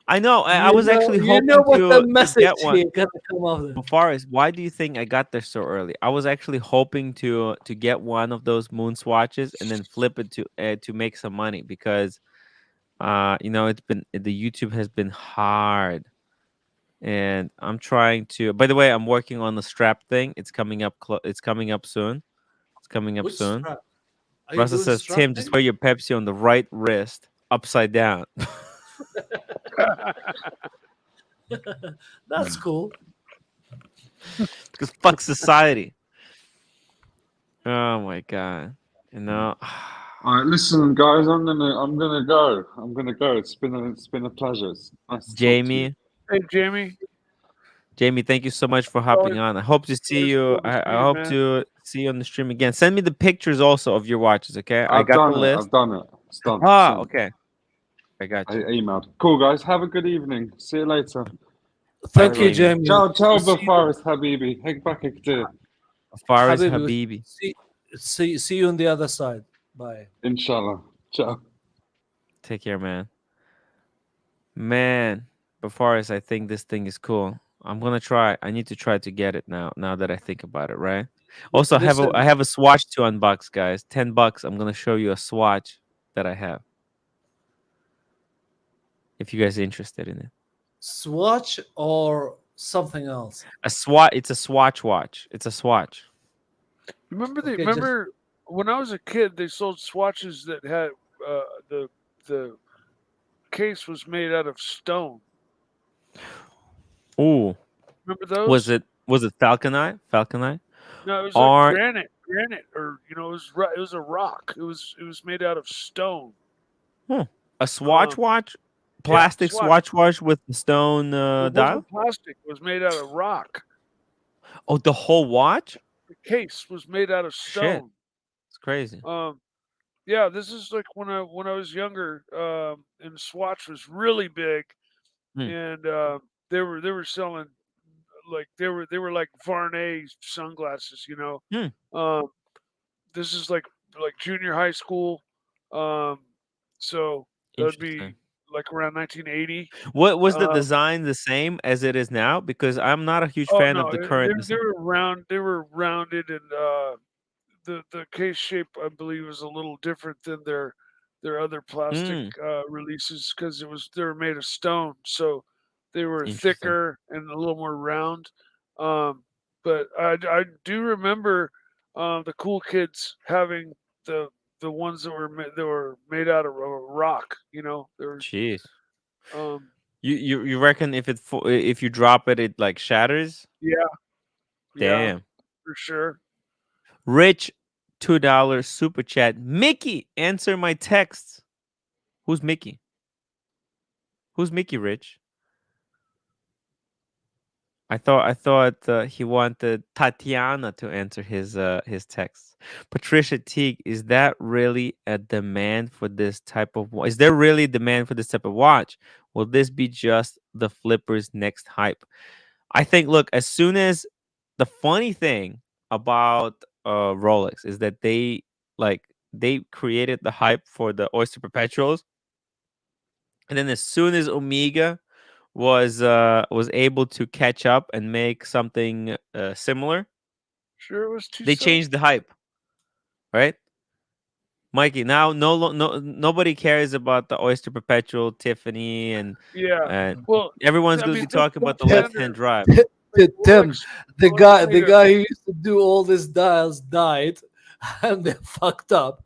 I know. I was actually you know hoping what the to message get one. here gonna come out of. Forrest, why do you think I got there so early? I was actually hoping to get one of those moon swatches and then flip it to make some money because it's been the YouTube has been hard, and I'm trying to. By the way, I'm working on the strap thing. It's coming up. It's coming up soon. It's coming up Which soon. strap? Are you Russell doing says, Tim, strapping? just wear your Pepsi on the right wrist, upside down. That's cool. Because fuck society. Oh my god. You know. All right, listen, guys. I'm gonna go. I'm gonna go. It's been a pleasure. It's nice to talk to you. Jamie. Hey, Jamie. Jamie, thank you so much for hopping on. I hope to see Always you. cool to see I you, hope man. to see you on the stream again. Send me the pictures also of your watches, okay? I I've got the done it. list. I've done it. It's done. Ah, Sent. okay. I got I you. emailed. Cool, guys. Have a good evening. See you later. Bye, Thank you, Jamie. Jamie. Ciao, ciao, See you, Bafaris Habibi. Hek bakek de. Faris Habibi. Habibi. See you on the other side. Bye. Inshallah. Ciao. Take care, man. Man, but Faris, I think this thing is cool. I'm gonna try. I need to try to get it now. Now that I think about it, right? Also, Listen, I have a swatch to unbox, guys. $10. I'm gonna show you a swatch that I have. If you guys are interested in it. swatch or something else. A swatch. It's a swatch watch. It's a swatch. Remember Okay, remember when I was a kid, they sold swatches that had the the case was made out of stone. Ooh, Remember was those? it was it Falconite? Falconite? No, it was like Or granite, or it was a rock. It was made out of stone. hmm, a Swatch Um, watch, yeah, plastic Swatch. Swatch watch with the stone It dial. wasn't plastic. It was made out of rock. Oh, the whole watch? The case was made out of Shit, stone. it's crazy. Yeah, this is like when I was younger, and Swatch was really big, Hmm, and they were selling like they were like Varney sunglasses. hmm, Um, this is like junior high school, um, so that would be interesting. like around 1980. What was the Um, design the same as it is now? Because I'm not a huge oh fan of no, the they current they design. were round. They were rounded, and the case shape, I believe, was a little different than their other plastic Hmm, releases because they were made of stone, so they were interesting. thicker and a little more round. Um, but I do remember the cool kids having the the ones that were made out of rock. There was Jeez. um, You reckon if you drop it, it like shatters? yeah, yeah, Damn. for sure. Rich, $2 super chat. Mickey, answer my texts. Who's Mickey? Who's Mickey, Rich? I thought he wanted Tatiana to answer his texts. Patricia Teague, is that really a demand for this type of Is there really demand for this type of watch? Will this be just the flipper's next hype? I think, look, as soon as the funny thing about Rolex is that they created the hype for the Oyster Perpetuals, and then as soon as Omega was able to catch up and make something similar, Sure, it was too they soon. changed the hype, right? Mikey, now nobody cares about the Oyster Perpetual, Tiffany, Yeah. and Well, everyone's I going to mean, be talking look about the Tim, left under hand drive. like Tim, Rolex. the Rolex guy, made the a guy who used to do all these dials died, and they fucked up,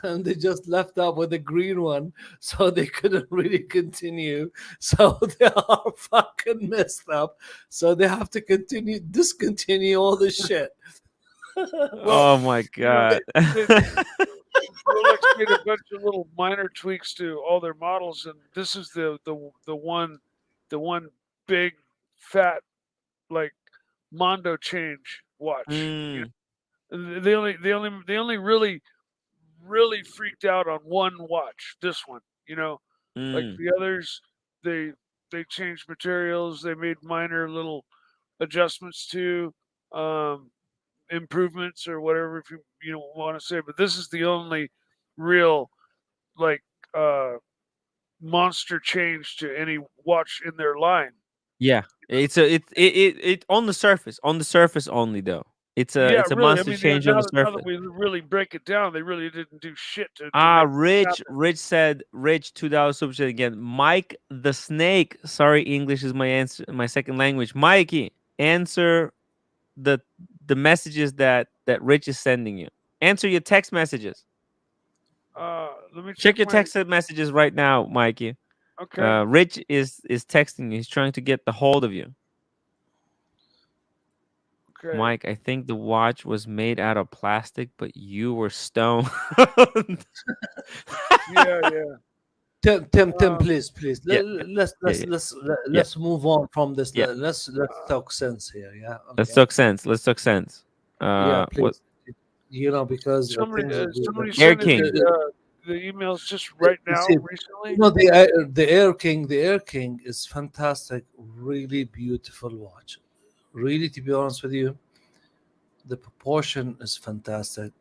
and they just left up with the green one, so they couldn't really continue. So they are fucking messed up. So they have to discontinue all this shit. well, Oh my god. they Rolex made a bunch of little minor tweaks to all their models, and this is the one big fat like Mondo change watch. Mm, And they only really freaked out on one watch. This one, like mm, the others, they they changed materials. They made minor little adjustments to um, improvements or whatever if you want to say. But this is the only real like uh, monster change to any watch in their line. yeah. It on the surface only though. Yeah, It's a really. I monster mean, yeah, change on now the that now that surface. we really break it down, they really didn't do shit to make this happen. Rich $2 super chat again. Mike the Snake. Sorry, English is my answer, my second language. Mikey, answer the the messages that Rich is sending you. Answer your text messages. Let me Check check your my. text messages right now, Mikey. Okay, Rich is texting you. He's trying to get the hold of you. okay. Mike, I think the watch was made out of plastic, but you were stoned. Yeah, yeah. Tim, Um, please. Yeah, yeah, yeah, yeah, Let's move on from this. yeah. Let's talk sense here. Yeah, Let's okay. talk sense. Let's talk sense. Yeah, What please. Because somebody things are somebody Air sending me King? the emails just right you now see, recently. The Air King is fantastic, really beautiful watch. Really, to be honest with you, the proportion is fantastic.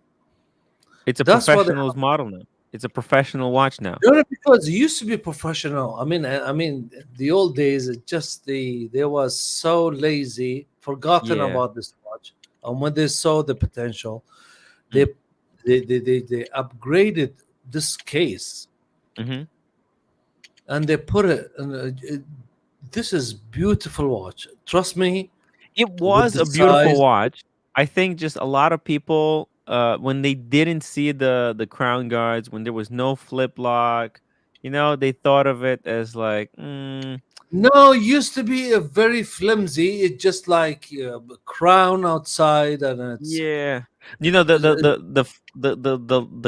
It's a That's what they professional's model now. It's a professional watch now. no, no, because it used to be professional. I mean, the old days, it just they was so lazy, forgotten Yeah. about this watch, and when they saw the potential, they Mm. they upgraded this case Mm-hmm. and they put it. This is beautiful watch. Trust me, It with was the a beautiful size. watch. I think just a lot of people, when they didn't see the crown guards, when there was no flip lock, They thought of it as like, No, it used to be a very flimsy. It's just like a crown outside, and it's yeah. The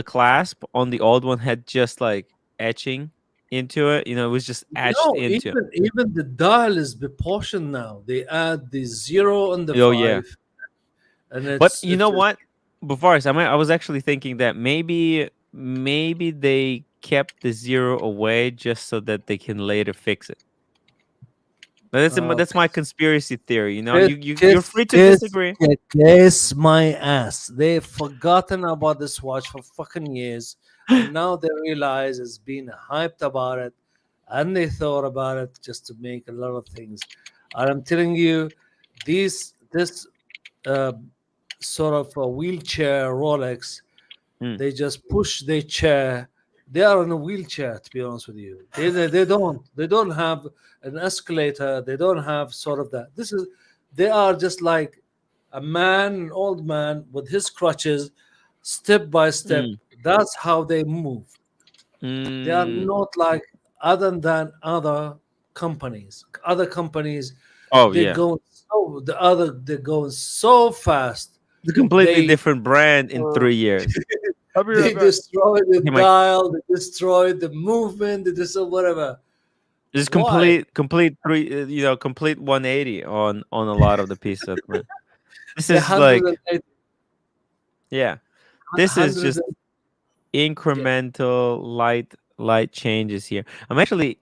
clasp on the old one had just like etching into it. It was just etched no, into. even the dial is proportion now. They add the zero and the Oh yeah. five, and But it's you it's know just what? Before I was actually thinking that maybe they kept the zero away just so that they can later fix it. Now, uh, that's my conspiracy theory. kiss, You're free to disagree. kiss my ass. They've forgotten about this watch for fucking years, and now they realize it's been hyped about it, and they thought about it just to make a lot of things. And I'm telling you, this uh, sort of a wheelchair Rolex, Mm, they just push their chair. They are in a wheelchair, to be honest with you. They don't have an escalator. They don't have sort of that. They are just like a man, an old man with his crutches, step by step. mm, That's how they move. They are mm. not like other than other companies. Other companies, Oh they yeah, go they're going so fast. it's a completely They different brand in Uh, 3 years. I'll be they right back. destroy the Hey, Mike, dial, they destroy the movement, they destroy whatever. this is Why? complete complete 180 on a lot of the pieces. Man. This The is like 108, yeah, this is 100, just yeah. incremental light changes here. I'm actually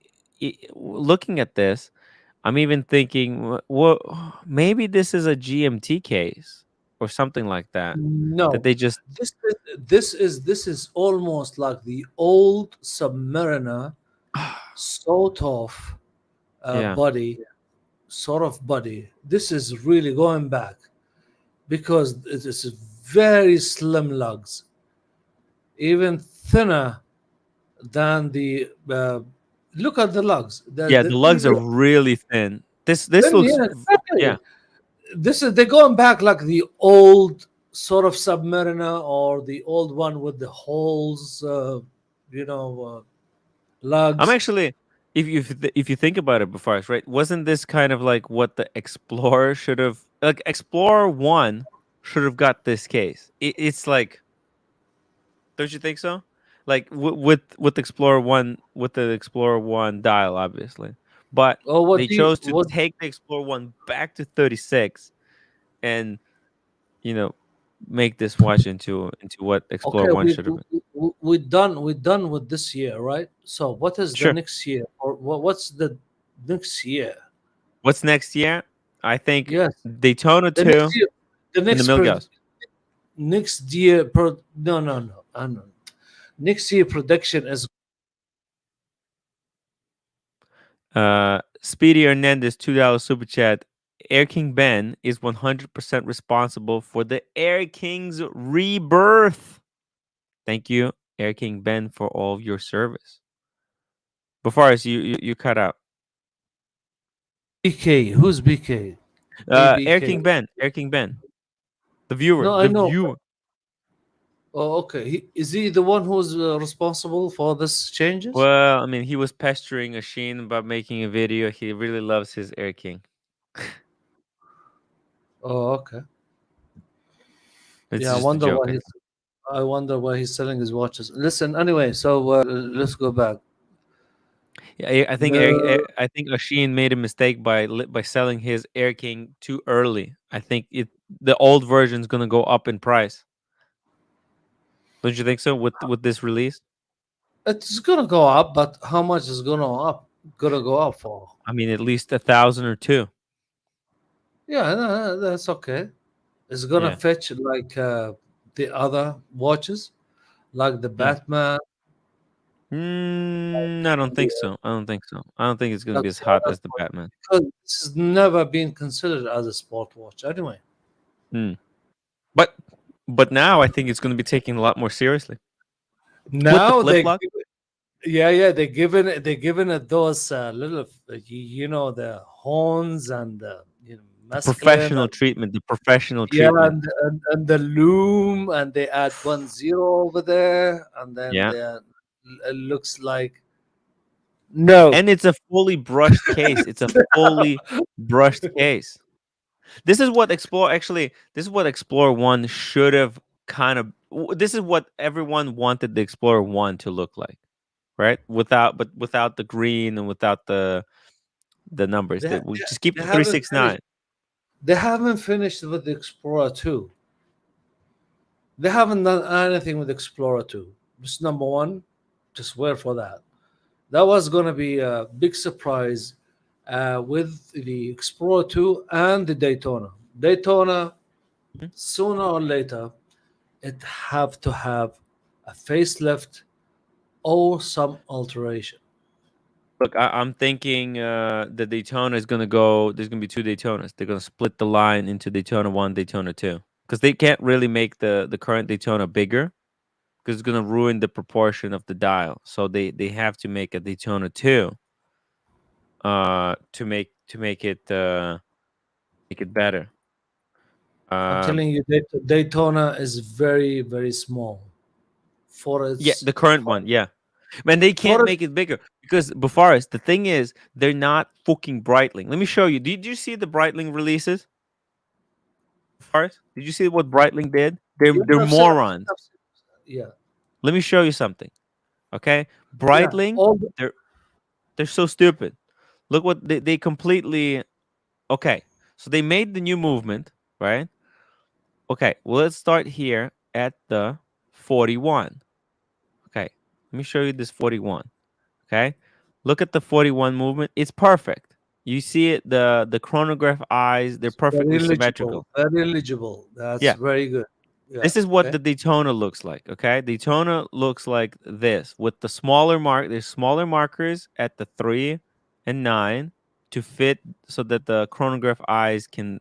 looking at this. I'm even thinking, what maybe this is a GMT case or something like that. That No, they just this is almost like the old Submariner sort of yeah. body, sort of body. This is really going back because it is very slim lugs, even thinner than the. Look at the lugs. Yeah, the lugs are really thin. This Then, looks yeah, yeah. exactly. They're going back like the old sort of Submariner or the old one with the holes, you know, I'm lugs. actually if you think about it before us, right? Wasn't this kind of like what the Explorer should have like Explorer 1 should have got this case. It's like don't you think so? Like with Explorer 1 with the Explorer 1 dial obviously. But Or what they do you chose to what? take the Explorer 1 back to 36 and you know make this watch into what Explorer Okay, 1 should have been. we're done with this year, right? So what is the Sure. next year, or what's the next year? What's next year? I think Yes, Daytona the next 2 year, the and the next Milgauss. next year. No, no. Next year prediction is Speedy Hernandez, $2 super chat. Air King Ben is 100% responsible for the Air King's rebirth. Thank you, Air King Ben, for all of your service. Before us, you cut out. BK. Who's BK? Air ABK. King Ben, Air King Ben, the viewer, No, I the know. viewer. Oh, okay. Is he the one who's responsible for this changes? Well, I mean, he was pestering Ashin about making a video. He really loves his Air King. Oh, okay. It's Yeah, just a joke. I think. I wonder why he's selling his watches. Listen, anyway, so let's go back. Yeah, The I think Oshin made a mistake by selling his Air King too early. I think the old version's gonna go up in price. Don't you think so? With this release, it's gonna go up, but how much is gonna go up for? I mean, at least 1,000 or two. Yeah, no, that's okay. It's gonna Yeah. fetch like the other watches, like the Mm. Batman, I don't think the so. I don't think so. I don't think it's gonna be as hot Luxottica, as the Batman. because this has never been considered as a sport watch. Anyway, Mm. But now I think it's gonna be taken a lot more seriously with the now flip they lock. yeah, they're giving it those little the horns and The masculine professional and treatment. The professional yeah, treatment. and the loom, and they add 10 over there, and then Yeah. it looks like No, and it's a fully brushed case. It's a fully brushed case. This is what Explorer actually. This is what Explorer One should have kind of. This is what everyone wanted the Explorer One to look like, right? Without the green and without the numbers. they, That we just keep they the three haven't six finished. nine. They haven't finished with the Explorer 2. They haven't done anything with Explorer 2. Just number one, just wait for that. That was going to be a big surprise with the Explorer 2 and the Daytona. Daytona, sooner or later, it have to have a facelift or some alteration. Look, I'm thinking the Daytona is gonna go. There's gonna be two Daytonas. They're gonna split the line into Daytona One, Daytona Two, because they can't really make the current Daytona bigger because it's gonna ruin the proportion of the dial. So they have to make a Daytona Two, to make it better. I'm Um, telling you, Daytona is very, very small for yeah, its the current for, one, yeah, man, they can't for make it bigger because before us, the thing is, they're not fucking Breitling. Let me show you. Did you see the Breitling releases? First, did you see what Breitling did? yeah, They're morons. yeah, Let me show you something. Okay, yeah. Breitling, All they're they're so stupid. Look what they completely. Okay, so they made the new movement, right? Okay, well, let's start here at the 41. Okay, let me show you this 41. Okay, look at the 41 movement. It's perfect. You see it, the chronograph eyes, they're perfectly very legible, symmetrical. very legible. That's Yeah, very good. Yeah. this is what Okay. the Daytona looks like. Okay, Daytona looks like this with the smaller mark. There's smaller markers at the 3 and 9 to fit so that the chronograph eyes can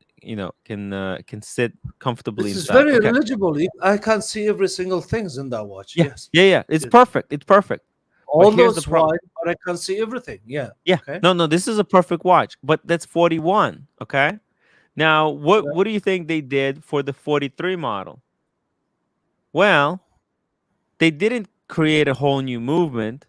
sit comfortably This is inside. very Okay, legible. I can see every single things in that watch. yeah, Yes. yeah, yeah. It's Yes. perfect. It's perfect. But Although here's the it's problem. white, but I can see everything. Yeah. Yeah, Okay. no, no, this is a perfect watch. But that's 41. Okay. Now, Yeah. what do you think they did for the 43 model? Well, they didn't create a whole new movement.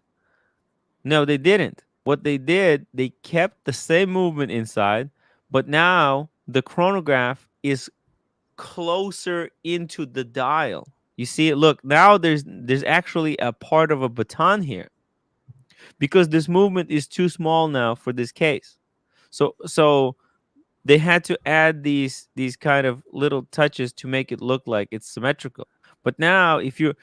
No, they didn't. What they did, they kept the same movement inside, but now the chronograph is closer into the dial. You see it? Look, now there's actually a part of a baton here because this movement is too small now for this case. So they had to add these kind of little touches to make it look like it's symmetrical. But now if you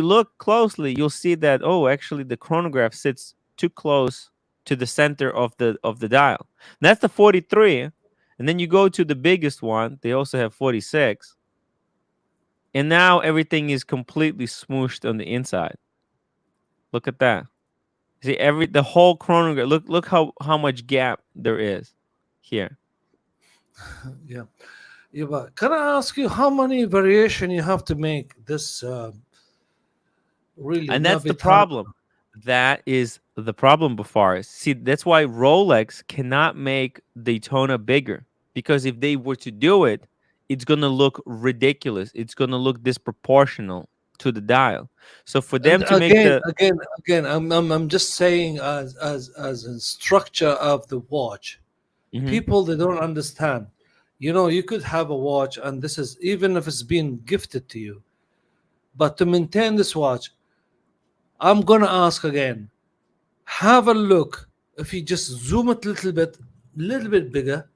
look closely, you'll see that, oh, actually the chronograph sits too close to the center of the dial. And that's the 43. And then you go to the biggest one, they also have 46. And now everything is completely smooshed on the inside. Look at that. See, the whole chronograph, look how much gap there is here. Yeah. Yeah. But can I ask you how many variation you have to make this really And that's the Navitan? problem. That is the problem before us. See, that's why Rolex cannot make Daytona bigger. Because if they were to do it, it's gonna look ridiculous. It's gonna look disproportional to the dial. So for And them to make the again, I'm just saying as a structure of the watch. Mhm. People they don't understand. You know, you could have a watch, and this is even if it's been gifted to you. But to maintain this watch, I'm gonna ask again. Have a look. If you just zoom it a little bit bigger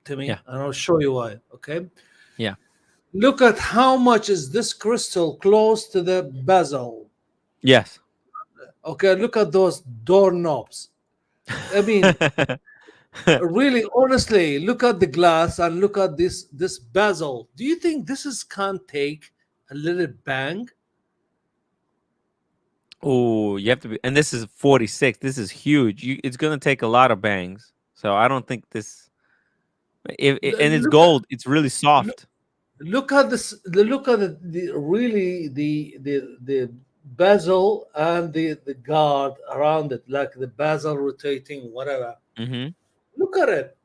to Yeah, me, and I'll show you why. Okay. yeah. Look at how much is this crystal close to the bezel. Yes. Okay, look at those doorknobs. I mean, really, honestly, look at the glass and look at this bezel. Do you think this is can't take a little bang? Oh, you have to be, and this is 46. This is huge. It's gonna take a lot of bangs. So I don't think this. And it's Look, gold. It's really look, soft. look at this. Look at the really the bezel and the guard around it, like the bezel rotating, whatever. Hmm. Look at it.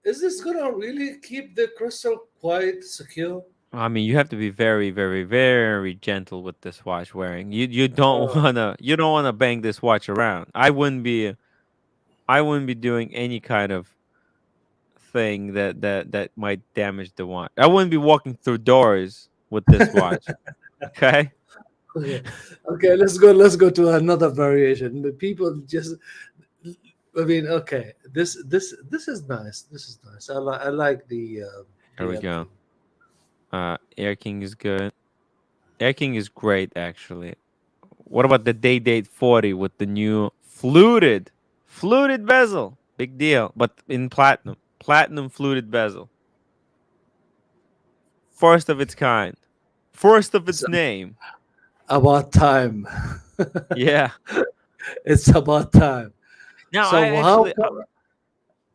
Is this gonna really keep the crystal quite secure? I mean, you have to be very, very, very gentle with this watch wearing. You don't Oh, wanna bang this watch around. I wouldn't be. I wouldn't be doing any kind of thing that might damage the watch. I wouldn't be walking through doors with this watch. Okay. Okay, okay. Let's go to another variation. The people just, I mean, okay. This is nice. This is nice. I like There the we go. thing. Air King is good. Air King is great, actually. What about the Day Date 40 with the new fluted bezel? Big deal, but in platinum fluted bezel, first of its kind, first of It's its name. about time. Yeah. It's about time. Now I So how actually, come?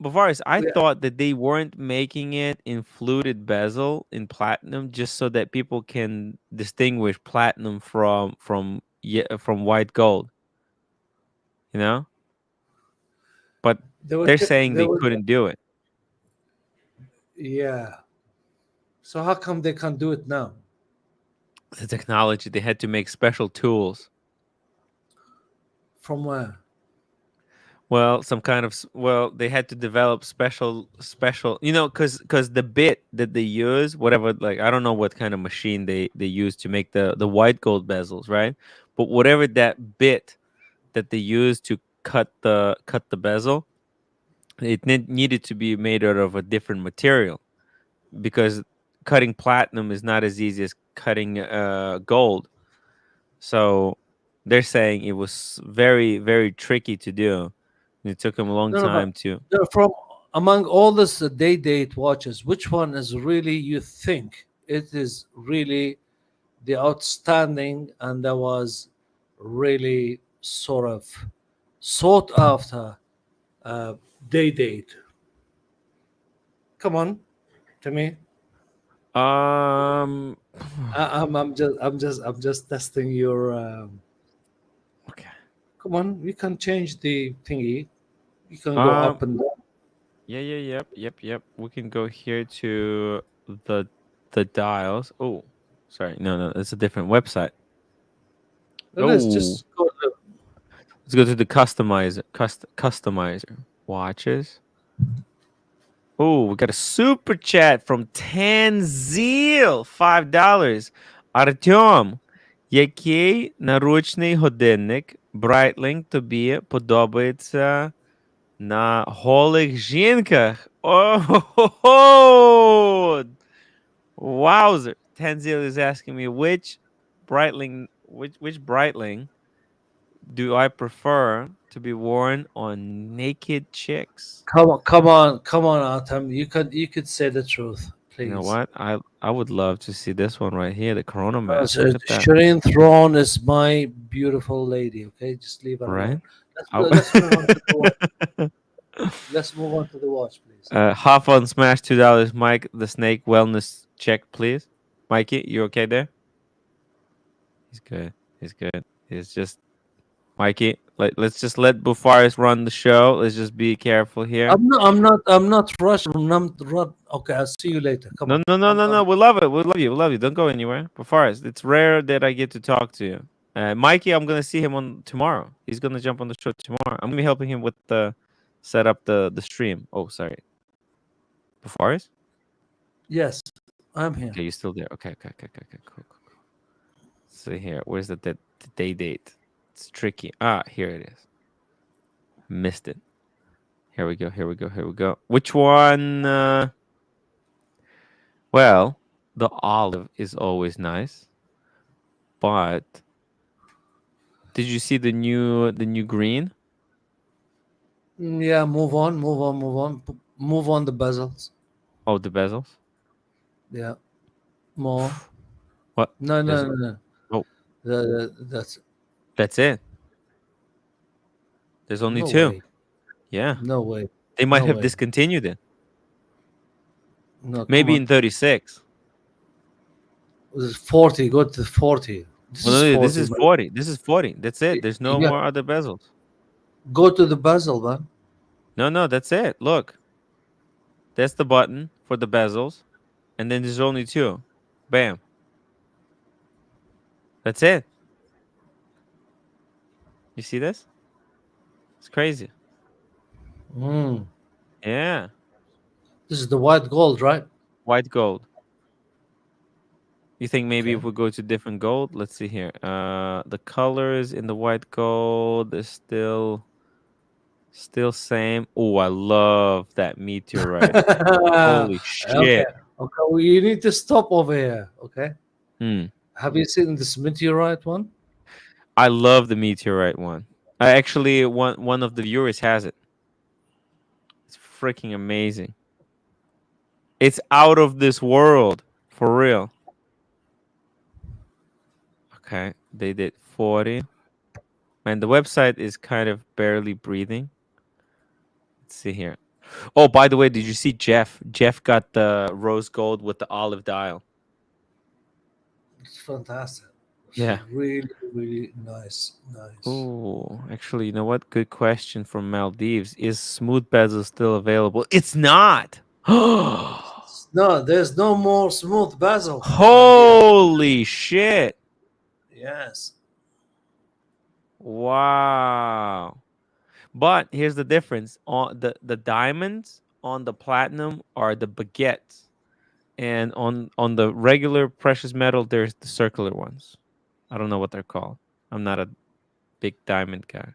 Bavaris, I Yeah, thought that they weren't making it in fluted bezel in platinum just so that people can distinguish platinum from white gold, you know? But they're saying they they were, couldn't do it. yeah. So how come they can't do it now? The technology, they had to make special tools. From where? Well, some kind of they had to develop special, cuz the bit that they use, whatever, like I don't know what kind of machine they use to make the white gold bezels, right? But whatever that bit that they use to cut the bezel, it needed to be made out of a different material because cutting platinum is not as easy as cutting gold. So they're saying it was very, very tricky to do. It took them a long No, no, but time to. from among all this day date watches, which one is really you think it is really the outstanding and that was really sort of sought after uh, day date? Come on, to me. Um. I'm just testing your. Okay. Come on, you can change the thingy. You can go Um. up and down. Yeah. Yeah. Yep. We can go here to the the dials. Oh, sorry. No. It's a different website. Let's Oh, just go. let's go to the customizer. Customizer watches. Oh, we got a super chat from Tanzil. $5. Артем, який наручний годинник Breitling тобі подобається на голих жінках? Oh, wowzer. Tanzil is asking me which Breitling do I prefer to be worn on naked chicks? Come on, Atam. You could say the truth, You know please. what? I would love to see this one right here, the chronomaps. Look at that, Shireen Throne is my beautiful lady. Okay, just leave her alone. right? I- Let's move on to the watch. Let's move on to the watch, please. Half on Smash $2. Mike the Snake wellness check, please. Mikey, you okay there? He's good. He's good. He's just Mikey. Let's just let Bufaris run the show. Let's just be careful here. I'm not rushing. Okay, I'll see you later. Come No, on. no, no, no, no. We love it. We love you. We love you. Don't go anywhere. Bufaris, it's rare that I get to talk to you. Mikey, I'm gonna see him on tomorrow. He's gonna jump on the show tomorrow. I'm gonna be helping him with the set up the stream. Oh, sorry. Bufaris? Yes, I'm here. Okay, you're still there. Okay. Cool. So here, where's the day date? It's tricky. Ah, here it is. Missed it. Here we go. Which one? Well, the olive is always nice, but did you see the new green? Yeah, move on the bezels. Oh, the bezels. Yeah, more. What? No, There's no, no, no. oh, That's that's it. There's only no two. way. Yeah, No way. they might No have way. discontinued it. No, come Maybe on. in 36. This is 40. Go to 40. This Well, is no, this 40, is man. 40. This is 40. That's it. There's no Yeah, more other bezels. go to the bezel, man. No, that's it. Look, that's the button for the bezels, and then there's only two. Bam. That's it. You see this? It's crazy. Mm. Yeah, This is the white gold, right? white gold. You think maybe Okay. if we go to different gold? Let's see here. The colors in the white gold is still same. Oh, I love that meteorite. Holy Okay. shit. Okay. Well, you need to stop over here. Okay. Hmm. Have you seen this meteorite one? I love the meteorite one. I actually one of the viewers has it. It's freaking amazing. It's out of this world for real. Okay, they did 40. Man, the website is kind of barely breathing. Let's see here. Oh, by the way, did you see Jeff? Jeff got the rose gold with the olive dial. It's fantastic. It's Yeah. really, really nice. Nice. Oh, actually, you know what? Good question from Maldives. Is smooth bezel still available? It's not. No, there's no more smooth bezel from Maldives. Holy shit. Yes. Wow. But here's the difference. On the diamonds on the platinum are the baguettes. And on the regular precious metal, there's the circular ones. I don't know what they're called. I'm not a big diamond guy.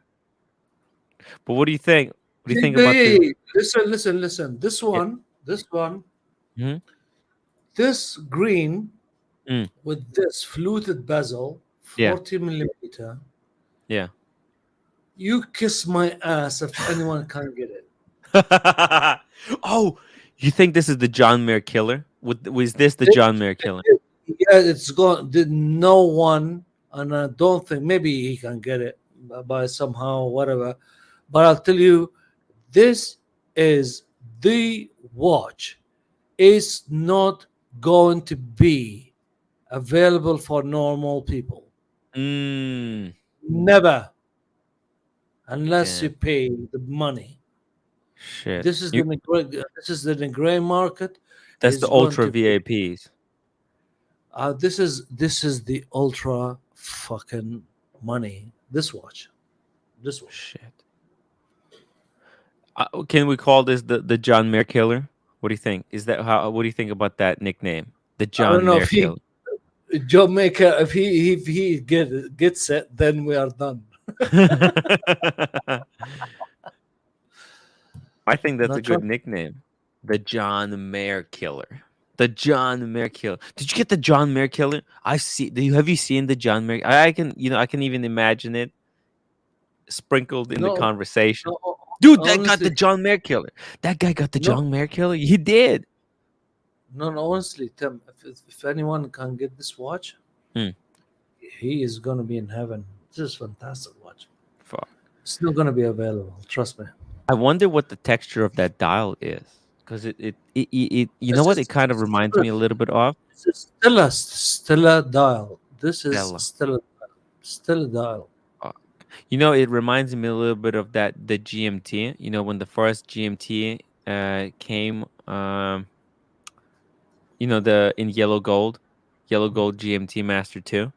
But what do you think? What do you think about this? Listen, listen, listen. Yeah. This one, Hmm. this green Mm. with this fluted bezel, Yeah. 40 millimeter. Yeah. You kiss my ass if anyone can get it. Oh, you think this is the John Mayer killer? Was this the John Mayer killer? Yeah, it's gone. Did no one, and I don't think maybe he can get it by somehow, whatever. But I'll tell you, this is the watch. It's not going to be available for normal people. Mm. Never, unless you Damn. pay the money. Shit. This is the gray market. That's the Is going ultra to be. VAPs. This is the ultra fucking money. This watch. This one. Shit. Can we call this the John Mayer killer? What do you think? Is that how? What do you think about that nickname, the I don't John know Mayer if he killer? Jamaica. If he gets it, then we are done. I think that's a Not sure. good nickname, the John Mayer killer. The John Mayer killer. Did you get the John Mayer killer? I see. Have you seen the John Mayer? I can. I can even imagine it sprinkled in the No, conversation. no. Dude, that got Honestly, the John Mayer killer. That guy got the no, John Mayer killer. He did. no, no. Honestly, Tim, if anyone can get this watch, Hmm. he is gonna be in heaven. This is fantastic watch. Fuck. It's not gonna be available. Trust me. I wonder what the texture of that dial is, because you know This what? It is kind of reminds me a little bit of this is Stella dial. This is Stella. Stella dial. Uh, it reminds me a little bit of the GMT. When the first GMT came, the in yellow gold GMT Master 2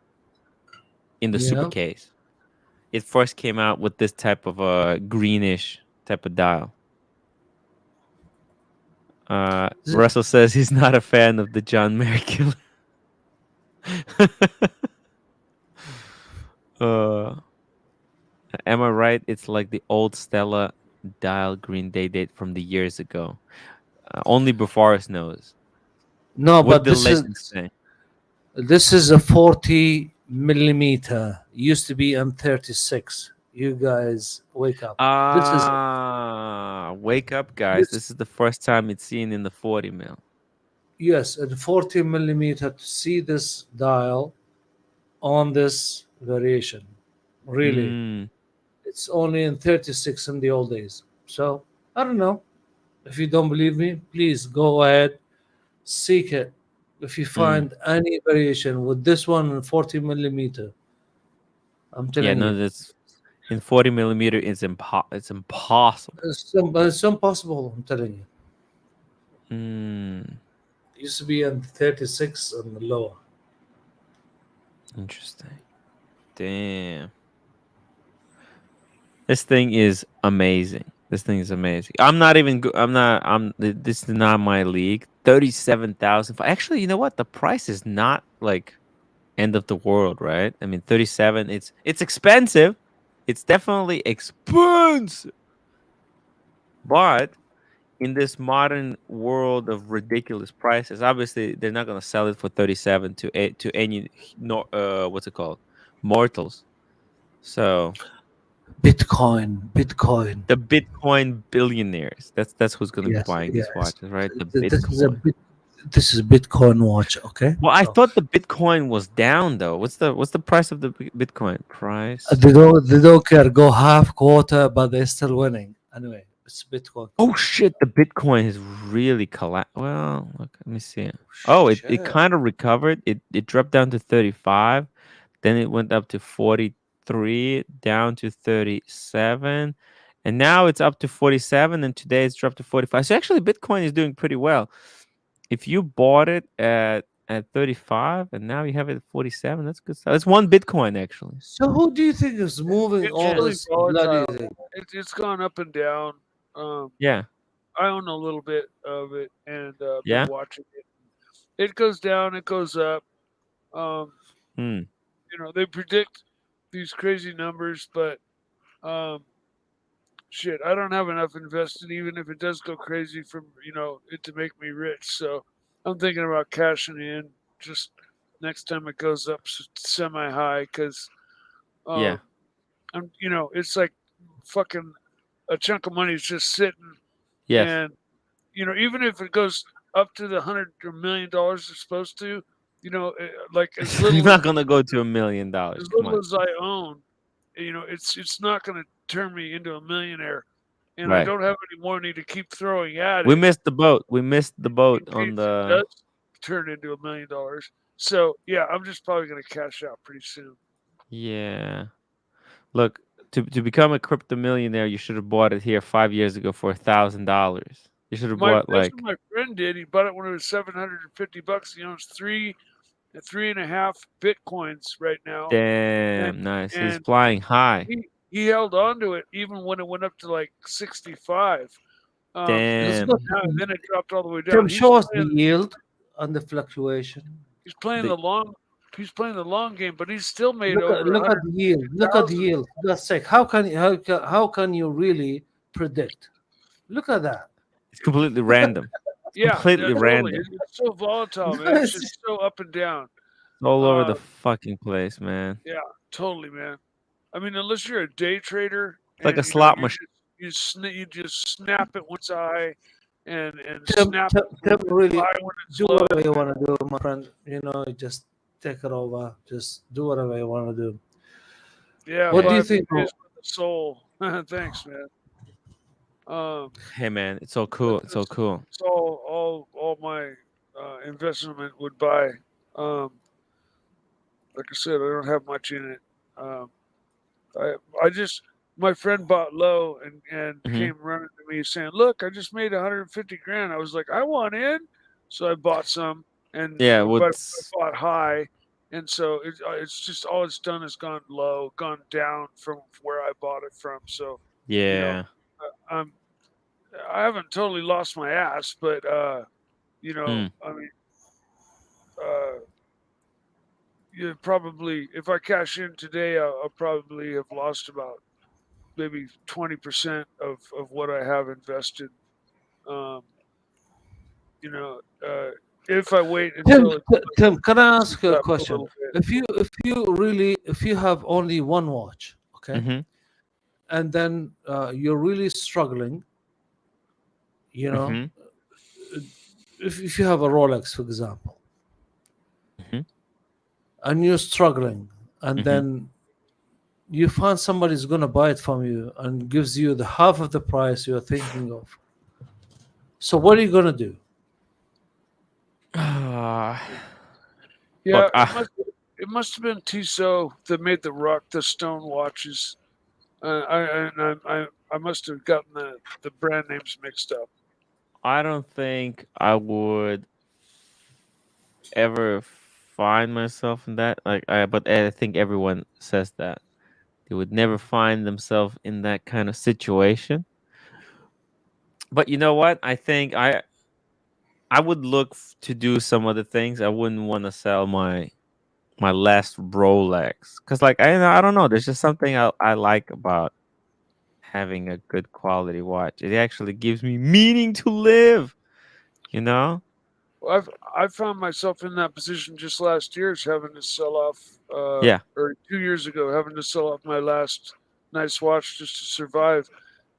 in the super Yeah. case. It first came out with this type of a greenish type of dial. This Russell says he's not a fan of the John Mayer killer. uh, am I right? It's like the old Stella dial green day date from the years ago. Only Boforest knows. No, What but the legends say. this is a 40 millimeter. Used to be M36. You guys wake up. Wake up, guys. This This is the first time it's seen in the 40 mil. yes, a 40 millimeter to see this dial on this variation. Really, Mm, it's only in 36 in the old days. So I don't know. If you don't believe me, please go ahead, seek it. If you mm. find any variation with this one in 40 millimeter, I'm Yeah, telling no, you, that's in 40 millimeter. It's impossible. it's impossible. I'm telling you. Mm, It used to be in 36 and lower. interesting. Damn. This thing is amazing. This thing is amazing. I'm not even. I'm not. This is not my league. 37,000. Actually, you know what? The price is not like end of the world, right? I mean, 37. It's expensive. It's definitely expensive. But in this modern world of ridiculous prices, obviously they're not gonna sell it for 37 to any no what's it called, mortals. So Bitcoin. the Bitcoin billionaires. That's who's gonna be Yes, buying these yes. watches, right? The This is a Bitcoin. bit. This is Bitcoin watch. Okay, Well, I so thought the Bitcoin was down though. What's the price of the Bitcoin price? they don't care. Go half quarter, but they're still winning. Anyway, it's Bitcoin. Oh shit, the Bitcoin has really collapsed. Well, look, let me see. Oh, it Shit. kind of recovered. It dropped down to 35, then it went up to 43, down to 37, and now it's up to 47, and today it's dropped to 45. So actually Bitcoin is doing pretty well. If you bought it at 35 and now you have it at 47, that's good stuff. That's one Bitcoin actually. So who do you think is moving It's all Yeah. really this bloody volatile. thing? It's gone up and down. Um, Yeah. I own a little bit of it and been Yeah. watching it. It goes down, it goes up. Um, Hmm. they predict these crazy numbers, but um, shit, I don't have enough invested, even if it does go crazy from it to make me rich. So I'm thinking about cashing in just next time it goes up semi high because Yeah. um, it's like fucking a chunk of money is just sitting, Yes. and even if it goes up to the $100 or $1 million it's supposed to, like as You're little not gonna go to $1 million. as Come little on. as I own, it's not going to turn me into a millionaire, and I Right. don't have any more money to keep throwing at We it missed the boat. We missed the boat in on case it the. does turn into $1 million. So yeah, I'm just probably going to cash out pretty soon. Yeah. Look, to become a crypto millionaire, you should have bought it here 5 years ago for $1,000. You should have bought That's what like. my friend did. He bought it when it was $750. He owns three and a half bitcoins right now, and Damn, nice. He's and flying high. he held on to it even when it went up to like 65. Let's Damn. go. Then it dropped all the way down. Tim, show us the yield and the fluctuation. He's playing The, the long he's playing the long game, but he's still made Look at over a look at hundred the yield. Look at the thousand. yield. That's sake. How can you really predict? Look at that. it's completely random. It's Yeah, completely totally. random. It's so volatile, man. It's It's just so up and down. All over the Uh, fucking place, man. yeah, totally, man. I mean, unless you're a day trader It's like a and slot machine. you just snap it once high and Tim, snap Tim, it Tim, really buy when it's do low. whatever you want to do, my friend. Just take it over. Just do whatever you want to do. Yeah, What Hey, do you 5 think? days with the soul. Thanks, man. Um, hey, man. It's so cool. that's, It's so that's, cool. that's all my investment would buy. Um, like I said, I don't have much in it. Um, I just my friend bought low and Hmm. came running to me saying, "Look, I just made 150 grand." I was like, "I want in," so I bought some, Yeah. but I What's. bought high, and so it's just all it's done is gone low, gone down from where I bought it from. So you know, Yeah. I'm I haven't totally lost my ass, but Mm. I mean, uh, you probably if I cash in today, I'll probably have lost about maybe 20% of what I have invested. Um, you know, if I wait Tim, until it Tim, can I sees ask you a up a question? little bit. If you have only one watch, okay, Hmm. and then you're really struggling, you know, Hmm. if you have a Rolex, for example, Hmm. and you're struggling, and Hmm. then you find somebody's going to buy it from you and gives you the half of the price you're thinking of. So what are you going to do? Yeah, Look, it must have been Tissot that made the stone watches. I must have gotten the brand names mixed up. I don't think I would ever find myself in that. But I think everyone says that they would never find themselves in that kind of situation. But you know what? I think I would look to do some other things. I wouldn't want to sell my last Rolex because, like, I don't know. There's just something I like about having a good quality watch. It actually gives me meaning to live. You know? Well, I've found myself in that position just last year, is having to sell off, Yeah. or 2 years ago, having to sell off my last nice watch just to survive,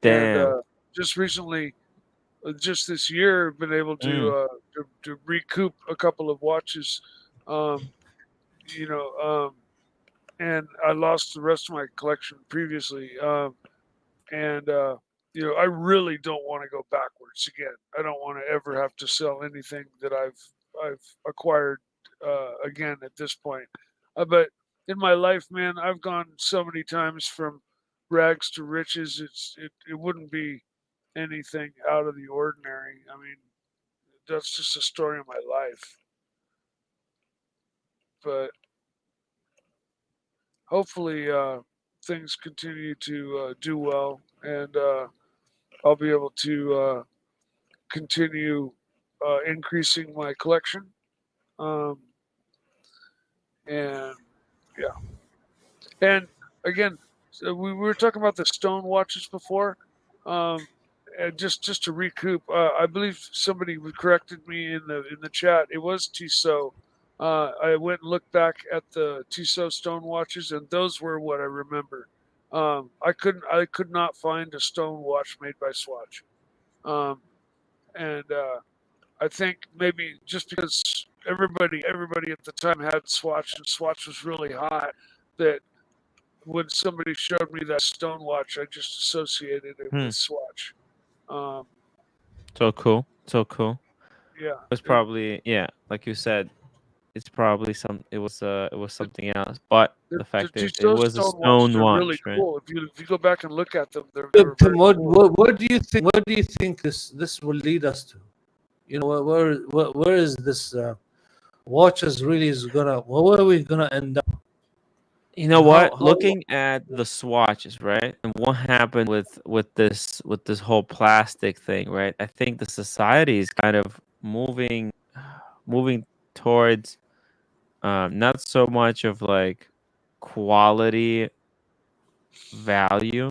and Damn. just recently, just this year, been able Mm. to recoup a couple of watches, um, you know, and I lost the rest of my collection previously. And I really don't want to go backwards again. I don't want to ever have to sell anything that I've acquired again at this point. But in my life, man, I've gone so many times from rags to riches. It wouldn't be anything out of the ordinary. I mean, that's just a story of my life. But hopefully, things continue to do well, and I'll be able to continue increasing my collection. Um, and yeah, and again, so we were talking about the stone watches before. Um, and just to recoup, I believe somebody corrected me in the chat. It was Tissot. I went and looked back at the Tissot stone watches, and those were what I remember. I could not find a stone watch made by Swatch. Um, and I think maybe just because everybody at the time had Swatch and Swatch was really hot, that when somebody showed me that stone watch, I just associated it Hmm. with Swatch. Um, So cool. So cool. yeah, It was probably, yeah, like you said, it's probably it was something else. But the fact is it Tissot was a stone watches stone are really watch, right? cool. If you go back and look at them, they were Tim, very cool. what do you think? Where do you think this will lead us to? You know, where is this watches really is gonna? Where are we gonna end up? You know And what? how Looking at the swatches, right? And what happened with this whole plastic thing, right? I think the society is kind of moving towards not so much of like quality value,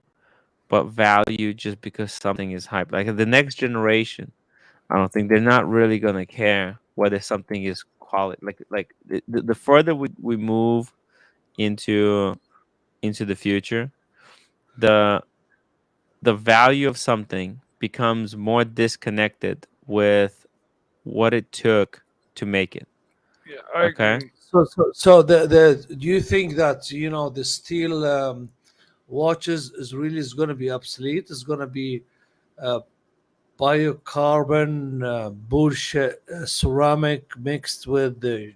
but value just because something is hype. Like the next generation, I don't think they're not really gonna care whether something is quality. Like the further we move into the future, the the value of something becomes more disconnected with what it took to make it. Yeah, I Okay. agree. so the do you think that the steel watches is really is going to be obsolete? Is going to be uh, biocarbon bullshit ceramic mixed with the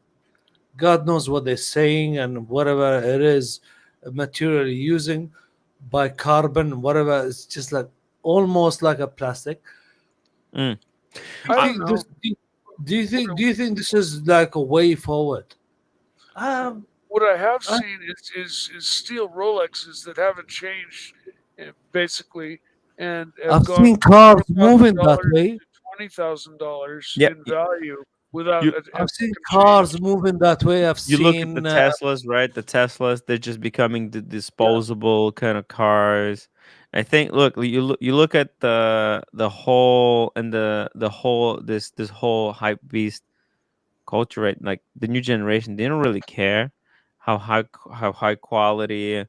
God knows what they're saying and whatever it is material using bicarbon whatever. It's just like almost like a plastic. Mm. Do you I I, don't think this? know. Do you think this is like a way forward? Um, What I have I, seen is steel Rolexes that haven't changed, basically, and have I've gone seen from cars four thousand moving that dollars way. to $20,000 yeah. in value without You a I've seen fucking cars change. moving that way. I've you look at the seen Teslas, right? The Teslas, they're just becoming the Yeah, disposable kind of cars. I think. Look, you look at the whole and the whole this whole hype beast culture, right? Like the new generation, they don't really care how high quality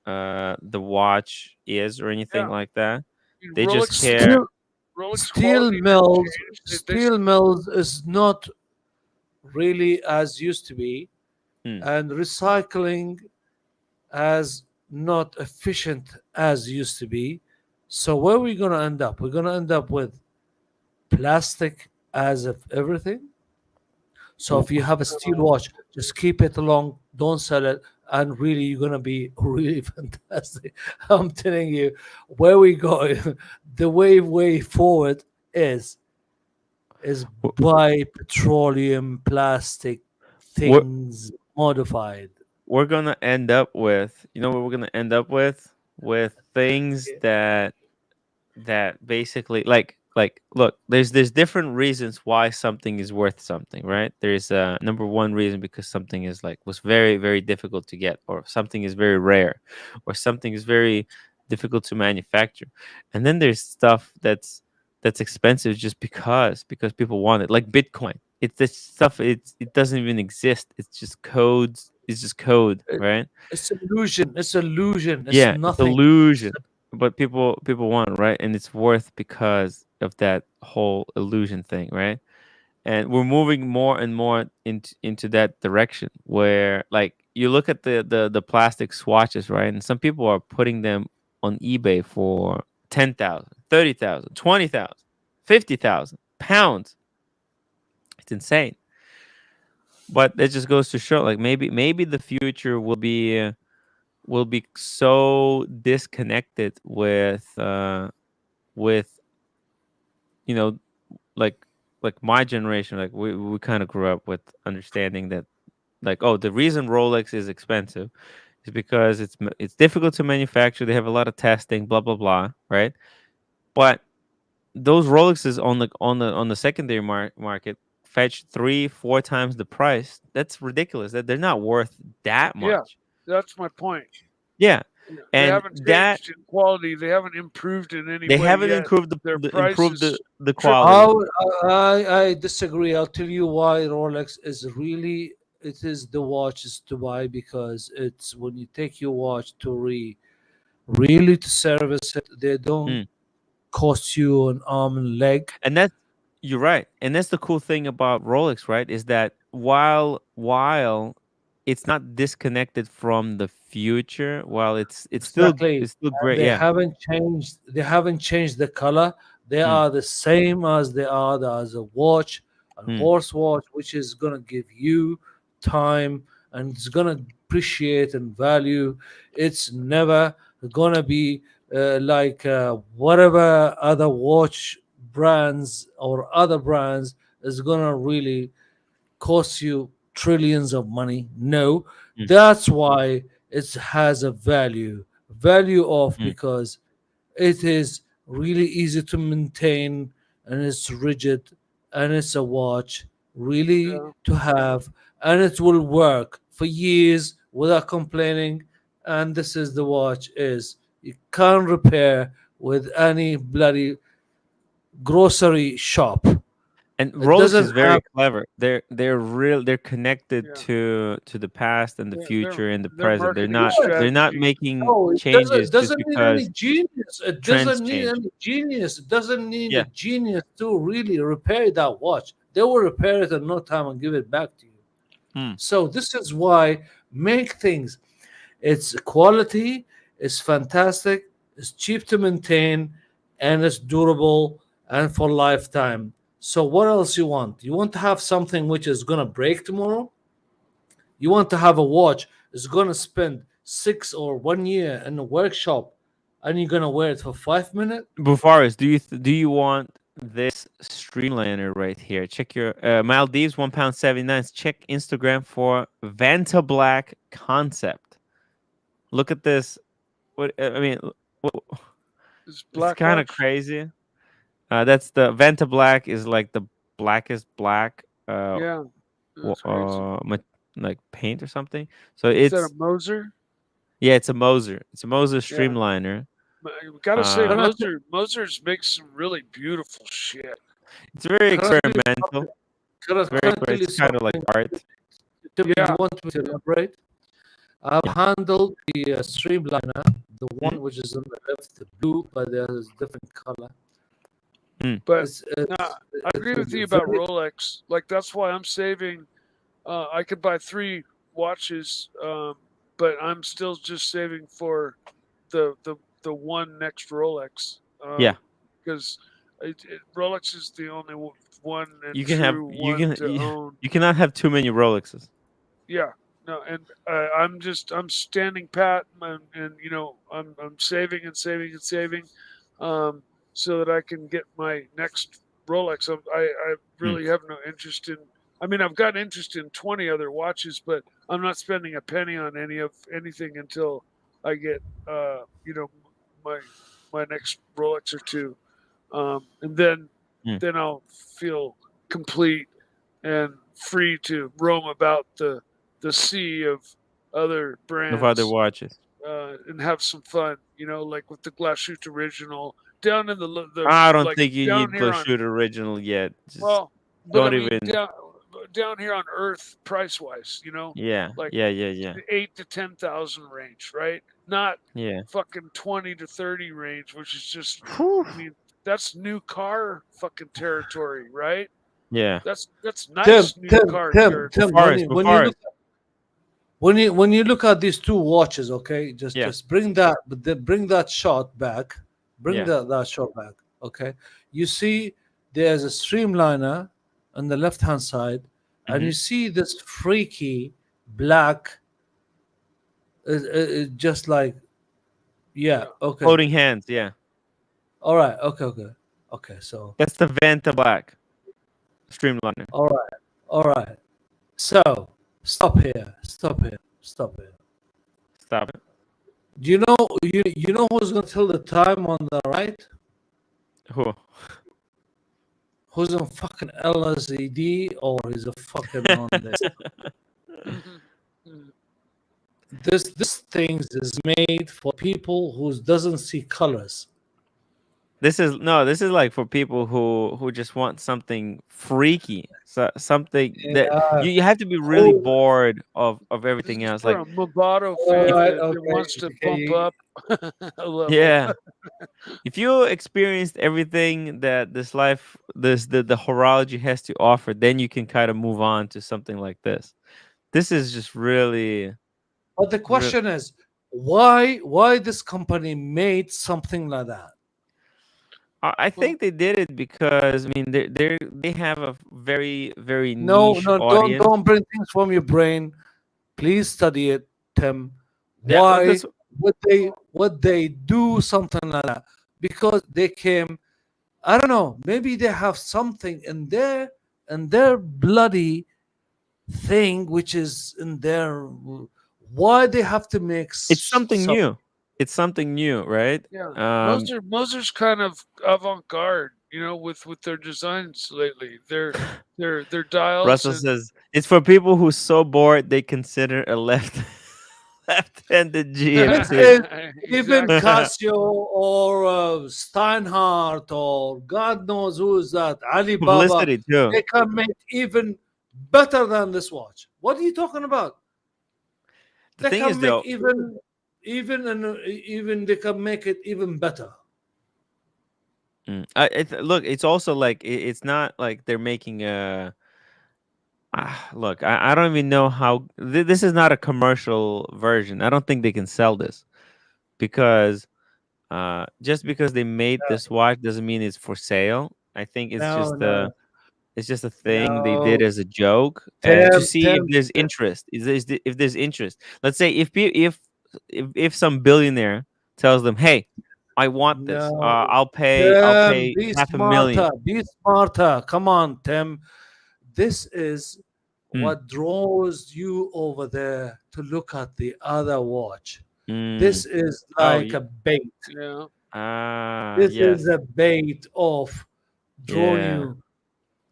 the watch is or anything yeah. like that. I mean, They just Rolex care. steel Rolex steel quality didn't mills. change. They Steel mills is not really as used to be, Hmm. and recycling as not efficient as used to be. So where are we gonna end up? We're gonna end up with plastic as of everything. So w- if you have a steel watch, just keep it along, don't sell it, and really you're gonna be really fantastic. I'm telling you, where we go, the way forward is is w- by petroleum plastic We're things modified. we're gonna end up with, you know what we're gonna end up with things that basically, like, like look, there's different reasons why something is worth something, right? There's number one reason because something is like was very very difficult to get, or something is very rare, or something is very difficult to manufacture. And then there's stuff that's expensive just because people want it, like Bitcoin. It's this stuff, it doesn't even exist. It's just codes, it's just code, It- right? It's illusion. It's illusion. It's Yeah, it's nothing. illusion, but people want it, right? And it's worth because of that whole illusion thing, right? And we're moving more and more into that direction where, like, you look at the plastic swatches, right? And some people are putting them on eBay for 10,000, 30,000, 20,000, 50,000 pounds. It's insane. But it just goes to show, like, maybe the future will be so disconnected with you know like my generation. Like, we kind of grew up with understanding that, like, oh, the reason Rolex is expensive is because it's difficult to manufacture. They have a lot of testing, blah blah blah, right? But those Rolexes on the secondary market fetch 3-4 times the price. That's ridiculous. That they're not worth that Yeah, much. that's my point. Yeah, Yeah, they and haven't that changed in quality. They haven't improved in any they way haven't yet. improved Their improved prices the tripled. quality. I disagree. I'll tell you why Rolex is really, it is the watches to buy, because it's when you take your watch to really to service it, they don't Mm. cost you an arm and leg. And that's You're right. And that's the cool thing about Rolex, right? Is that while it's not disconnected from the future, while Exactly. it's still And great. Yeah. they haven't changed the color. They Mm, are the same as they are as a watch, a mm, horse watch, which is gonna give you time and it's gonna appreciate and value. It's never gonna be like whatever other watch brands or other brands is gonna really cost you trillions of money. No, mm, that's why it has a value of, mm, because it is really easy to maintain and it's rigid and it's a watch really Yeah, to have, and it will work for years without complaining. And this is the watch is you can't repair with any bloody grocery shop. And It Rolex doesn't is very have. clever. They're connected yeah. to the past and the Their their, future and the their present. marketing They're not strategy. making No, it changes just doesn't need any because genius. It trends doesn't need change. any genius. It doesn't need a Yeah. genius to really repair that watch. They will repair it in no time and give it back to you. Mm, So this is why make things. It's quality, it's fantastic, it's cheap to maintain, and it's durable and for lifetime. So what else you want? You want to have something which is gonna break tomorrow? You want to have a watch is going to spend 6 or 1 year in a workshop and you're going to wear it for 5 minutes? Bufaris, do you want this streamliner right here? Check your Maldives, £1 79. Check Instagram for Vanta Black concept. Look at this. What I mean, what, This it's black kind of watch. crazy. That's the Vanta Black is like the blackest black Yeah, that's crazy. like paint or something. So Is that a it's Moser? yeah, it's a Moser. It's a Moser Yeah. streamliner. Gotta say, Uh, Can I, Moser's makes some really beautiful shit. it's very can I tell you experimental. something? Can I, It's can very I tell you It's kind of like something? art. Tim, you Yeah, want me to elaborate? I've Yeah. handled the streamliner, the Mm, one which is on the left, the blue, but there's different color. mm, but It's, nah, it's, I it's agree with you about very. Rolex. Like that's why I'm saving. I could buy 3 watches, but I'm still just saving for the the the one next Rolex, yeah. because Rolex is the only one and You can have true one to own. you cannot have too many Rolexes. Yeah, no, and I'm standing pat, and I'm saving and saving and saving, um, so that I can get my next Rolex. I Mm, really have no interest in. I mean, I've got interest in 20 other watches, but I'm not spending a penny on anything until I get my my next Rolex or two. and then Hmm. I'll feel complete and free to roam about the sea of other Of other brands watches. and have some fun. Like with the Glashütte original down in the I don't like think you down need here on Glashütte original yet. Just well, but I don't mean even. down here on Earth, price wise, Yeah, like yeah, yeah, yeah, the 8 to 10,000 range, right? Not yeah. fucking 20 to 30 range, which is just, Whew. I mean, that's new car fucking territory, right? Yeah. That's Tim, nice new Tim, car Tim, territory. Tim. When Forest, you but when you look Forest. when you look at these two watches, okay, just Yeah, bring that, but then bring that shot back, bring yeah. that shot back, okay. You see, there's a streamliner on the left hand side, and Hmm. you see this freaky black, just like yeah, Yeah. okay, Floating hands. Yeah, all right, okay. So that's the Vanta Black Streamliner. all right, all right. So stop here. Stop it. Do you know who's gonna tell the time on the right? Who? Who's on fucking LSD or is a fucking on this? Mhm. This thing is made for people who doesn't see colors. This is no. This is like for people who just want something freaky. So something that Yeah. you have to be really Who, bored of This everything is else. for Like a Movado all fan if right, that okay, wants to bump okay. up a level. yeah, if you experienced everything that this life, the horology has to offer, then you can kind of move on to something like this. This is just really, But the real. question is, why this company made something like that? I Well, think they did it because I mean they have a very No, niche no, audience. don't bring things from your brain. Please study it, Tim. Yeah, Why that's would they do something like that? Because they came, I don't know, maybe they have something in their bloody thing which is in their, why they have to make it's something some, new. It's something new, right? yeah, Um, Moser's kind of avant-garde, with their designs lately. Their dials Russell and says it's for people who's so bored they consider a left-handed GMT. even exactly. Casio or Steinhardt or God knows who is that, Alibaba, Publicity too. they can make even better than this watch. What are you talking about? The They thing is can make though, even they can make it even better. look, it's also like it's not like they're making a. Look, I don't even know how. This is not a commercial version. I don't think they can sell this because just because they made this watch doesn't mean it's for sale. I think No, no, it's just a thing they did no. as a joke to Tim, see if Tim, there's Tim. interest. If there's interest? Let's say if some billionaire tells them, "Hey, I want this. No, I'll Tim, pay be half a million." smarter. Be smarter. Come on, Tim. This is Hmm. what draws you over there to look at the other watch. Mm. This is Oh, like a bait. Yeah, This yes, is a bait of drawing yeah. you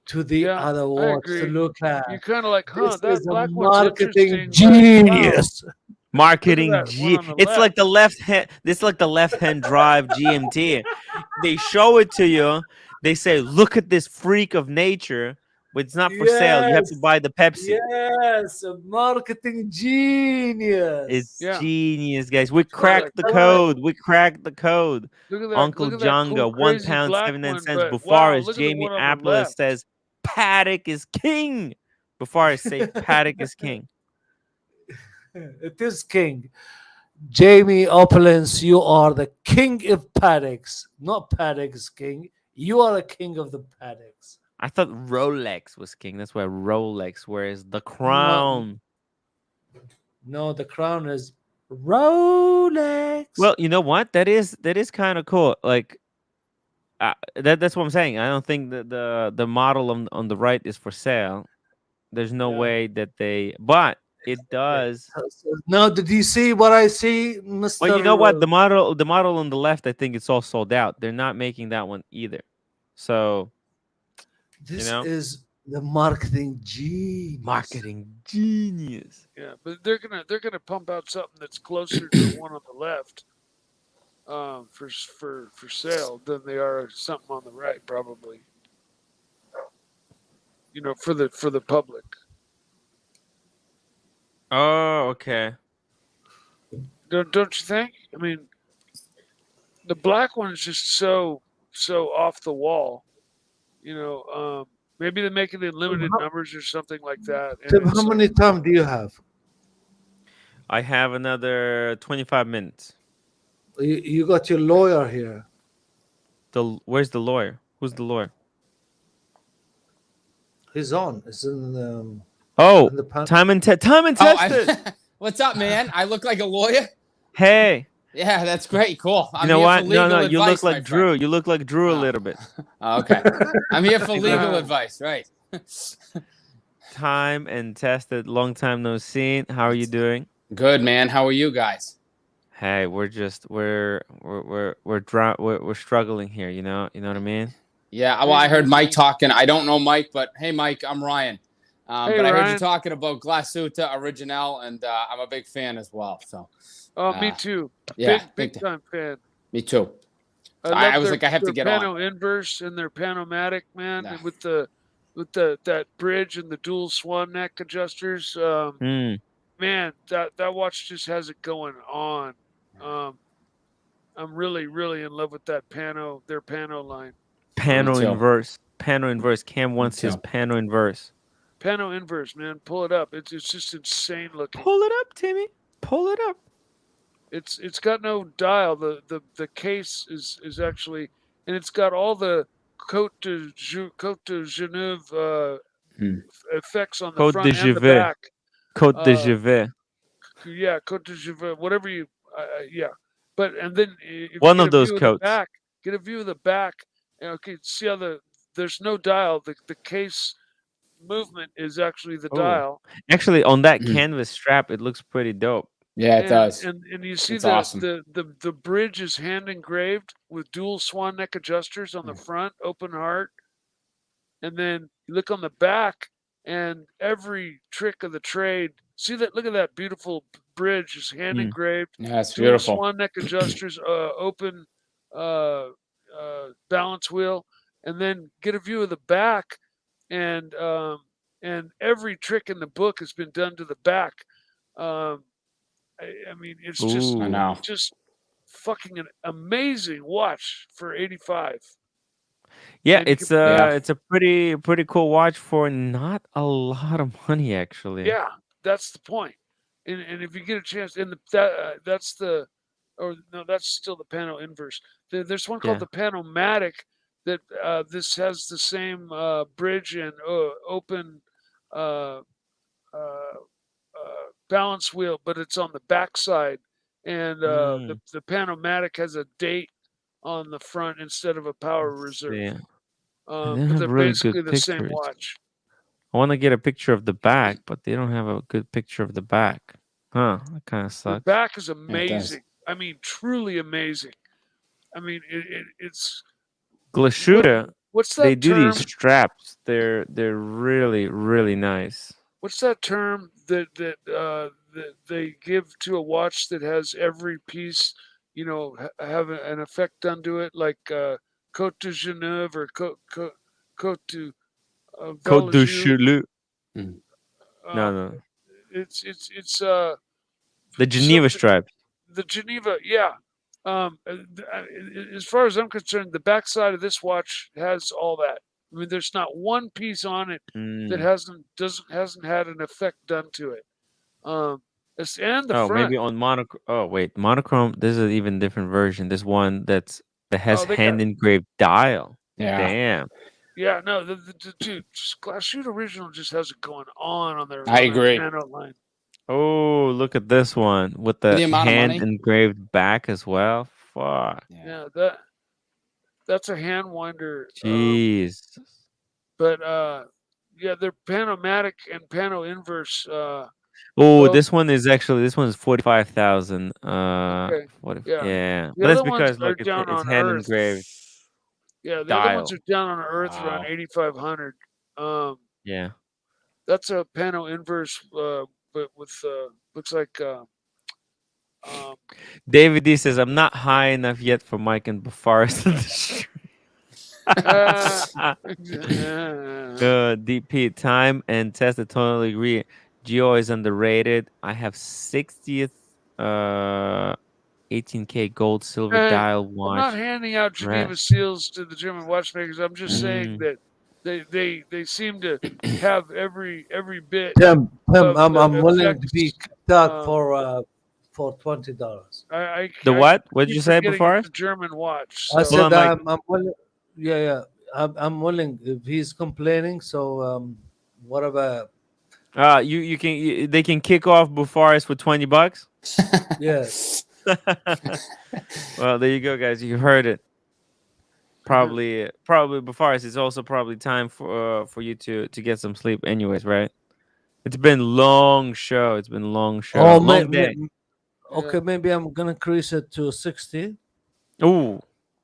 to the yeah, other I watch to agree. look at. You're kind of like, This that is a black one's marketing interesting, but wow, genius. look at Marketing that one G. on the It's like left. the left hand. It's like the left hand drive GMT. They show it to you. They say, "Look at this freak of nature." But it's not for sale. You have to Yes, buy the Pepsi. yes, a marketing genius. It's Yeah, genius, guys. We it's kind of like, cracked the wow, code. We cracked the code. look Uncle at that cool, Jonga, one crazy pound black 79 one, cents. but wow, Bufaris, look at the Jamie one on the Appler left. says Patek is king. Bufaris say Patek is king. It is king. Jamie Opulence, you are the king of paddocks, not paddocks king. You are a king of the paddocks. I thought Rolex was king. That's why Rolex, whereas the No, crown. no, the crown is Rolex. Well, you know what? That is kind of cool. Like that's what I'm saying. I don't think that the model on the right is for sale. There's no Yeah. way that they. But it does. Now, did you see what I see, Mister? Well, you know what? The model on the left, I think it's all sold out. They're not making that one either. So, you This know, is the marketing genius. marketing genius. Yeah, but they're gonna pump out something that's closer to the one on the left, for sale than they are something on the right, probably. For the public. Oh, okay. Don't you think? I mean, the black one is just so off the wall. Maybe they make it in limited numbers or something like that. And Tim, it's how like, many time do you have? I have another 25 minutes. You got your lawyer here. Where's the lawyer? Who's the lawyer? He's on. It's Oh, in the panel. time and Oh, tested. what's up, man? I look like a lawyer. Hey, Yeah, that's great. Cool. I'm you know here what? for legal No, you advice, look my like Drew. friend. You look like Drew a Oh. little bit. Oh, okay. I'm here for legal advice, right? Time and tested. Long time no seen. How are you doing? Good, man. How are you guys? Hey, we're struggling here. You know what I mean? Yeah. Well, I heard Mike talking. I don't know Mike, but hey, Mike, I'm Ryan. Hey, but I heard you Ryan. talking about Glasuta Original, and I'm a big fan as well. So. me too. Yeah. Big time fan. Me too. I, I love was their- like, I have to their get on. Pano Inverse and their Panomatic, man, Yeah. with that bridge and the dual swan neck adjusters. Mm. Man, that watch just has it going on. I'm really, really in love with that their Pano line. Pano too. inverse. Pano inverse. Cam wants his too. Pano inverse. Pano Inverse, man, pull it up. It's just insane looking. Pull it up, Timmy. Pull it up. It's got no dial. The case is actually, and it's got all the Côte de Genève effects on the Côte front de and the Givet. back. Côte de Givet. Yeah, Côte de Genève, whatever you, yeah. But and then if One you of get a those view coats. get a view of the back. And okay, see how there's no dial. The case movement is actually the Oh. dial. Actually, on that canvas strap, it looks pretty dope. Yeah, it and, does. And you see It's awesome. the bridge is hand engraved with dual swan neck adjusters on the front, open heart. And then you look on the back and every trick of the trade. See that? Look at that beautiful bridge is hand engraved. Yeah, it's Dual beautiful. swan neck adjusters, open balance wheel, and then get a view of the back. And every trick in the book has been done to the back. I mean, it's just Ooh. I know. just fucking an amazing watch for 85. Yeah, And you it's can- it's a pretty cool watch for not a lot of money, actually. Yeah, that's the point. And if you get a chance, and that's still the Pano Inverse. There's one called Yeah. the Panomatic that this has the same bridge and open balance wheel, but it's on the back side. And the Panomatic has a date on the front instead of a power reserve. Yeah. But have they're really basically good the same pictures. watch. I want to get a picture of the back, but they don't have a good picture of the back. Huh? That kind of The sucks. back is does. amazing. I mean, truly amazing. I mean, it's Glasuta, what's that they do term? these straps. They're really nice. What's that term that they give to a watch that has every piece, have an effect done to it, like Côte de Genève or Côte de Côte de Velajou? Chulu. Mm. No. It's The Geneva something- stripes. the Geneva, yeah. As far as I'm concerned, the backside of this watch has all that. I mean, there's not one piece on it that hasn't had an effect done to it. And the front. Maybe on monochrome. Oh wait, monochrome. This is an even different version. This one that has they hand got- engraved dial. Yeah. Damn. Yeah, no, the dude, Glasuta Original just has it going on their I agree. Pano line. Oh, look at this one with the the amount of hand money? engraved back as well. Fuck. Yeah, that's a hand winder. Jeez. But yeah, they're Panomatic and Pano Inverse. Oh, Oh, this one is 45,000. okay. Yeah. Yeah, The but that's other ones because are look, down it's on hand Earth. engraved Yeah, the other ones dial. are down on Earth around Wow. 8,500. Yeah. That's a pano inverse, but with looks like um, David D says I'm not high enough yet for Mike and Bafaris in the street. uh, DP time and test. I totally agree. Geo is underrated. I have 60th 18K gold silver hey, dial I'm not watch. handing out Right. Geneva seals to the German watchmakers. I'm just saying that they seem to have every bit Tim, of the I'm willing to be effects. kicked out Um, for $20. The I what? What did keep you say, forgetting it's Bafaris? a German watch. I Hold So on, said Mike. I'm willing. Yeah, yeah. I'm willing if he's complaining. So whatever. They can kick off Bafaris for $20. Yeah. Well, there you go, guys. You heard it. Probably Bafaris. It's also probably time for you to get some sleep, anyways, right? It's been long show. It's been long show. Oh, Long day. yeah. okay. Maybe I'm gonna increase it to 60. Ooh,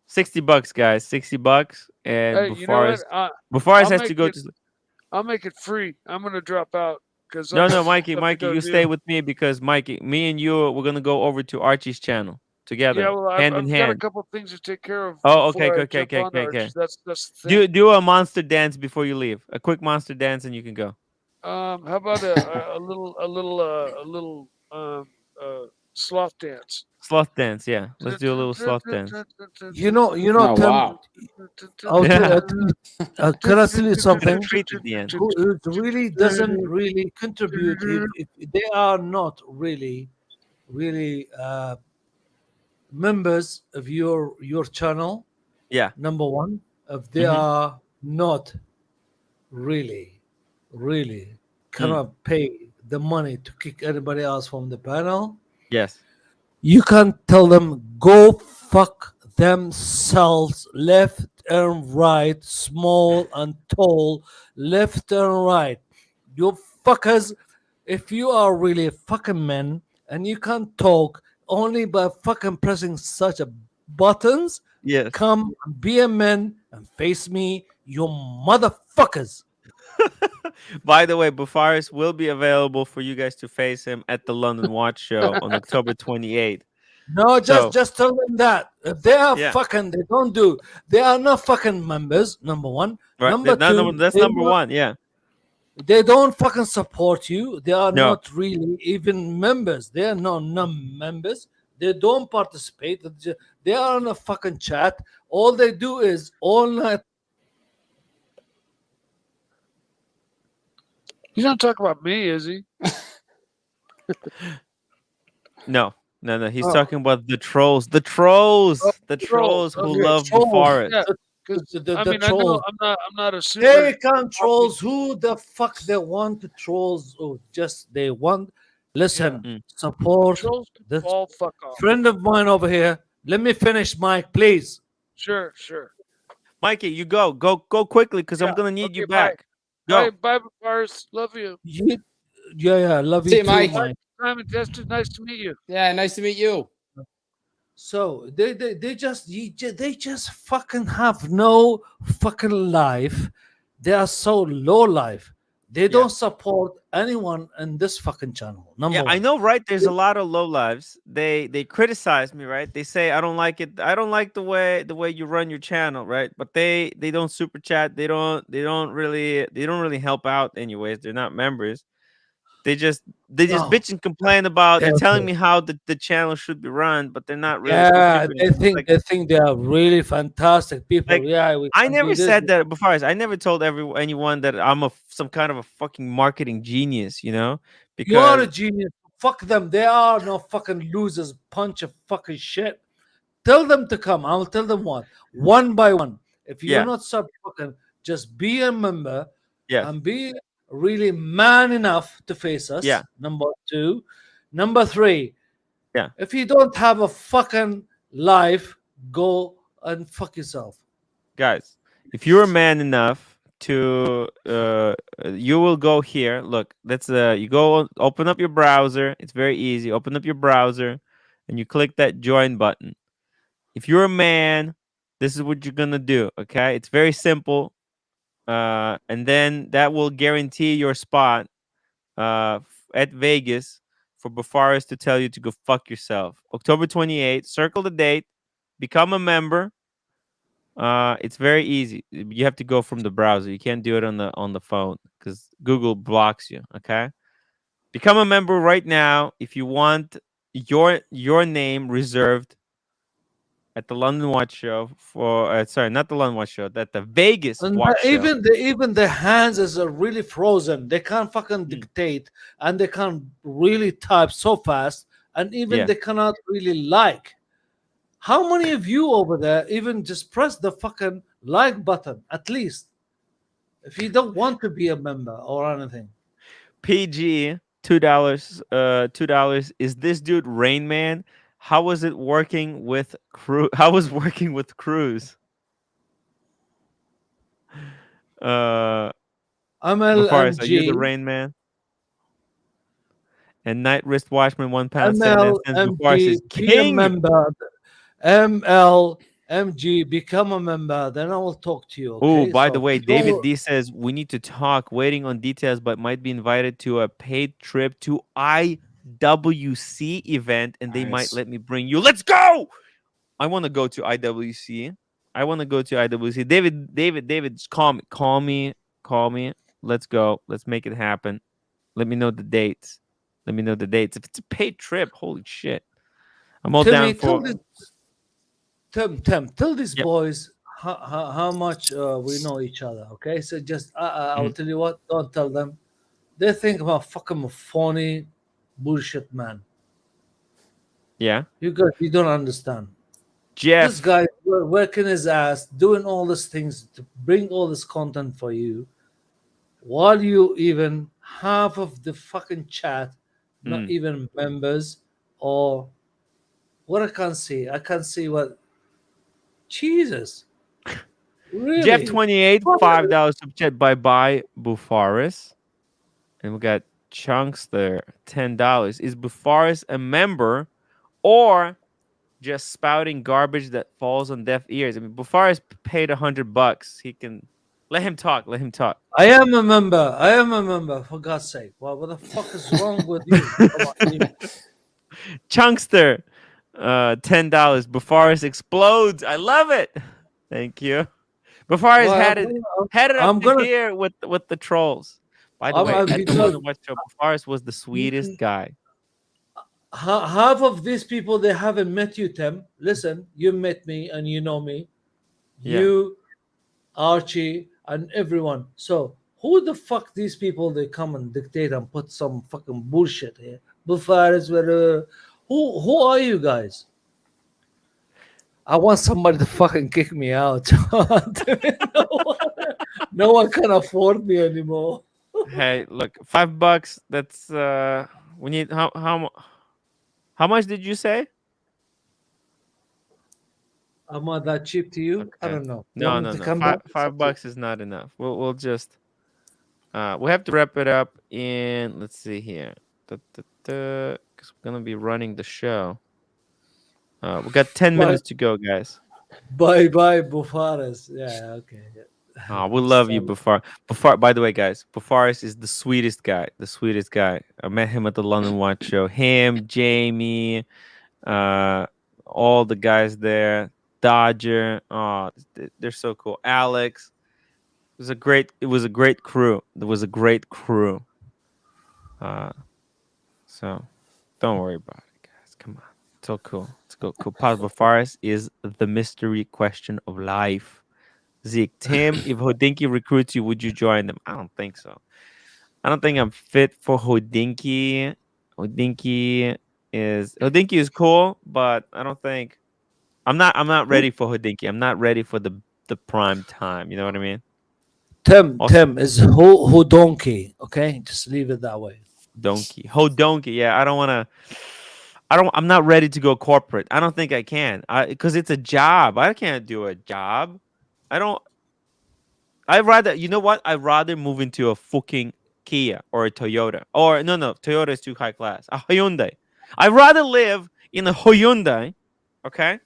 $60, guys. $60, and Hey, you know what? Bafaris I'll has to make go it. to. I'll make it free. I'm gonna drop out because I No, got no, some Mikey, stuff to Mikey, go you stay do. with me because Mikey, me and you, we're gonna go over to Archie's channel Yeah, together, well, hand in I've got a hand. couple things to take care of Oh, okay, before okay, I okay, jump okay, on to okay, okay. Arches. That's the thing. Do a monster dance before you leave. A quick monster dance, and you can go. How about a little sloth dance? Sloth dance, yeah. Let's do a little sloth dance. You know, Oh Tim. wow. Yeah, Can I tell you it's a something? treat at the end. Who it really doesn't really contribute if they are not really members of your channel. Yeah. Number one, if they Mm-hmm. are not really Mm. cannot pay the money to kick anybody else from the panel, Yes. you can't tell them go fuck themselves left and right, small and tall, left and right. You fuckers, if you are really fucking men and you can't talk only by fucking pressing such a buttons, Yes. come and be a man and face me, you motherfuckers. By the way, Bafaris will be available for you guys to face him at the London Watch Show on October 28th. No, So, just tell them that if they are yeah. fucking, they don't do. They are not fucking members. Number one. Right. Number two, That's number one. Yeah. they don't fucking support you. They are No. not really even members. They are not non-members. They don't participate. They are on a fucking chat. All they do is all night. He's not talking about me, is he? No. No. He's Oh, talking about the trolls. The Oh, trolls who okay. love trolls. Bafaris. Yeah, The, because the I mean, I know trolls. I'm not a super. They can trolls. Who the fuck they want to trolls? Oh, just they want. Listen, Mm. support Trolls can this all fuck off. friend of mine over here. Let me finish, Mike, please. Sure. Mikey, you go quickly because I'm Yeah. gonna need Okay, you bye. back. Go. Bye, Bars. Love you. Yeah, love See you you, too, Mike. Mike. Simon Tested, nice to meet you. Yeah, nice to meet you. So they just fucking have no fucking life. They are so low life. They don't support anyone in this fucking channel. Number Yeah, I one. know, right? There's a lot of low lives. They criticize me, right? They say I don't like it. I don't like the way you run your channel, right? But they don't super chat. They don't really help out anyways. They're not members. They just No. bitch and complain about. They're telling Okay. me how the channel should be run, but they're not really Yeah, contributing. they think they are really fantastic people. Like Yeah, we I can do never this. said that before. I never told anyone that I'm some kind of a fucking marketing genius, You are a because genius. Fuck them. They are no fucking losers. Punch of fucking shit. Tell them to come. I'll tell them one by one. If you're yeah, not sub fucking, just be a member yes, and be really man enough to face yeah, us. Number two. Number three, yeah. if you don't have a fucking life, go and fuck yourself. Guys, if you're man enough to You will go here. Look, that's you go open up your browser. It's very easy. Open up your browser, and you click that join button. If you're a man, this is what you're gonna do. Okay, it's very simple. And then that will guarantee your spot at Vegas for Bafaris to tell you to go fuck yourself. October 28th. Circle the date. Become a member. It's very easy. You have to go from the browser. You can't do it on the phone because Google blocks you. Okay. Become a member right now if you want your name reserved at the London Watch Show for sorry, not the London Watch Show, that the Vegas And Watch Show. even the hands is really frozen. They can't fucking dictate, and they can't really type so fast, and even Yeah. they cannot really like. How many of you over there even just press the fucking like button at least, if you don't want to be a member or anything? PG $2. $2. Is this dude Rain Man? How was it working with Cruz? How was working with Cruz? Bafaris, are you the MLMG, Rain Man? And Night Wrist Watchman, £1, 79 cents. Bafaris MLMG, is be a king. member. MLMG, become a member. Then I will talk to you. Oh, Okay, by the so way, David D says we need to talk. Waiting on details, but might be invited to a paid trip to IWC event, and they might Nice. let me bring you. Let's go! I want to go to IWC. I want to go to IWC. David, just call me. Let's go. Let's make it happen. Let me know the dates. Let me know the dates. If it's a paid trip, holy shit, I'm all Timmy, down for. tell these Yep. boys how much we know each other. Okay, so just I'll Mhm. tell you what. Don't tell them. They think about fucking phony bullshit, man. Yeah, You don't understand. This Jeff. guy working his ass, doing all these things to bring all this content for you, while you even half of the fucking chat, not Mm. even members, or what I can't see what. Jesus, Jeff really? 28, $5 super chat. Bye Bufaris. And we got Chunks there, $10. Is Bufaris a member or just spouting garbage that falls on deaf ears? I mean, Bufaris paid $100. He can let him talk. Let him talk. I am a member. I am a member. For God's sake! Well, what the fuck is wrong with you? Come on, Chunkster, $10. Bufaris explodes. I love it. Thank you. Bufaris well, had it up I'm to gonna. here with the trolls. By the way, at the Because London Watch Show, Bufaris was the sweetest guy. half of these people they haven't met you, Tim. Listen, you met me and you know me. Yeah. You, Archie, and everyone. So who the fuck these people? They come and dictate and put some fucking bullshit here. Bufaris, who are you guys? I want somebody to fucking kick me out. No one can afford me anymore. Hey, look, $5. That's we need how much did you say? Am I that cheap to you? I Okay. don't know. You No, want me no, to no. come Five back? It's five up to you. bucks is not enough. We'll just we have to wrap it up in, let's see here. Because we're gonna be running the show. We got 10 Bye, minutes to go, guys. bye, Bufaris. Yeah, okay. Oh, we I'm love you, sorry. Bufar. Bufar. By the way, guys, Bufaris is the sweetest guy. The sweetest guy. I met him at the London Watch Show. Him, Jamie, uh, all the guys there. Dodger. Oh, they're so cool. Alex. It was a great. It was a great crew. It was a great crew. Uh, so don't worry about it, guys. Come on, it's all cool. It's cool. Cool. Paz Bufaris is the mystery question of life. Zeke, Tim, if Hodinky recruits you, would you join them? I don't think so. I don't think I'm fit for Hodinky. Hodinky is cool, but I don't think I'm not Who- ready for Hodinky. I'm not ready for the prime time. You know what I mean? Also, Tim is who donkey. Okay, just leave it that way. Donkey. Yeah, I don't want to. I'm not ready to go corporate. I don't think I can. Because it's a job. I can't do a job. I don't. I rather, you know what? I'd rather move into a fucking Kia or a Toyota. Or no, Toyota is too high class. A Hyundai. I'd rather live in a Hyundai, okay,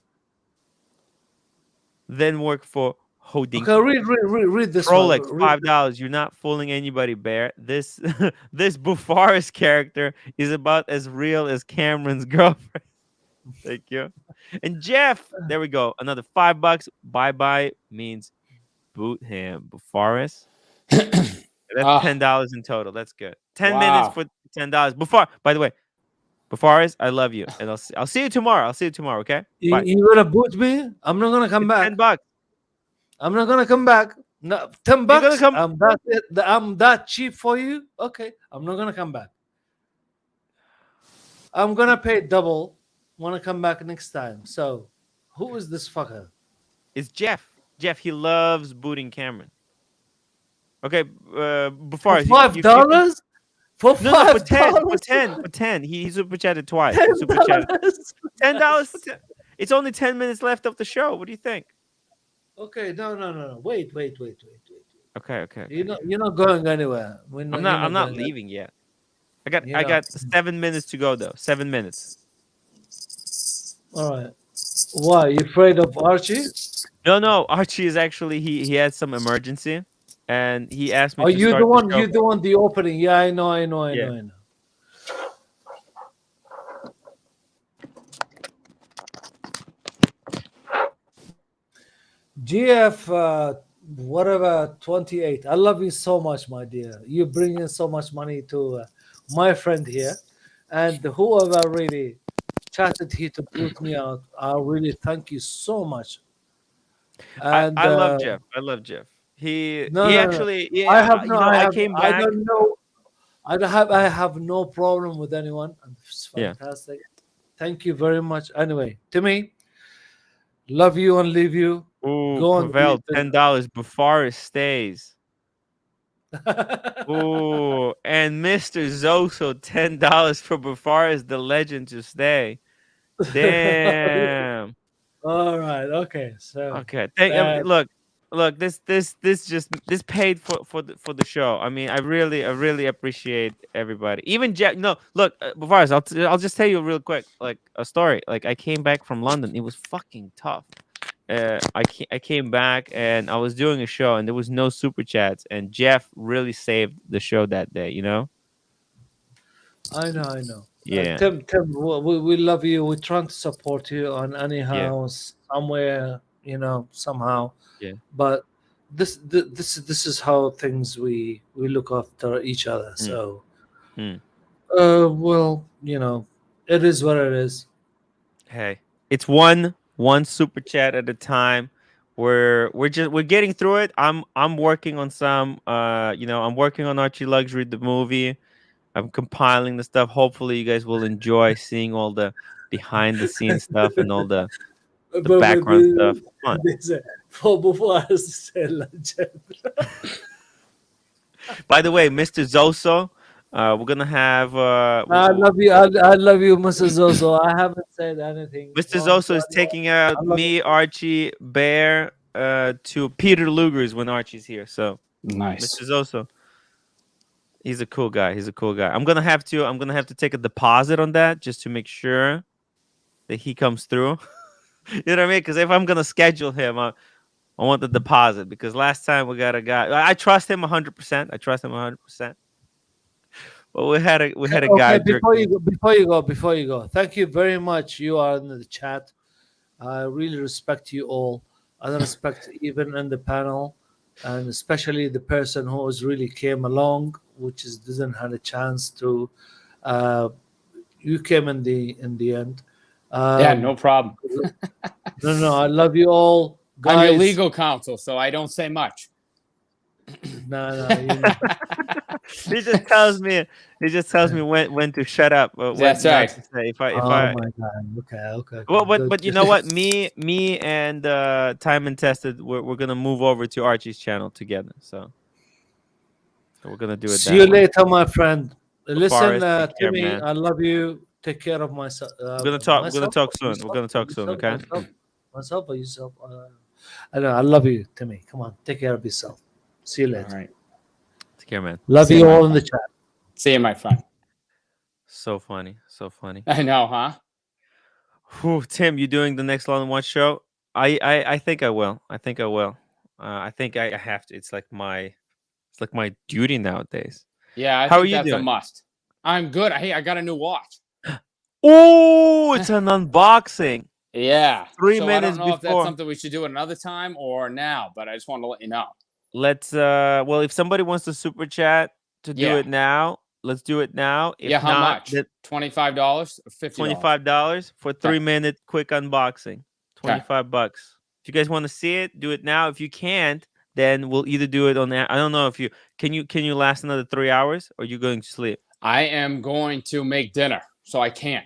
than work for Okay, Hodinky. read this one. Rolex, $5. You're not fooling anybody, Bear. This this Bufaris character is about as real as Cameron's girlfriend. Thank you. And Jeff, there we go. Another $5. Bye bye means boot him. Bufaris. That's Ah, $10 in total. That's good. 10 minutes wow. for $10. Before, by the way, Bufaris, I love you, and I'll see you tomorrow. I'll see you tomorrow. Okay. Bye. You gonna boot me? I'm not gonna come It's back. $10. I'm not gonna come back. No, 10 You're gonna bucks. come. I'm that cheap for you. Okay, I'm not gonna come back. I'm gonna pay double. Wanna come back next time. So, who is this fucker? It's Jeff. Jeff, he loves booting Cameron. Okay, For Bufaris, five you can. dollars? For No, for $5? 10, for 10, for 10. He super chatted twice. He $10? super chatted $10 for 10. It's only 10 minutes left of the show. What do you think? Okay, no. Wait. Okay. You're not going anywhere. I'm not leaving yet. I got 7 minutes to go though. 7 minutes. All right. Why? You afraid of Archie? No. Archie is actually he had some emergency, and he asked me Are to you start the one? the show. You the one? The opening? Yeah, I know. Yeah. GF, whatever 28. I love you so much, my dear. You bring in so much money to my friend here, and whoever really chatted here to put me out. I really thank you so much. And I love Jeff. I love Jeff. He no. actually I yeah. have no. I came I back. don't know. I have no problem with anyone. It's Yeah. fantastic. Thank you very much. Anyway, Timmy, love you and leave you. Ooh, Go on. Pavel, $10 before it stays. Ooh, and Mr. Zoso, $10 for Bufaris, the legend to stay. Damn. All right. Okay. So Okay. that, Look. This paid for the show. I mean, I really appreciate everybody. Even Jack. No, look, Bufaris, I'll just tell you real quick, like a story. Like I came back from London. It was fucking tough. I came back and I was doing a show and there was no super chats, and Jeff really saved the show that day. You know. I know. Yeah. Tim, we love you. We're trying to support you on any Yeah. house somewhere, somehow. Yeah. But this is how things we look after each other. Mm. So, Mm. well, it is what it is. Hey, it's one super chat at a time. We're getting through it. I'm working on some. I'm working on Archie Luxury, the movie. I'm compiling the stuff. Hopefully, you guys will enjoy seeing all the behind the scenes stuff and all the background stuff. Come on. Before I say legend. By the way, Mr. Zoso, we're gonna have. I love you. I love you, Mrs. Zoso. I haven't said anything. Mr. Zoso is taking out me, Archie, Bear, to Peter Luger's when Archie's here. So Nice. Mr. Zoso, he's a cool guy. I'm gonna have to take a deposit on that just to make sure that he comes through. You know what I mean? Because if I'm gonna schedule him, I want the deposit. Because last time we got a guy, I trust him 100%. But we had a guy. Before you go, thank you very much. You are in the chat. I really respect you all. I respect even in the panel, and especially the person who has really came along, which doesn't have a chance to. You came in the end. Yeah, no problem. No, I love you all, guys. I'm your legal counsel, so I don't say much. No. He just tells me when to shut up. That's right. To say. My God. Okay. Well, Good. but you know what? Me and Time and Tested, we're gonna move over to Archie's channel together. So we're gonna do it. See you later, my friend. Listen, Forrest, take care, Timmy, man. I love you. Take care of myself. We're gonna talk soon. We're gonna talk soon. Okay. Myself or yourself? I know. I love you, Timmy. Come on, take care of yourself. See you All later. right. Take care, man. Love See you you, my all in the friend. chat. See you, my friend. So funny. So funny. I know, huh? Whew, Tim, you doing the next London Watch show? I think I will. I think I will. I think I have to. It's like my duty nowadays. Yeah, I How are think you that's a doing? must. I'm good. Hey, I got a new watch. Oh, it's an unboxing. Yeah. 3 So I don't minutes know if that's before. something we should do another time or now, but I just wanted to let you know. Let's well, if somebody wants to super chat to do Yeah. it now, let's do it now. If Yeah, how not, much? that $25 or $50? $25 for Okay. 3-minute quick unboxing. $25. If you guys want to see it, do it now. If you can't, then we'll either do it on the I don't know if you can you last another 3 hours or you going to sleep? I am going to make dinner, so I can't.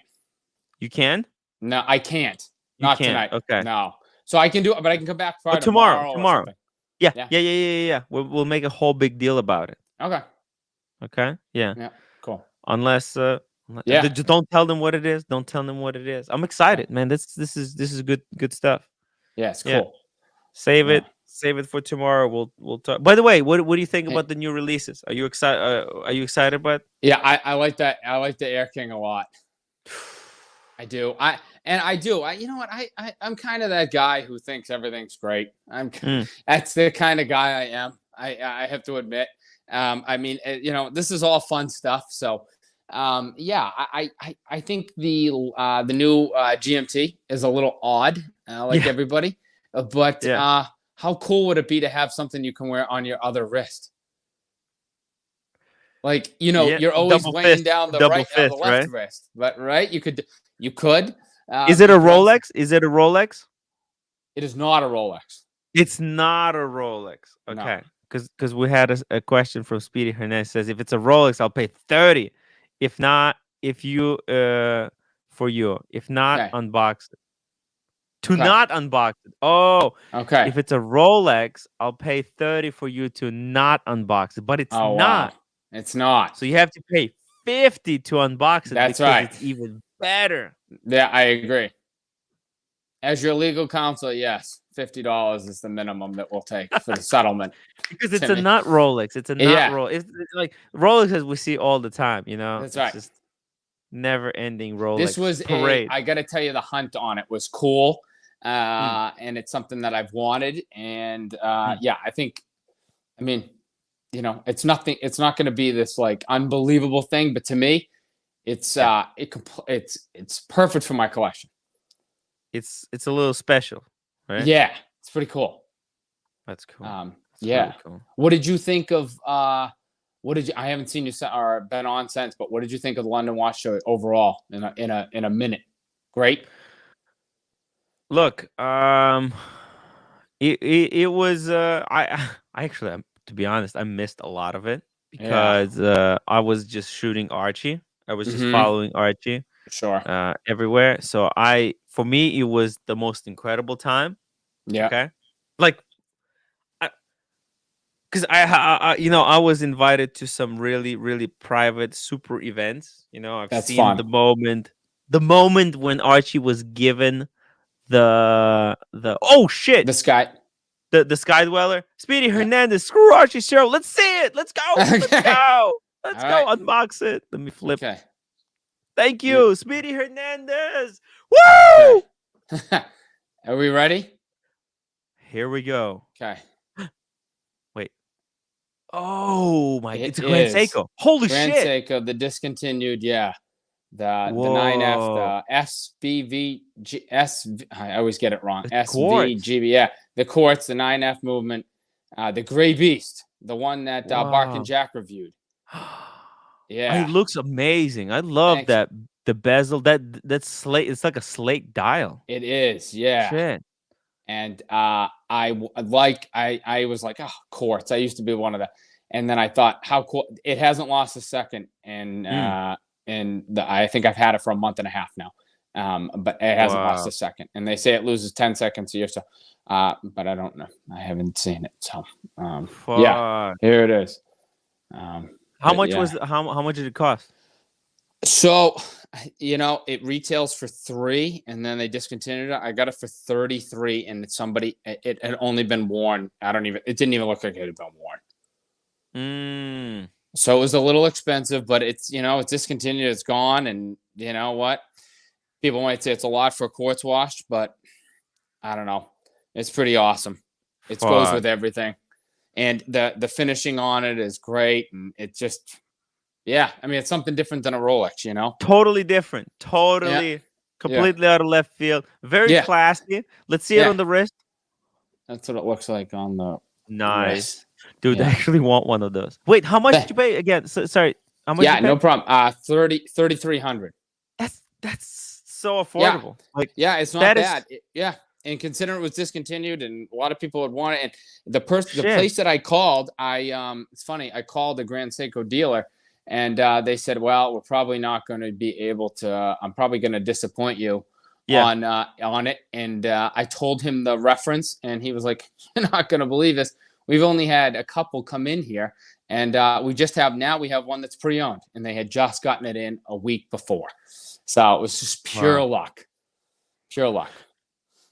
You can? No, I can't. You Not can't. tonight. Okay. No. So I can do it, but I can come back Oh, Friday tomorrow. or Tomorrow. something. Yeah. Yeah. Yeah. We'll make a whole big deal about it. Okay. Okay? Yeah. Yeah. Cool. Unless Yeah. just don't tell them what it is. Don't tell them what it is. I'm excited, man. This is good stuff. Yeah, it's Yeah. cool. Save Yeah. it. Save it for tomorrow. We'll talk. By the way, what do you think Hey. about the new releases? Are you excited? Are you excited about? Yeah, I like that. I like the Air King a lot. I do. You know what? I'm kind of that guy who thinks everything's great. That's the kind of guy I am. I have to admit. I mean, this is all fun stuff. So, yeah, I think the new GMT is a little odd, like Yeah. everybody. But Yeah. how cool would it be to have something you can wear on your other wrist? Like, Yeah. you're always Double weighing fist. down the Double right, the fist, left right? wrist, but right, you could. Is it a because Rolex? Is it a Rolex? It is not a Rolex. It's not a Rolex. No. Okay. Because we had a question from Speedy Hernandez says if it's a Rolex, I'll pay 30. If not, if you for you. If not, Okay. unbox it. To Okay. not unbox it. Oh, Okay. if it's a Rolex, I'll pay 30 for you to not unbox it. But it's Oh, not. wow. It's not. So you have to pay 50 to unbox it That's because right. it's even better. Yeah, I agree. As your legal counsel, yes, $50 is the minimum that we'll take for the settlement. Because it's Timmy. a not Rolex. It's a not Yeah. Rolex. It's like Rolexes we see all the time, That's It's right. just never ending Rolex This was parade. I got to tell you, the hunt on it was cool. And it's something that I've wanted. And yeah, I mean, it's nothing. It's not going to be this like unbelievable thing, but to me, it's perfect for my collection. It's a little special, right? Yeah, it's pretty cool. That's cool. Yeah. Really cool. What did you think of? I haven't seen you or been on since, but what did you think of the London Watch Show overall in a minute? Great. Look, it was I actually, to be honest, I missed a lot of it because I was just shooting Archie. I was just following Archie Sure. everywhere. So for me, it was the most incredible time. Yeah. Okay. Like, because I was invited to some really, really private super events. I've That's seen fun. the moment when Archie was given the oh shit, The Sky. the Sky Dweller, Speedy Hernandez, screw Archie show. Let's see it. Let's go. Let's Okay. go. Let's All go. right. Unbox it. Let me flip. Okay. Thank you, Speedy Hernandez. Woo! Okay. Are we ready? Here we go. Okay. Wait. Oh my! It It's a Grand is. Seiko. Holy Grand shit! Seiko, the discontinued, yeah. The 9F, the SVVG, I always get it wrong. The quartz. SVGB, yeah. The quartz, the 9F movement, the Gray Beast, the one that Bark Wow. and Jack reviewed. Yeah. It looks amazing. I love Thanks. that. The bezel, that slate. It's like a slate dial. It is, yeah. Shit. And I was like, oh, quartz. I used to be one of the, and then I thought, how cool. It hasn't lost a second, and I think I've had it for a month and a half now, but it hasn't lost a second. And they say it loses 10 seconds a year, so but I don't know. I haven't seen it, so yeah, here it is. How much how much did it cost? So, it retails for $3, and then they discontinued it. I got it for $33, and it had only been worn. It didn't even look like it had been worn. Mm. So it was a little expensive, but it's it's discontinued, it's gone, and you know what? People might say it's a lot for a quartz watch, but I don't know. It's pretty awesome. It goes with Fuck. everything, and the finishing on it is great, and it just I mean it's something different than a Rolex, you know. Totally different. Yeah, Totally, yeah, completely out of left field. Very yeah, classy. Let's see it yeah. on the wrist. That's what it looks like on the wrist. Nice. Dude, I Yeah. actually want one of those. Wait, how much did you pay again? Sorry, how much did Yeah, you no pay? problem. 3,300. That's so Yeah. affordable. Like Yeah, it's not that is bad. Yeah. And considering it was discontinued and a lot of people would want it. And the shit. place that I called, it's funny, I called the Grand Seiko dealer and they said, well, we're probably not going to be able to, I'm probably going to disappoint you Yeah. on it. And I told him the reference and he was like, you're not going to believe this. We've only had a couple come in here and we have one that's pre-owned and they had just gotten it in a week before. So it was just pure luck. Pure luck.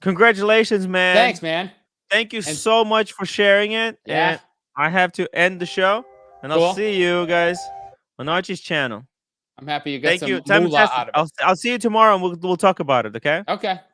Congratulations, man. Thanks, man. Thank you so much for sharing it. Yeah. And I have to end the show. And I'll see you guys on Archie's channel. I'm happy you got Thank some you. Time moolah out of it. I'll see you tomorrow and we'll talk about it, okay? Okay, cool.